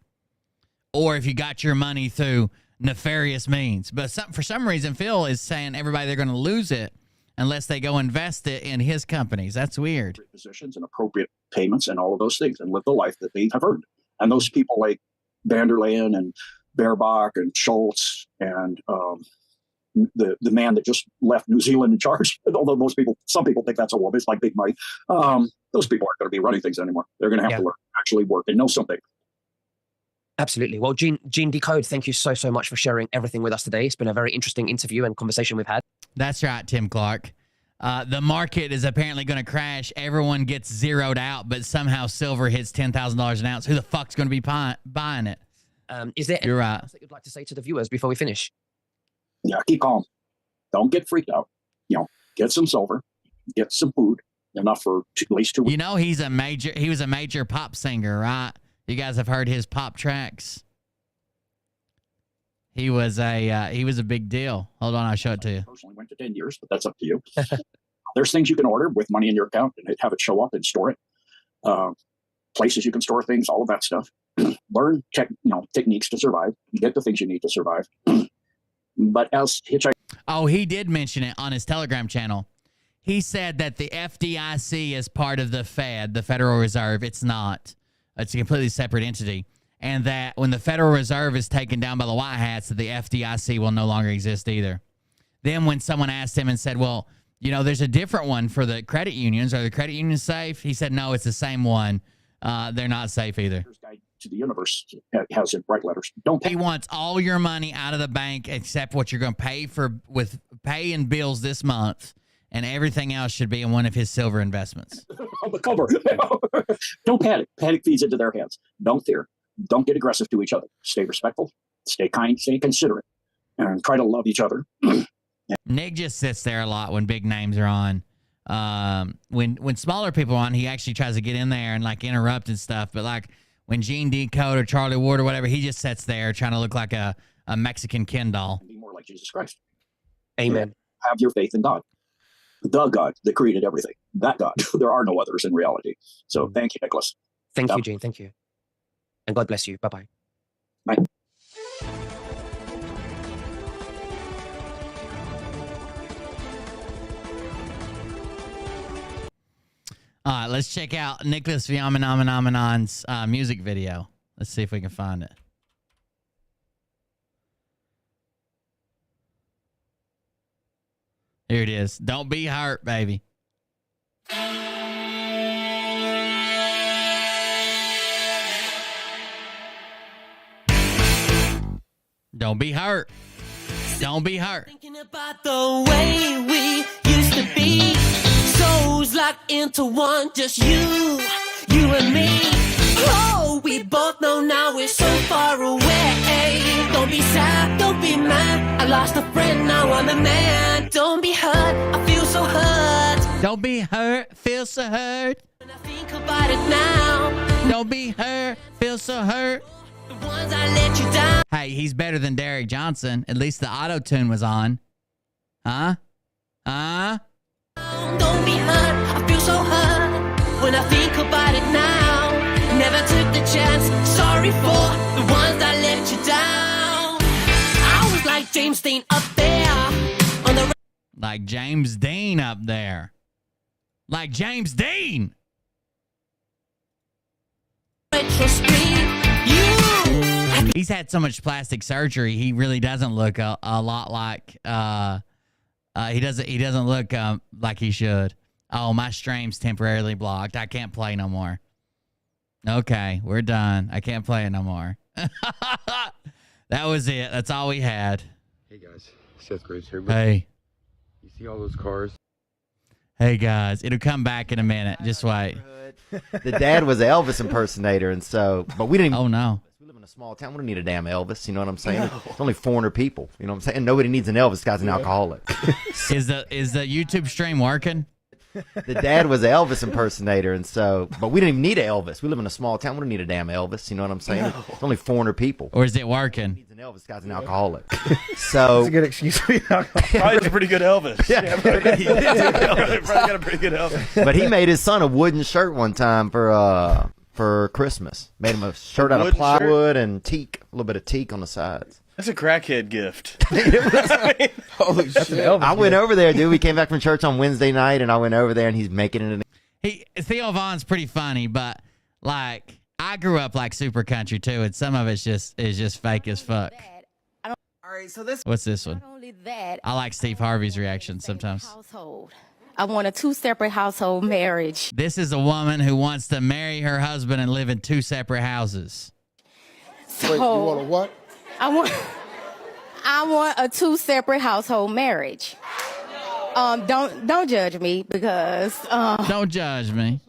Or if you got your money through nefarious means. But for some reason, Phil is saying everybody they're going to lose it unless they go invest it in his companies. That's weird. Positions and appropriate payments and all of those things and live the life that they have earned. And those people like Vanderleyen and Baerbock and Schultz and the man that just left New Zealand in charge, although some people think that's a woman, it's like Big Mike. Those people aren't going to be running things anymore. They're going to have to learn, actually work and know something. Absolutely. Well, Gene Decode, thank you so much for sharing everything with us today. It's been a very interesting interview and conversation we've had. That's right, Tim Clark. The market is apparently going to crash. Everyone gets zeroed out, but somehow silver hits $10,000 an ounce. Who the fuck's going to be buying it? Is there You're anything right. else that you'd like to say to the viewers before we finish? Yeah, keep calm. Don't get freaked out. Get some silver, get some food, enough for at least 2 weeks. He was a major pop singer, right? You guys have heard his pop tracks. He was a big deal. Hold on, I'll show it to you. Personally went to 10 years, but that's up to you. There's things you can order with money in your account and have it show up and store it. Places you can store things, all of that stuff. Learn techniques to survive. Get the things you need to survive. But as hitchhiking. Oh, he did mention it on his Telegram channel. He said that the FDIC is part of the Fed, the Federal Reserve. It's not. It's a completely separate entity. And that when the Federal Reserve is taken down by the White Hats, that the FDIC will no longer exist either. Then when someone asked him and said, well, there's a different one for the credit unions. Are the credit unions safe? He said, no, it's the same one. They're not safe either. Guide to the universe has in bright letters. He wants all your money out of the bank except what you're going to pay with pay and bills this month. And everything else should be in one of his silver investments. On the cover. Don't panic. Panic feeds into their hands. Don't fear. Don't get aggressive to each other. Stay respectful. Stay kind. Stay considerate. And try to love each other. Nick just sits there a lot when big names are on. When smaller people are on, he actually tries to get in there and interrupt and stuff. But when Gene Decode or Charlie Ward or whatever, he just sits there trying to look like a Mexican Ken doll. Be more like Jesus Christ. Amen. Have your faith in God. The God that created everything. That God. There are no others in reality. So thank you, Nicholas. Thank you, Gene. Thank you. And God bless you. Bye-bye. Bye. All right, let's check out Nicholas Viamanomenon's music video. Let's see if we can find it. Here it is. Don't be hurt, baby. Don't be hurt. Don't be hurt. Thinking about the way we used to be. Souls locked into one, just you and me. Oh, we both know now we're so far away. Don't be sad, don't be mad. I lost a friend, now I'm a man. Don't be hurt, I feel so hurt. Don't be hurt, feel so hurt. When I think about it now. Don't be hurt, feel so hurt. The ones I let you down. Hey, he's better than Derek Johnson. At least the auto-tune was on. Huh? Don't be hurt, I feel so hurt. When I think about it now. Never took the chance, sorry for the ones that let you down. I was like James Dean up there on the like James Dean up there. Like James Dean. retro screen. He's had so much plastic surgery, he really doesn't look a lot like he doesn't look like he should. Oh, my stream's temporarily blocked. I can't play no more. Okay, we're done. I can't play it no more. That was it. That's all we had. Hey guys, Seth Graves here. Hey. You see all those cars? Hey guys, it'll come back in a minute. Just wait. The dad was an Elvis impersonator, and so, but we didn't. Oh no. live in a small town. We don't need a damn Elvis. You know what I'm saying? No. It's only 400 people. You know what I'm saying? Nobody needs an Elvis. This guy's an alcoholic. Is the YouTube stream working? The dad was an Elvis impersonator, and so, but we didn't even need an Elvis. We live in a small town. We don't need a damn Elvis. You know what I'm saying? No. It's only 400 people. Or is it working? Needs an Elvis. This guy's an alcoholic. So that's a good excuse. Probably a pretty good Elvis. Yeah, probably got a pretty good Elvis. But he made his son a wooden shirt one time for Christmas. Made him a shirt out of plywood and teak, a little bit of teak on the sides. That's a crackhead gift. Holy shit. I went over there, dude. We came back from church on Wednesday night, and I went over there, and he's making it. Theo Vaughn's pretty funny, but, like, I grew up, like, super country, too, and some of it's just fake as fuck. All right, so this. What's this one? Not only that, I like Steve Harvey's reaction sometimes. Household. I want a 2 separate household marriage. This is a woman who wants to marry her husband and live in 2 separate houses. So, wait, you want a what? I want a 2 separate household marriage. Don't judge me because don't judge me.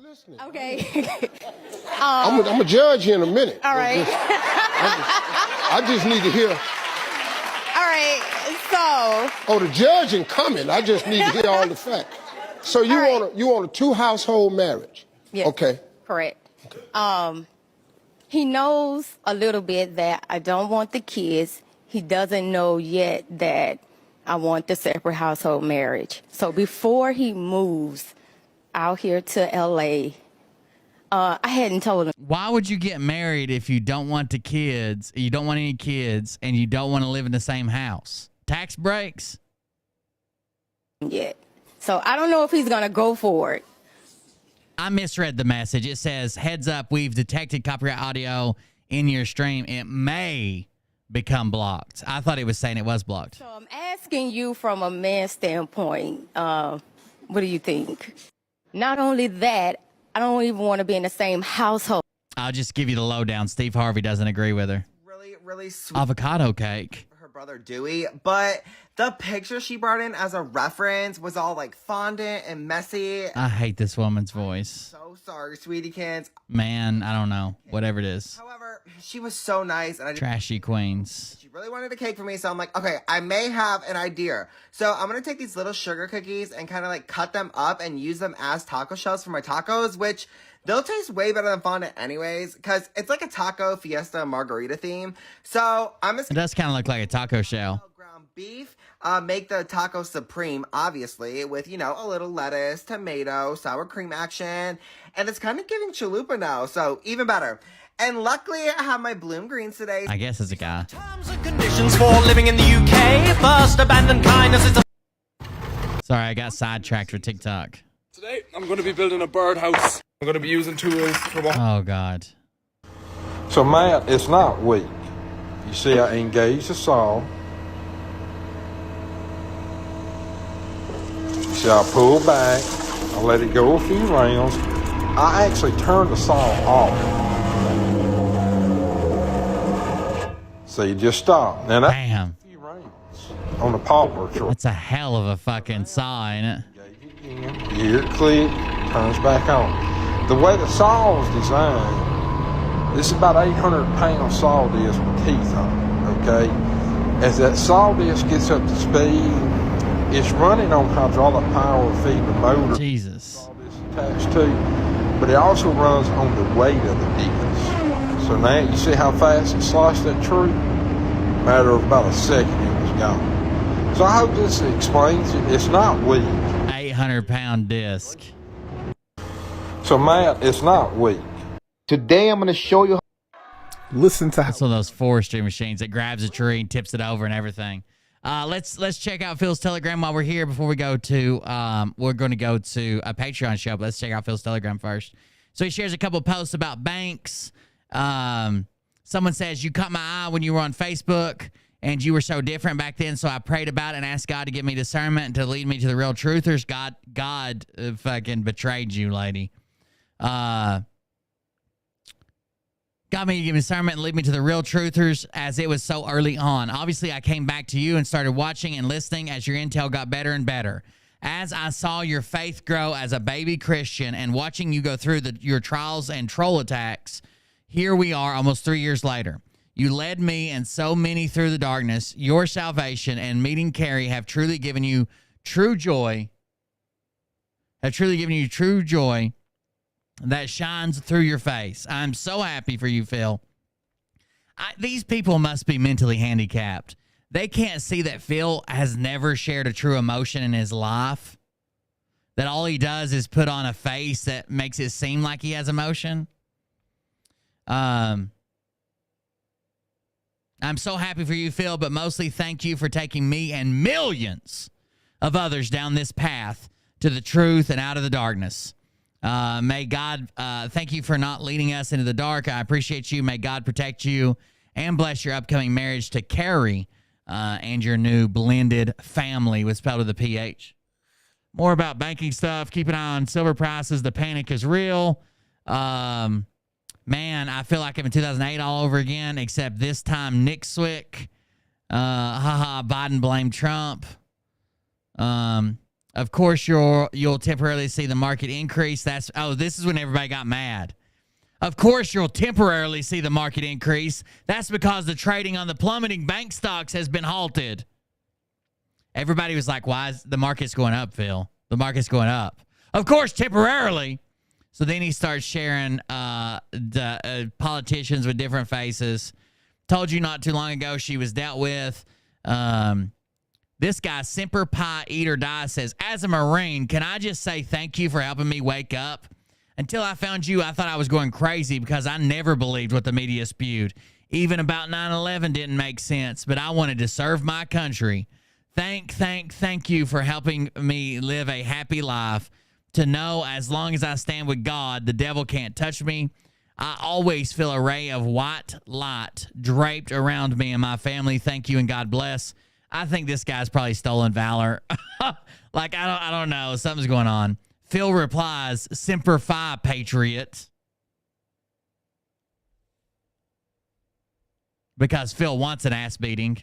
Okay. I'm a judge here in a minute. All right. I just need to hear. All right. So. Oh, the judge ain't coming. I just need to hear all the facts. So you want a 2 household marriage? Yes. Okay. Correct. Okay. He knows a little bit that I don't want the kids. He doesn't know yet that I want the separate household marriage. So before he moves out here to LA, I hadn't told him. Why would you get married if you don't want the kids, you don't want any kids, and you don't want to live in the same house? Tax breaks? Yet. So I don't know if he's going to go for it. I misread the message. It says, heads up, we've detected copyright audio in your stream. It may become blocked. I thought it was saying it was blocked. So I'm asking you from a man's standpoint, what do you think? Not only that, I don't even want to be in the same household. I'll just give you the lowdown. Steve Harvey doesn't agree with her. Really sweet. Avocado cake. Her brother Dewey, but the picture she brought in as a reference was all like fondant and messy. I hate this woman's voice. So sorry, sweetiekins. Man, I don't know. Whatever it is. However, she was so nice, and I trashy queens. She really wanted a cake for me, so I'm like, okay, I may have an idea. So I'm gonna take these little sugar cookies and kind of like cut them up and use them as taco shells for my tacos, which they'll taste way better than fondant anyways, because it's like a taco fiesta margarita theme. So I'm just. It does kind of look like a taco shell. Ground beef. Make the taco supreme, obviously, with, you know, a little lettuce, tomato, sour cream action. And it's kind of giving chalupa now, so even better. And luckily, I have my bloom greens today. I guess it's a guy. Terms and conditions for living in the UK. First, abandon kindness is a... Sorry, I got sidetracked for TikTok. Today, I'm going to be building a birdhouse. I'm going to be using tools for what? Oh, God. So, Matt, it's not weak. You see, I engaged the saw. See, I pull back, I let it go a few rounds. I actually turned the saw off. So you just stop. Now that Damn. A few rounds on the poplar tree. That's a hell of a fucking saw, ain't it? You hear it click, turns back on. The way the saw is designed, this is about 800-pound saw disc with teeth on it, okay? As that saw disc gets up to speed, it's running on hydraulic power feeding the motor. Jesus. All this attached to, but it also runs on the weight of the disc. So now you see how fast it sliced that tree? Matter of about a second, it was gone. So I hope this explains it. It's not weak. 800-pound disc. So Matt, it's not weak. Today I'm going to show you. Listen to. That's one of those forestry machines that grabs a tree and tips it over and everything. Let's check out Phil's Telegram while we're here. Before we go to, we're going to go to a Patreon show, but let's check out Phil's Telegram first. So he shares a couple posts about banks. Someone says, you caught my eye when you were on Facebook, and you were so different back then, so I prayed about it and asked God to give me discernment and to lead me to the real truthers. God fucking betrayed you, lady. Got me to give me discernment and lead me to the real truthers as it was so early on. Obviously, I came back to you and started watching and listening as your intel got better and better. As I saw your faith grow as a baby Christian and watching you go through your trials and troll attacks, here we are almost 3 years later. You led me and so many through the darkness. Your salvation and meeting Carrie have truly given you true joy. Have truly given you true joy that shines through your face. I'm so happy for you, Phil. These people must be mentally handicapped. They can't see that Phil has never shared a true emotion in his life. That all he does is put on a face that makes it seem like he has emotion. I'm so happy for you, Phil, but mostly thank you for taking me and millions of others down this path to the truth and out of the darkness. May God, thank you for not leading us into the dark. I appreciate you. May God protect you and bless your upcoming marriage to Carrie and your new blended family with spelled with a PH. More about banking stuff. Keep an eye on silver prices. The panic is real. Man, I feel like I'm in 2008 all over again, except this time Nick Swick. Biden blamed Trump. Of course, you'll temporarily see the market increase. This is when everybody got mad. Of course, you'll temporarily see the market increase. That's because the trading on the plummeting bank stocks has been halted. Everybody was like, why is the market's going up, Phil? The market's going up. Of course, temporarily. So then he starts sharing the politicians with different faces. Told you not too long ago she was dealt with. This guy, Semper Pi Eat or Die, says, as a Marine, can I just say thank you for helping me wake up? Until I found you, I thought I was going crazy because I never believed what the media spewed. Even about 9/11 didn't make sense, but I wanted to serve my country. Thank you for helping me live a happy life. To know as long as I stand with God, the devil can't touch me. I always feel a ray of white light draped around me and my family. Thank you and God bless. I think this guy's probably stolen valor. Like, I don't know. Something's going on. Phil replies, Semper Fi, Patriot. Because Phil wants an ass beating.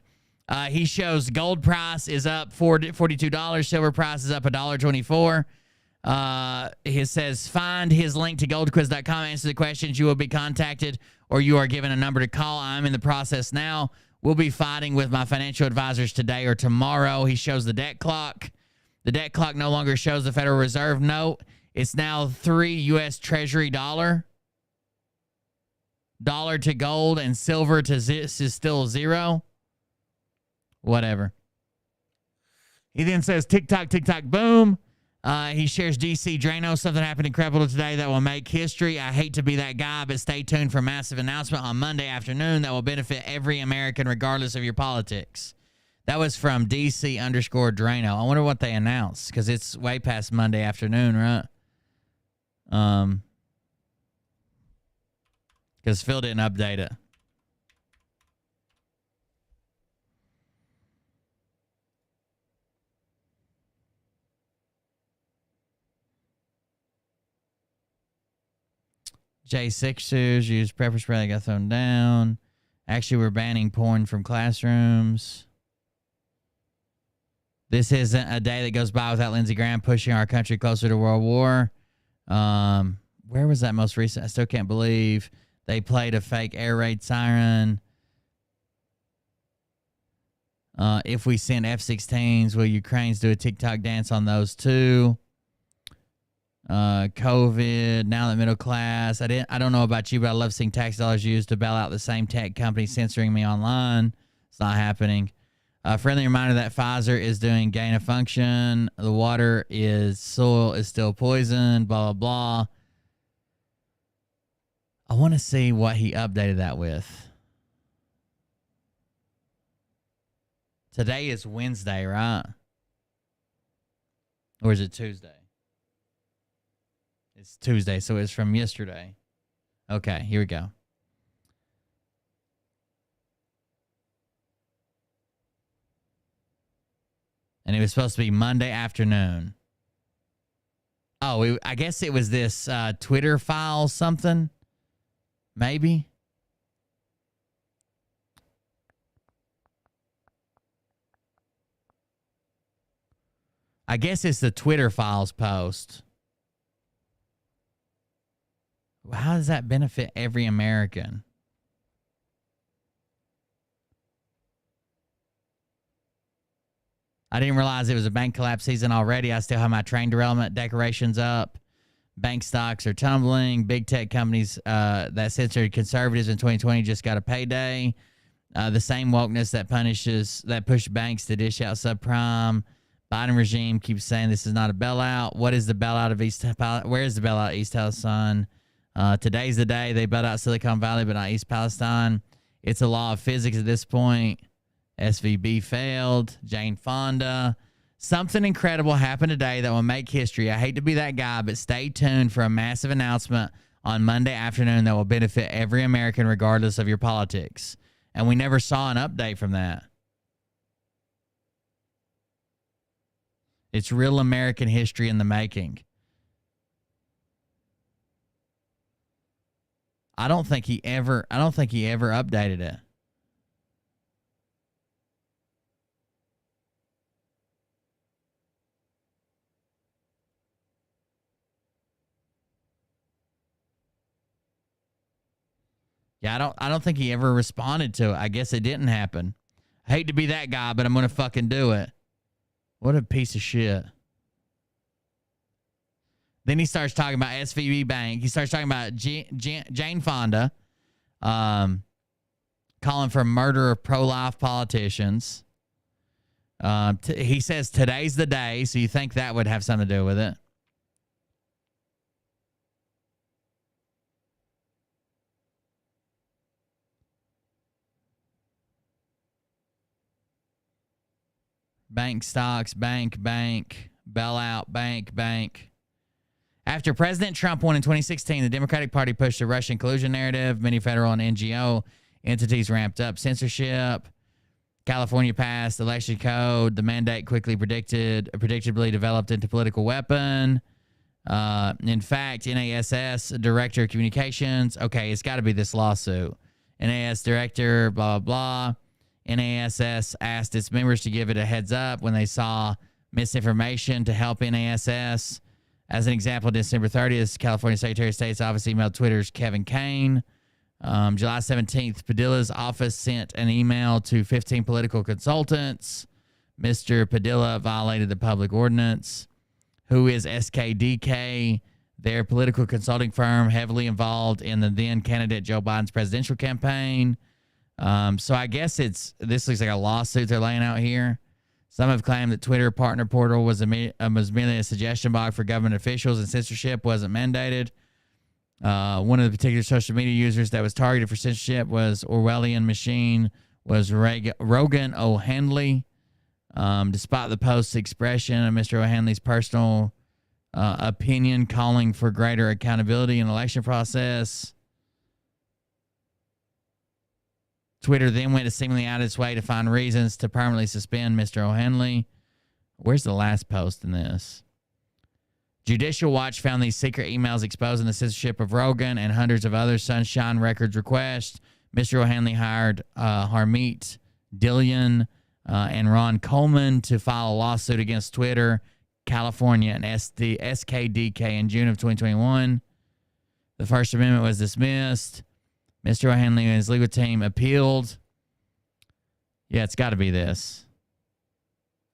He shows gold price is up $42. Silver price is up $1.24. He says, find his link to goldquiz.com. Answer the questions. You will be contacted or you are given a number to call. I'm in the process now. We'll be fighting with my financial advisors today or tomorrow. He shows the debt clock. The debt clock no longer shows the Federal Reserve note. It's now 3 U.S. Treasury dollar to gold, and silver to is still 0. Whatever. He then says, TikTok, boom. He shares DC Drano. Something happened incredible today that will make history. I hate to be that guy, but stay tuned for a massive announcement on Monday afternoon that will benefit every American regardless of your politics. That was from DC _Drano. I wonder what they announced because it's way past Monday afternoon, right? Because Phil didn't update it. J6ers use pepper spray that got thrown down. Actually, we're banning porn from classrooms. This isn't a day that goes by without Lindsey Graham pushing our country closer to World War. Where was that most recent? I still can't believe they played a fake air raid siren. If we send F-16s, will Ukrainians do a TikTok dance on those too? COVID, now the middle class. I don't know about you, but I love seeing tax dollars used to bail out the same tech company censoring me online. It's not happening. A friendly reminder that Pfizer is doing gain of function. The soil is still poisoned, blah, blah, blah. I want to see what he updated that with. Today is Wednesday, right? Or is it Tuesday? It's Tuesday, so it's from yesterday. Okay, here we go. And it was supposed to be Monday afternoon. Oh, I guess it was this Twitter file something. Maybe. I guess it's the Twitter files post. How does that benefit every American? I didn't realize it was a bank collapse season already. I still have my train derailment decorations up. Bank stocks are tumbling. Big tech companies that censored conservatives in 2020 just got a payday. The same wokeness that pushed banks to dish out subprime. Biden regime keeps saying this is not a bailout. What is the bailout of East? Where is the bailout of East Palestine? Today's the day they bailed out Silicon Valley, but not East Palestine. It's a law of physics at this point. SVB failed. Jane Fonda. Something incredible happened today that will make history. I hate to be that guy, but stay tuned for a massive announcement on Monday afternoon that will benefit every American regardless of your politics. And we never saw an update from that. It's real American history in the making. I don't think he ever updated it. Yeah, I don't think he ever responded to it. I guess it didn't happen. I hate to be that guy, but I'm going to fucking do it. What a piece of shit. Then he starts talking about SVB Bank. He starts talking about Jane Fonda, calling for murder of pro-life politicians. He says today's the day, so you think that would have something to do with it. Bank stocks, bank, bailout, bank. After President Trump won in 2016, the Democratic Party pushed the Russian collusion narrative. Many federal and NGO entities ramped up censorship. California passed election code. The mandate quickly predictably developed into political weapon. In fact, NASS Director of Communications. Okay, it's got to be this lawsuit. NAS Director, blah, blah, blah. NASS asked its members to give it a heads up when they saw misinformation to help NASS. As an example, December 30th, California Secretary of State's office emailed Twitter's Kevin Kane. July 17th, Padilla's office sent an email to 15 political consultants. Mr. Padilla violated the public ordinance. Who is SKDK? Their political consulting firm heavily involved in the then candidate Joe Biden's presidential campaign. So I guess this looks like a lawsuit they're laying out here. Some have claimed that Twitter Partner Portal was merely a suggestion box for government officials and censorship wasn't mandated. One of the particular social media users that was targeted for censorship was Orwellian Machine, was Rogan O'Hanley. Despite the post's expression of Mr. O'Hanley's personal opinion calling for greater accountability in the election process, Twitter then went seemingly out of its way to find reasons to permanently suspend Mr. O'Hanley. Where's the last post in this? Judicial Watch found these secret emails exposing the censorship of Rogan and hundreds of other Sunshine Records requests. Mr. O'Hanley hired Harmeet Dillian and Ron Coleman to file a lawsuit against Twitter, California, and SKDK in June of 2021. The First Amendment was dismissed. Mr. O'Hanley and his legal team appealed. Yeah, it's got to be this.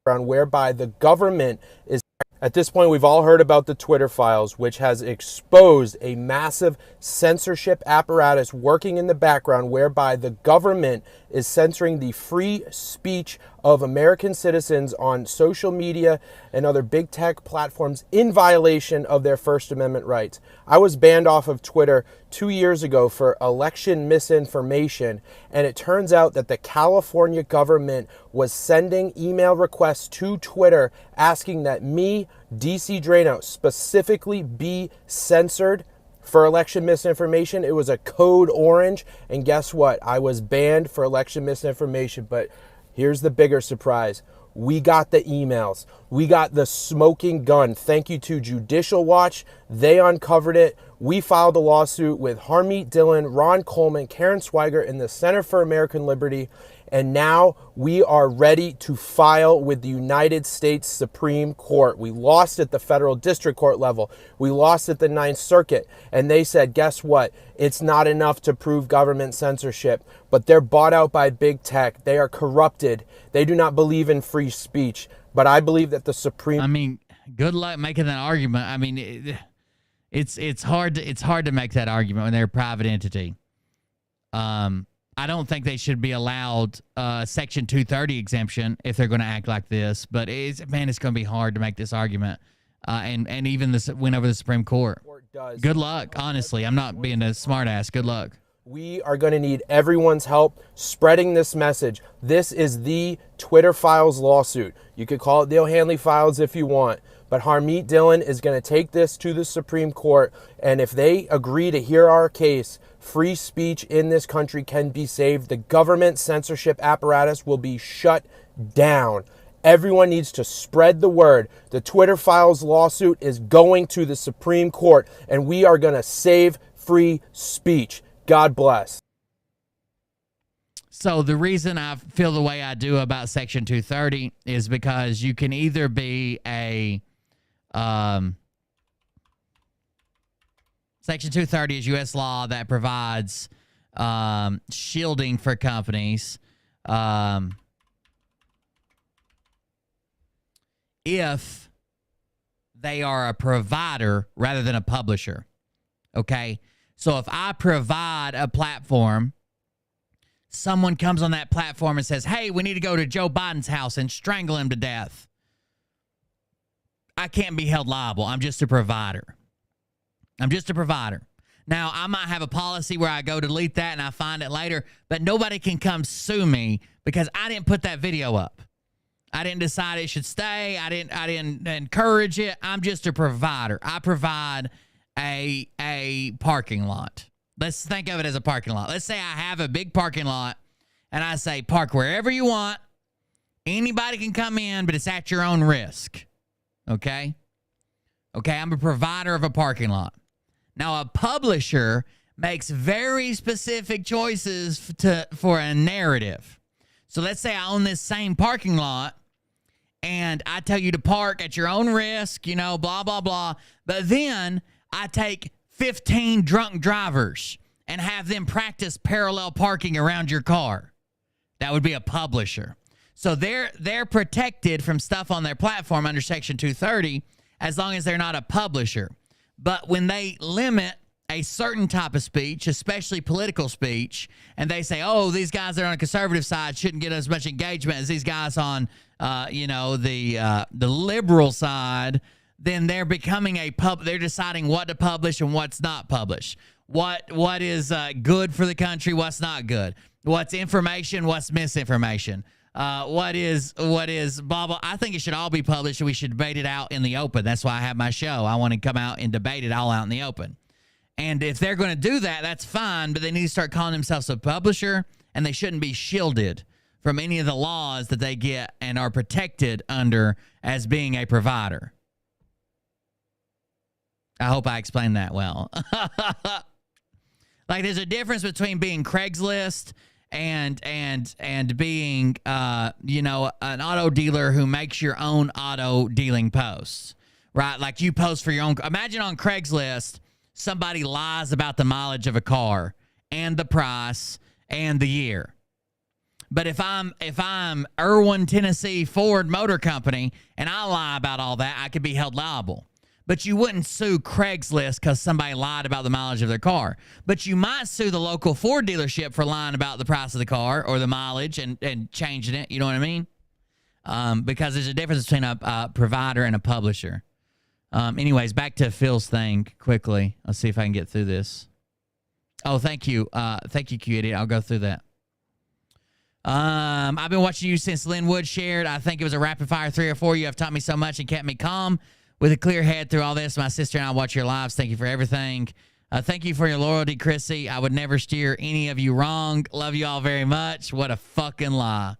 Whereby the government is... At this point, we've all heard about the Twitter files, which has exposed a massive censorship apparatus working in the background, whereby the government is censoring the free speech of American citizens on social media and other big tech platforms in violation of their First Amendment rights. I was banned off of Twitter 2 years ago for election misinformation, and it turns out that the California government was sending email requests to Twitter asking that me, DC Drano, specifically be censored for election misinformation. It was a code orange, and guess what? I was banned for election misinformation, but here's the bigger surprise. We got the emails. We got the smoking gun. Thank you to Judicial Watch. They uncovered it. We filed a lawsuit with Harmeet Dillon, Ron Coleman, Karen Swiger, and the Center for American Liberty. And now we are ready to file with the United States Supreme Court. We lost at the federal district court level. We lost at the Ninth Circuit. And they said, guess what? It's not enough to prove government censorship. But they're bought out by big tech. They are corrupted. They do not believe in free speech. but I believe that the Supreme. I mean, good luck making that argument. I mean, it's hard to make that argument when they're a private entity. I don't think they should be allowed Section 230 exemption if they're going to act like this. But it's going to be hard to make this argument. And even this win over the Supreme Court. Good luck, honestly. I'm not being a smartass. Good luck. We are going to need everyone's help spreading this message. This is the Twitter Files lawsuit. You could call it the O'Hanley Files if you want. But Harmeet Dillon is going to take this to the Supreme Court. And if they agree to hear our case, free speech in this country can be saved. The government censorship apparatus will be shut down. Everyone needs to spread the word. The Twitter Files lawsuit is going to the Supreme Court, and we are going to save free speech. God bless. So the reason I feel the way I do about Section 230 is because you can either be a Section 230 is U.S. law that provides shielding for companies if they are a provider rather than a publisher. Okay? So if I provide a platform, someone comes on that platform and says, hey, we need to go to Joe Biden's house and strangle him to death. I can't be held liable. I'm just a provider. I'm just a provider. Now, I might have a policy where I go delete that and I find it later, but nobody can come sue me because I didn't put that video up. I didn't decide it should stay. I didn't encourage it. I'm just a provider. I provide a parking lot. Let's think of it as a parking lot. Let's say I have a big parking lot and I say park wherever you want. Anybody can come in, but it's at your own risk. Okay? Okay, I'm a provider of a parking lot. Now, a publisher makes very specific choices for a narrative. So let's say I own this same parking lot and I tell you to park at your own risk, you know, blah, blah, blah. But then I take 15 drunk drivers and have them practice parallel parking around your car. That would be a publisher. So they're protected from stuff on their platform under Section 230 as long as they're not a publisher. But when they limit a certain type of speech, especially political speech, and they say, oh, these guys that are on the conservative side shouldn't get as much engagement as these guys on, the liberal side, then they're becoming they're deciding what to publish and what's not published. What is good for the country, what's not good. What's information, what's misinformation. What is blah, blah. I think it should all be published and we should debate it out in the open. That's why I have my show. I want to come out and debate it all out in the open. And if they're going to do that, that's fine, but they need to start calling themselves a publisher, and they shouldn't be shielded from any of the laws that they get and are protected under as being a provider. I hope I explained that well. Like, there's a difference between being Craigslist and being, an auto dealer who makes your own auto dealing posts, right? Like, you post for your own. Imagine on Craigslist, somebody lies about the mileage of a car and the price and the year. But if I'm Irwin, Tennessee Ford Motor Company and I lie about all that, I could be held liable. But you wouldn't sue Craigslist because somebody lied about the mileage of their car. But you might sue the local Ford dealership for lying about the price of the car or the mileage and changing it. You know what I mean? Because there's a difference between a provider and a publisher. Anyways, back to Phil's thing quickly. Let's see if I can get through this. Oh, thank you. Thank you, Q-Idiot. I'll go through that. I've been watching you since Lynn Wood shared. I think it was a rapid fire 3 or 4. You have taught me so much and kept me calm with a clear head through all this. My sister and I watch your lives. Thank you for everything. Thank you for your loyalty, Chrissy. I would never steer any of you wrong. Love you all very much. What a fucking lie.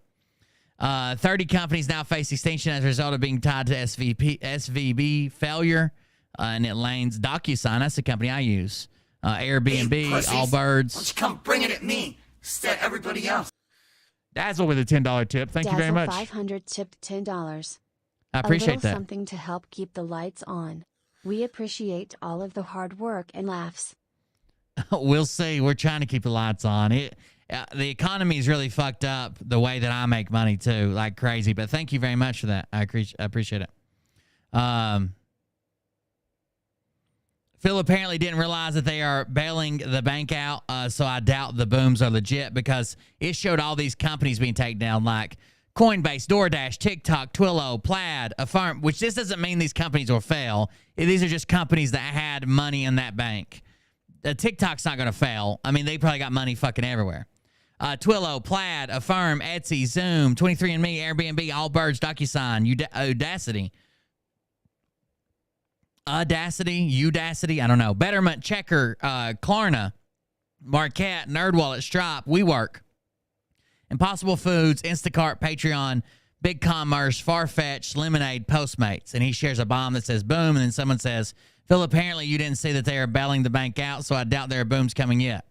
30 companies now face extinction as a result of being tied to SVB failure. And it lanes DocuSign. That's the company I use. Airbnb, Hey, Allbirds. why don't you come bring it at me instead of everybody else? Dazzle with a $10 tip. Thank you very much. 500 tipped $10. I appreciate that. Something to help keep the lights on. We appreciate all of the hard work and laughs. We'll see. We're trying to keep the lights on. The economy is really fucked up the way that I make money too, like crazy. But thank you very much for that. I appreciate it. Phil apparently didn't realize that they are bailing the bank out, so I doubt the booms are legit because it showed all these companies being taken down, like Coinbase, DoorDash, TikTok, Twilio, Plaid, Affirm, which this doesn't mean these companies will fail. These are just companies that had money in that bank. TikTok's not going to fail. I mean, they probably got money fucking everywhere. Twilio, Plaid, Affirm, Etsy, Zoom, 23andMe, Airbnb, Allbirds, DocuSign, Udacity, I don't know. Betterment, Checker, Klarna, Marquette, NerdWallet, Stripe, WeWork, Impossible Foods, Instacart, Patreon, BigCommerce, Farfetch, Lemonade, Postmates. And he shares a bomb that says boom, and then someone says, Phil, apparently you didn't see that they are bailing the bank out, so I doubt there are booms coming yet.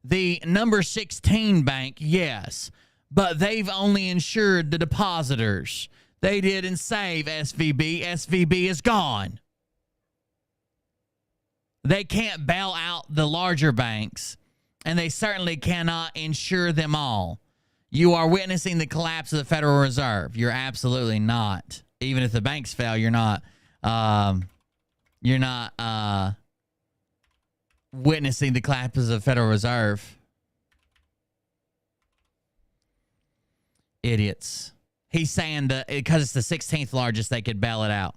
The number 16 bank, yes, but they've only insured the depositors. They didn't save SVB. SVB is gone. They can't bail out the larger banks, and they certainly cannot insure them all. You are witnessing the collapse of the Federal Reserve. You're absolutely not. Even if the banks fail, you're not witnessing the collapse of the Federal Reserve. Idiots. He's saying that because it's the 16th largest, they could bail it out.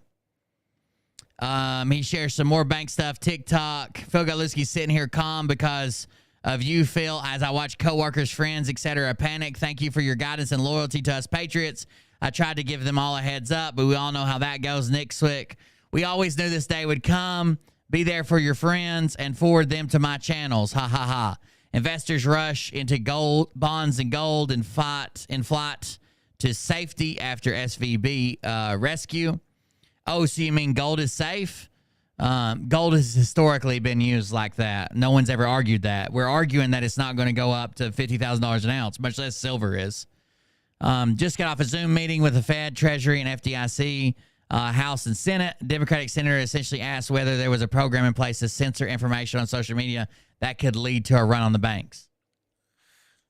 He shares some more bank stuff. TikTok. Phil Galuski's sitting here calm because of you, Phil. As I watch coworkers, friends, etc. panic. Thank you for your guidance and loyalty to us Patriots. I tried to give them all a heads up, but we all know how that goes. Nick Swick. We always knew this day would come. Be there for your friends and forward them to my channels. Ha ha ha. Investors rush into gold, bonds and gold and flight to safety after SVB rescue. Oh, so you mean gold is safe? Gold has historically been used like that. No one's ever argued that. We're arguing that it's not going to go up to $50,000 an ounce, much less silver is. Just got off a Zoom meeting with the Fed, Treasury, and FDIC, House and Senate. Democratic senator essentially asked whether there was a program in place to censor information on social media that could lead to a run on the banks.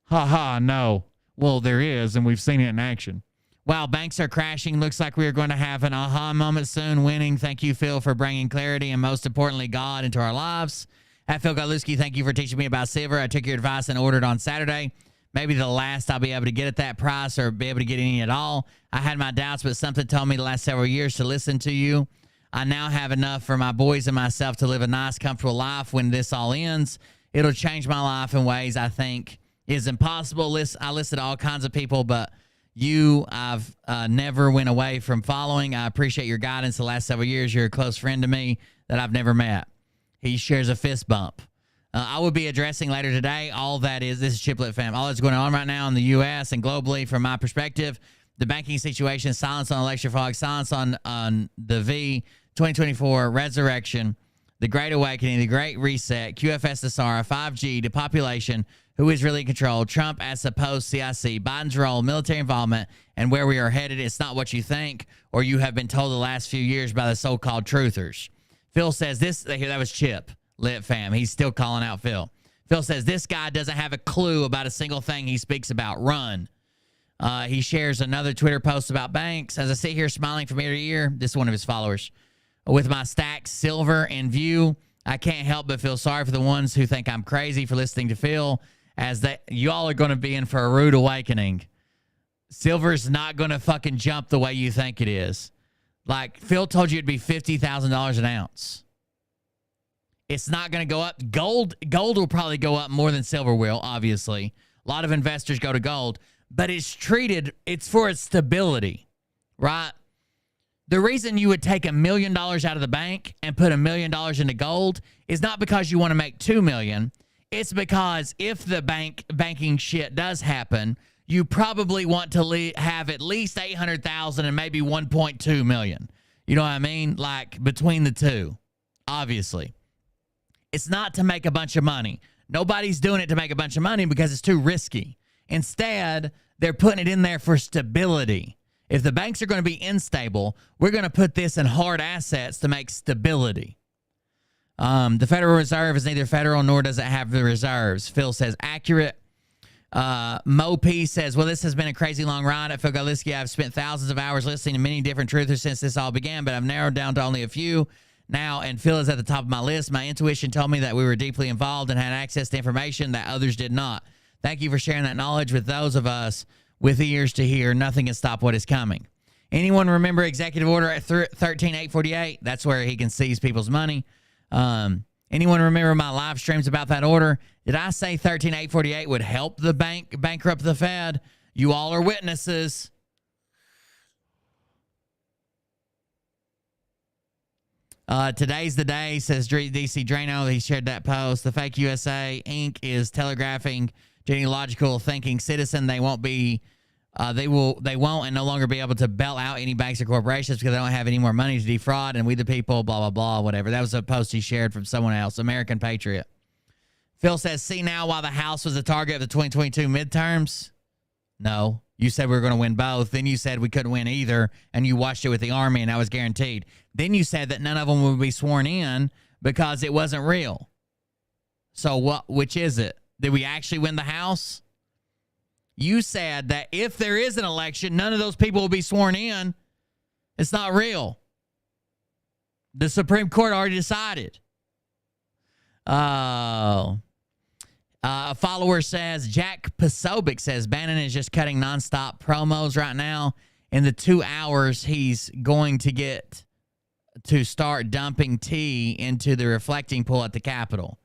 Ha ha, no. Well, there is, and we've seen it in action. While banks are crashing, looks like we are going to have an aha moment soon. Winning. Thank you, Phil, for bringing clarity and, most importantly, God into our lives. At Phil Galuski, thank you for teaching me about silver. I took your advice and ordered on Saturday. Maybe the last I'll be able to get at that price or be able to get any at all. I had my doubts, but something told me the last several years to listen to you. I now have enough for my boys and myself to live a nice, comfortable life when this all ends. It'll change my life in ways I think is impossible. I listed all kinds of people, but I've never went away from following. I appreciate your guidance the last several years. You're a close friend to me that I've never met. He shares a fist bump. I will be addressing later today all that is. This is Chiplet Fam. All that's going on right now in the U.S. and globally from my perspective. The banking situation, silence on election fraud, silence on the V, 2024 resurrection, the Great Awakening, the Great Reset, QFS GESARA, 5G, depopulation, who is really in control, Trump as supposed CIC, Biden's role, military involvement, and where we are headed. It's not what you think or you have been told the last few years by the so-called truthers. Phil says this, that was Chip, Lit Fam. He's still calling out Phil. Phil says this guy doesn't have a clue about a single thing he speaks about. Run. He shares another Twitter post about banks. As I sit here smiling from ear to ear, this is one of his followers, with my stacked silver in view, I can't help but feel sorry for the ones who think I'm crazy for listening to Phil, as that y'all are going to be in for a rude awakening. Silver's not going to fucking jump the way you think it is. Like, Phil told you it'd be $50,000 an ounce. It's not going to go up. Gold will probably go up more than silver will, obviously. A lot of investors go to gold, but it's for its stability, right? The reason you would take $1 million out of the bank and put $1 million into gold is not because you want to make $2 million. It's because if the banking shit does happen, you probably want to have at least 800,000 and maybe 1.2 million. You know what I mean? Like between the two, obviously. It's not to make a bunch of money. Nobody's doing it to make a bunch of money because it's too risky. Instead, they're putting it in there for stability. If the banks are going to be unstable, we're going to put this in hard assets to make stability. The Federal Reserve is neither federal nor does it have the reserves. Phil says accurate. Mo P says, well, this has been a crazy long ride at Phil Galiski. I've spent thousands of hours listening to many different truthers since this all began, but I've narrowed down to only a few now, and Phil is at the top of my list. My intuition told me that we were deeply involved and had access to information that others did not. Thank you for sharing that knowledge with those of us with ears to hear. Nothing can stop what is coming. Anyone remember Executive Order at 13848? That's where he can seize people's money. Anyone remember my live streams about that order? Did I say 13848 would help the bank bankrupt the Fed? You all are witnesses. Today's the day, says DC Drano. He shared that post. The fake USA Inc. is telegraphing genealogical thinking citizen. They won't and no longer be able to bail out any banks or corporations because they don't have any more money to defraud, and we the people, blah, blah, blah, whatever. That was a post he shared from someone else, American Patriot. Phil says, see now why the House was the target of the 2022 midterms? No. You said we were going to win both. Then you said we couldn't win either, and you watched it with the Army, and that was guaranteed. Then you said that none of them would be sworn in because it wasn't real. So which is it? Did we actually win the House? You said that if there is an election, none of those people will be sworn in. It's not real. The Supreme Court already decided. A follower says, Jack Pasobic says, Bannon is just cutting nonstop promos right now. In the 2 hours, he's going to get to start dumping tea into the reflecting pool at the Capitol.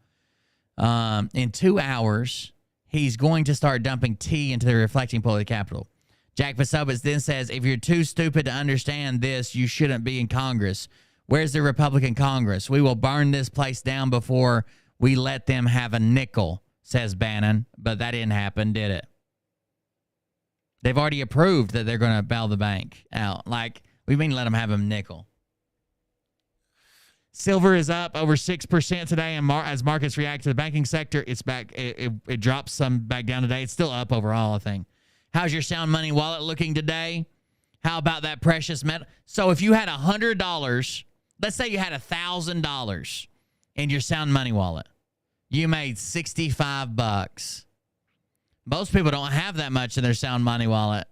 In 2 hours, he's going to start dumping tea into the reflecting pool of the Capitol. Jack Pasobic then says, if you're too stupid to understand this, you shouldn't be in Congress. Where's the Republican Congress? We will burn this place down before we let them have a nickel, says Bannon. But that didn't happen, did it? They've already approved that they're going to bail the bank out. Like, we mean let them have a nickel. Silver is up over 6% today, and as markets react to the banking sector, it's back. It drops some back down today. It's still up overall, I think. How's your sound money wallet looking today? How about that precious metal? So if you had $100, let's say you had $1,000 in your sound money wallet, you made $65. Most people don't have that much in their sound money wallet,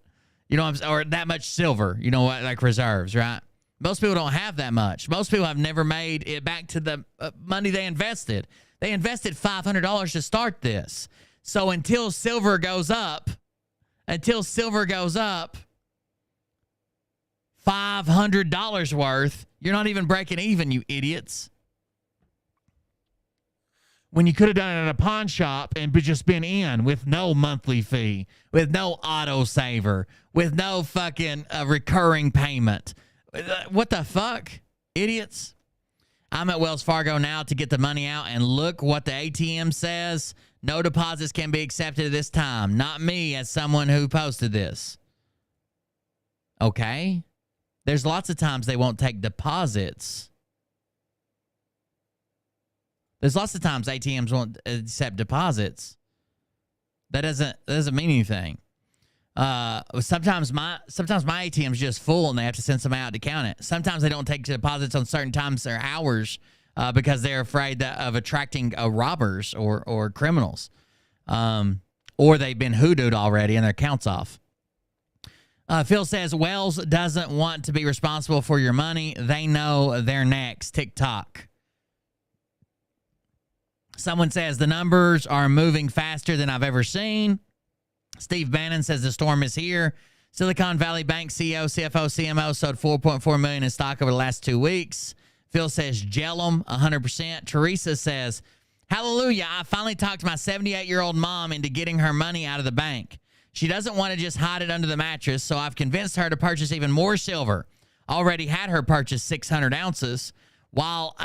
you know, or that much silver, you know what, like reserves, right? Most people don't have that much. Most people have never made it back to the money they invested. They invested $500 to start this. So until silver goes up, $500 worth, you're not even breaking even, you idiots. When you could have done it at a pawn shop and just been in with no monthly fee, with no auto saver, with no fucking recurring payment. What the fuck, idiots? I'm at Wells Fargo now to get the money out, and look what the ATM says. No deposits can be accepted at this time. Not me, as someone who posted this. Okay? There's lots of times they won't take deposits. There's lots of times ATMs won't accept deposits. That doesn't mean anything. Sometimes my ATM's just full and they have to send somebody out to count it. Sometimes they don't take deposits on certain times or hours because they're afraid of attracting robbers or criminals. Or they've been hoodooed already and their account's off. Phil says, Wells doesn't want to be responsible for your money. They know they're next. TikTok. Someone says, the numbers are moving faster than I've ever seen. Steve Bannon says the storm is here. Silicon Valley Bank CEO, CFO, CMO sold $4.4 million in stock over the last 2 weeks. Phil says, gel 'em 100%. Teresa says, hallelujah, I finally talked my 78-year-old mom into getting her money out of the bank. She doesn't want to just hide it under the mattress, so I've convinced her to purchase even more silver. Already had her purchase 600 ounces while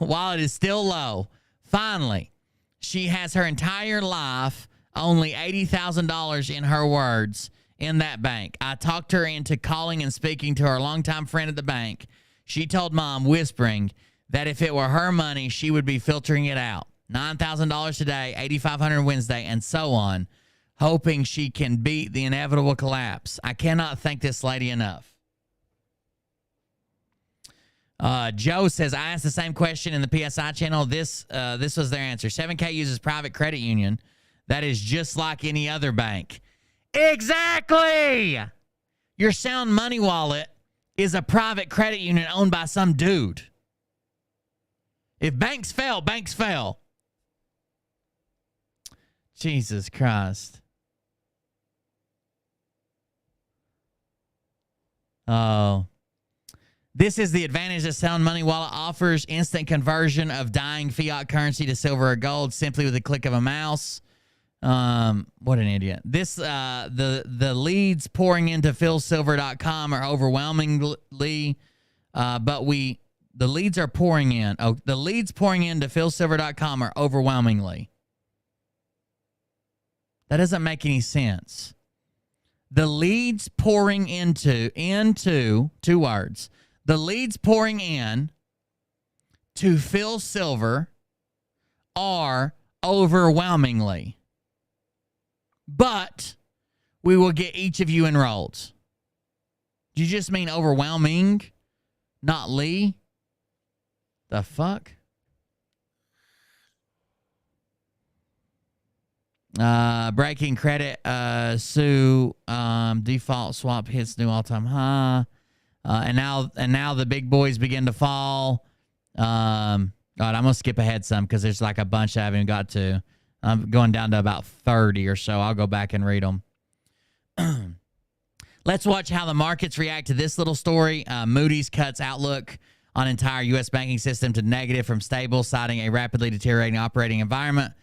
it is still low. Finally, she has her entire life only $80,000 in her words in that bank. I talked her into calling and speaking to her longtime friend at the bank. She told Mom, whispering, that if it were her money, she would be filtering it out. $9,000 today, $8,500 Wednesday, and so on, hoping she can beat the inevitable collapse. I cannot thank this lady enough. Joe says, I asked the same question in the PSI channel. This was their answer. 7K uses private credit union. that is just like any other bank. Exactly! Your Sound Money wallet is a private credit union owned by some dude. If banks fail, banks fail. Jesus Christ. Oh. This is the advantage that Sound Money Wallet offers. Instant conversion of dying fiat currency to silver or gold simply with a click of a mouse. What an idiot. This the leads pouring into philsilver.com are overwhelmingly the leads are pouring in. Oh, the leads pouring into philsilver.com are overwhelmingly. That doesn't make any sense. The leads pouring into 2 words. The leads pouring in to Phil Silver are overwhelmingly. But we will get each of you enrolled. Do you just mean overwhelming, not Lee? The fuck? Breaking credit, Sue, default swap hits new all-time high. And now the big boys begin to fall. All right, I'm going to skip ahead some because there's like a bunch I haven't even got to. I'm going down to about 30 or so. I'll go back and read them. Let's watch how the markets react to this little story. Moody's cuts outlook on entire U.S. banking system to negative from stable, citing a rapidly deteriorating operating environment.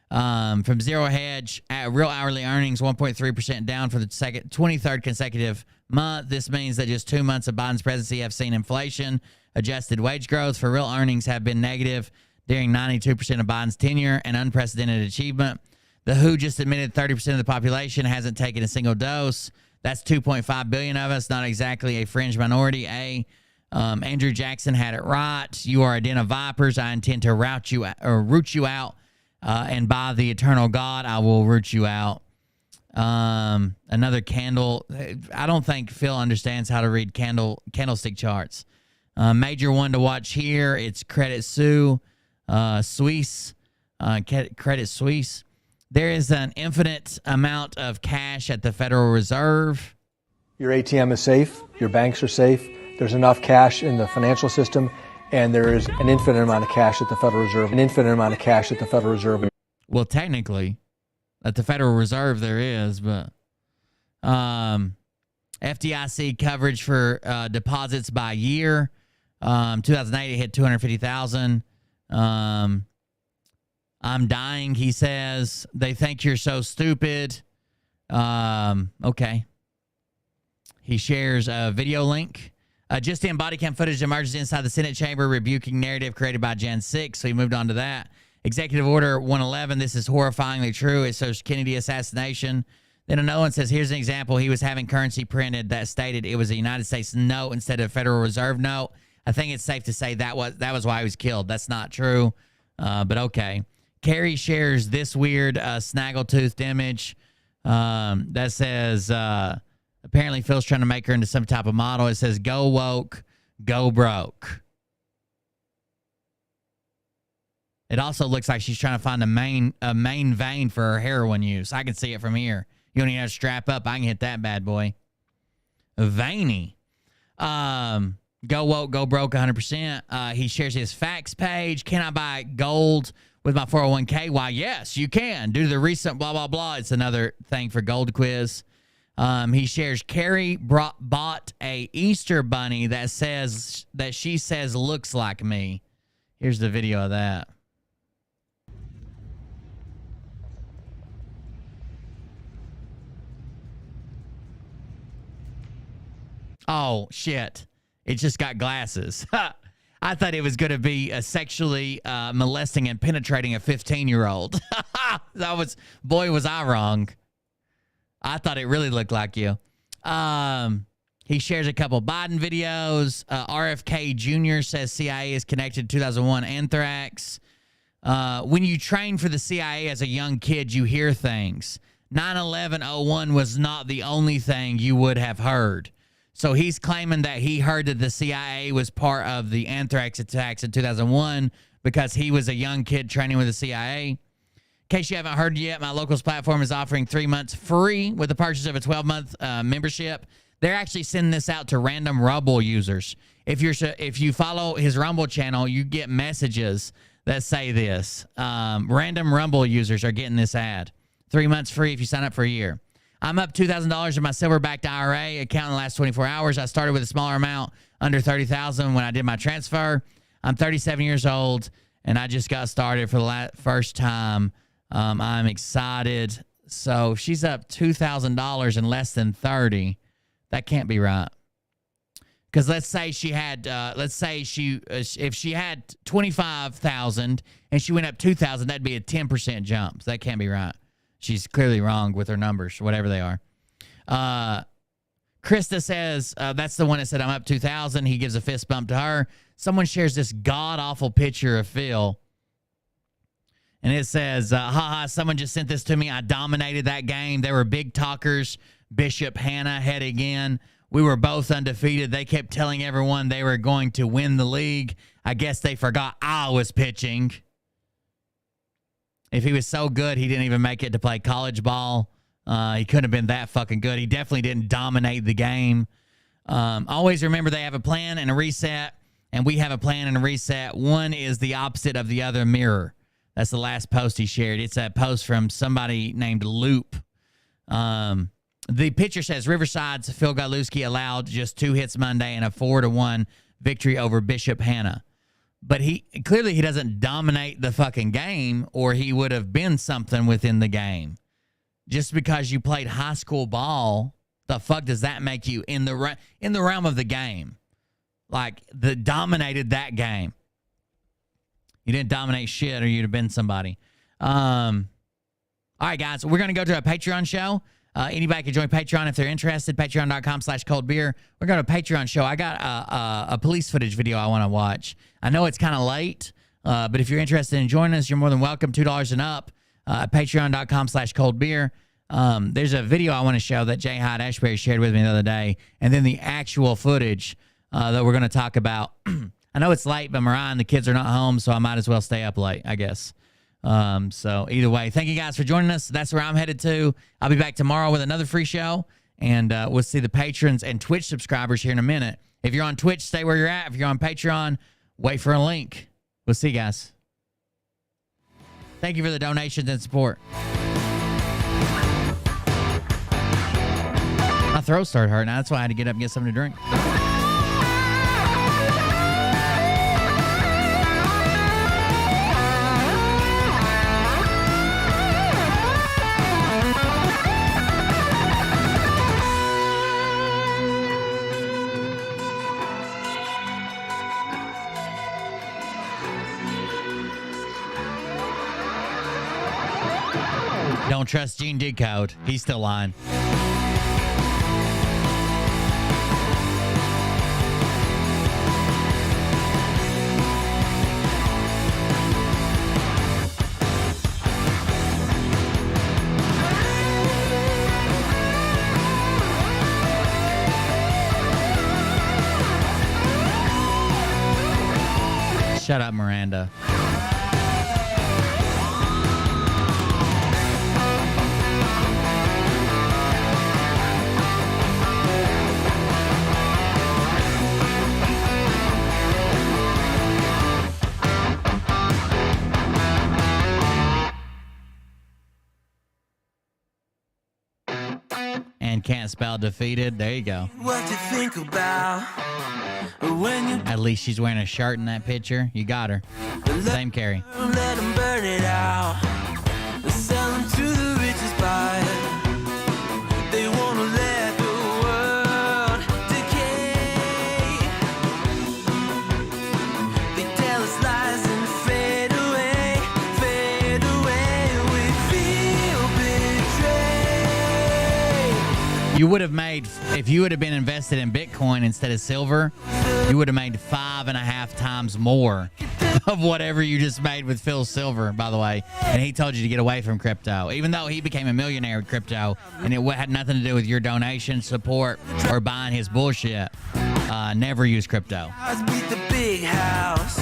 From zero hedge, real hourly earnings 1.3% down for the 23rd consecutive month. This means that just 2 months of Biden's presidency have seen inflation. Adjusted wage growth for real earnings have been negative during 92% of Biden's tenure, an unprecedented achievement. The WHO just admitted 30% of the population hasn't taken a single dose. That's 2.5 billion of us, not exactly a fringe minority. Andrew Jackson had it right. You are a den of vipers. I intend to root you out. And by the eternal God, I will root you out. Another candle. I don't think Phil understands how to read candlestick charts. Major one to watch here. It's Credit Suisse. Credit Suisse. There is an infinite amount of cash at the Federal Reserve. Your ATM is safe. Your banks are safe. There's enough cash in the financial system. And there is an infinite amount of cash at the Federal Reserve. An infinite amount of cash at the Federal Reserve. Well, technically, at the Federal Reserve there is, but FDIC coverage for deposits by year. 2008 it hit 250,000. I'm dying, he says. They think you're so stupid. Okay. He shares a video link. Just in body cam footage emerges inside the Senate chamber, rebuking narrative created by Jan 6. So he moved on to that. Executive Order 111. This is horrifyingly true. It shows Kennedy assassination. Then another one says, here's an example. He was having currency printed that stated it was a United States note instead of Federal Reserve note. I think it's safe to say that was why he was killed. That's not true, but okay. Carrie shares this weird snaggletooth image that says, apparently Phil's trying to make her into some type of model. It says, go woke, go broke. It also looks like she's trying to find a main vein for her heroin use. I can see it from here. You don't even have to strap up. I can hit that bad boy. Veiny. Go woke, go broke 100%. He shares his facts page. Can I buy gold with my 401k? Why, yes, you can. Due to the recent blah, blah, blah. It's another thing for Gold Quiz. He shares Carrie bought a Easter bunny that she says looks like me. Here's the video of that. Oh, shit. It just got glasses. I thought it was going to be sexually molesting and penetrating a 15-year-old. Boy, was I wrong. I thought it really looked like you. He shares a couple Biden videos. RFK Jr. says CIA is connected to 2001 anthrax. When you train for the CIA as a young kid, you hear things. 9/11/01 was not the only thing you would have heard. So he's claiming that he heard that the CIA was part of the anthrax attacks in 2001 because he was a young kid training with the CIA. case you haven't heard yet, my locals platform is offering 3 months free with the purchase of a 12-month membership. They're actually sending this out to random Rumble users. If you follow his Rumble channel, you get messages that say this. Random Rumble users are getting this ad. 3 months free if you sign up for a year. I'm up $2,000 in my silver-backed IRA account in the last 24 hours. I started with a smaller amount, under $30,000 when I did my transfer. I'm 37 years old, and I just got started for the first time. I'm excited. So she's up $2,000 in less than 30. That can't be right. Because let's say she had, if she had 25,000 and she went up 2,000, that'd be a 10% jump. So that can't be right. She's clearly wrong with her numbers, whatever they are. Krista says, that's the one that said I'm up 2,000. He gives a fist bump to her. Someone shares this god-awful picture of Phil. And it says, haha, someone just sent this to me. I dominated that game. They were big talkers. Bishop Hannah heading in. We were both undefeated. They kept telling everyone they were going to win the league. I guess they forgot I was pitching. If he was so good, he didn't even make it to play college ball. He couldn't have been that fucking good. He definitely didn't dominate the game. Always remember they have a plan and a reset, and we have a plan and a reset. One is the opposite of the other mirror. That's the last post he shared. It's a post from somebody named Loop. The picture says Riverside's Phil Godlewski allowed just 2 hits Monday and a 4-1 victory over Bishop Hannah. But he doesn't dominate the fucking game, or he would have been something within the game. Just because you played high school ball, the fuck does that make you in the realm of the game? Like, dominated that game. You didn't dominate shit, or you'd have been somebody. All right, guys, we're going to go to a Patreon show. Anybody can join Patreon if they're interested. Patreon.com/coldbeer. We're going to a Patreon show. I got a police footage video I want to watch. I know it's kind of late, but if you're interested in joining us, you're more than welcome. $2 and up. Patreon.com/coldbeer. There's a video I want to show that Jay Hyde Ashbury shared with me the other day, and then the actual footage that we're going to talk about. I know it's late, but Mariah and the kids are not home, so I might as well stay up late, I guess. So either way, thank you guys for joining us. That's where I'm headed to. I'll be back tomorrow with another free show, and we'll see the patrons and Twitch subscribers here in a minute. If you're on Twitch, stay where you're at. If you're on Patreon, wait for a link. We'll see you guys. Thank you for the donations and support. My throat started hurting. That's why I had to get up and get something to drink. Don't trust Gene Decode. He's still lying. Shut up, Miranda. And can't spell defeated. There you go. What you think about when you At least she's wearing a shirt in that picture. You got her. Same Carrie. let them burn it out, sell them to the richest buyer. They want to let the world decay. They tell us lies and fade away, fade away. We feel betrayed. You would have made, if you would have been invested in Bitcoin instead of silver, you would have made 5.5 times more of whatever you just made with Phil Silver, by the way. And he told you to get away from crypto, even though he became a millionaire with crypto, and it had nothing to do with your donation, support, or buying his bullshit. Never use crypto. House beat the big house.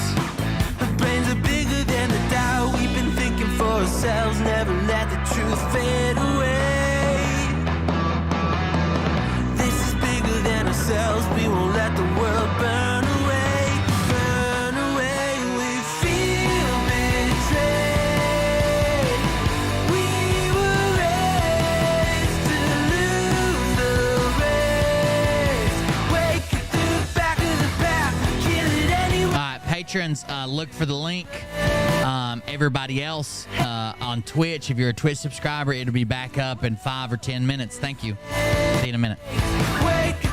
The brains are bigger than the Dow. We've been thinking for ourselves, never we fade away. This is bigger than ourselves. We won't let the world burn away. Burn away. We feel betrayed. We were raised to lose the race. Wake it through the back of the pack. Kill it anyway. All right, patrons, look for the link. Everybody else on Twitch, if you're a Twitch subscriber, it'll be back up in 5 or 10 minutes. Thank you. See you in a minute. Wake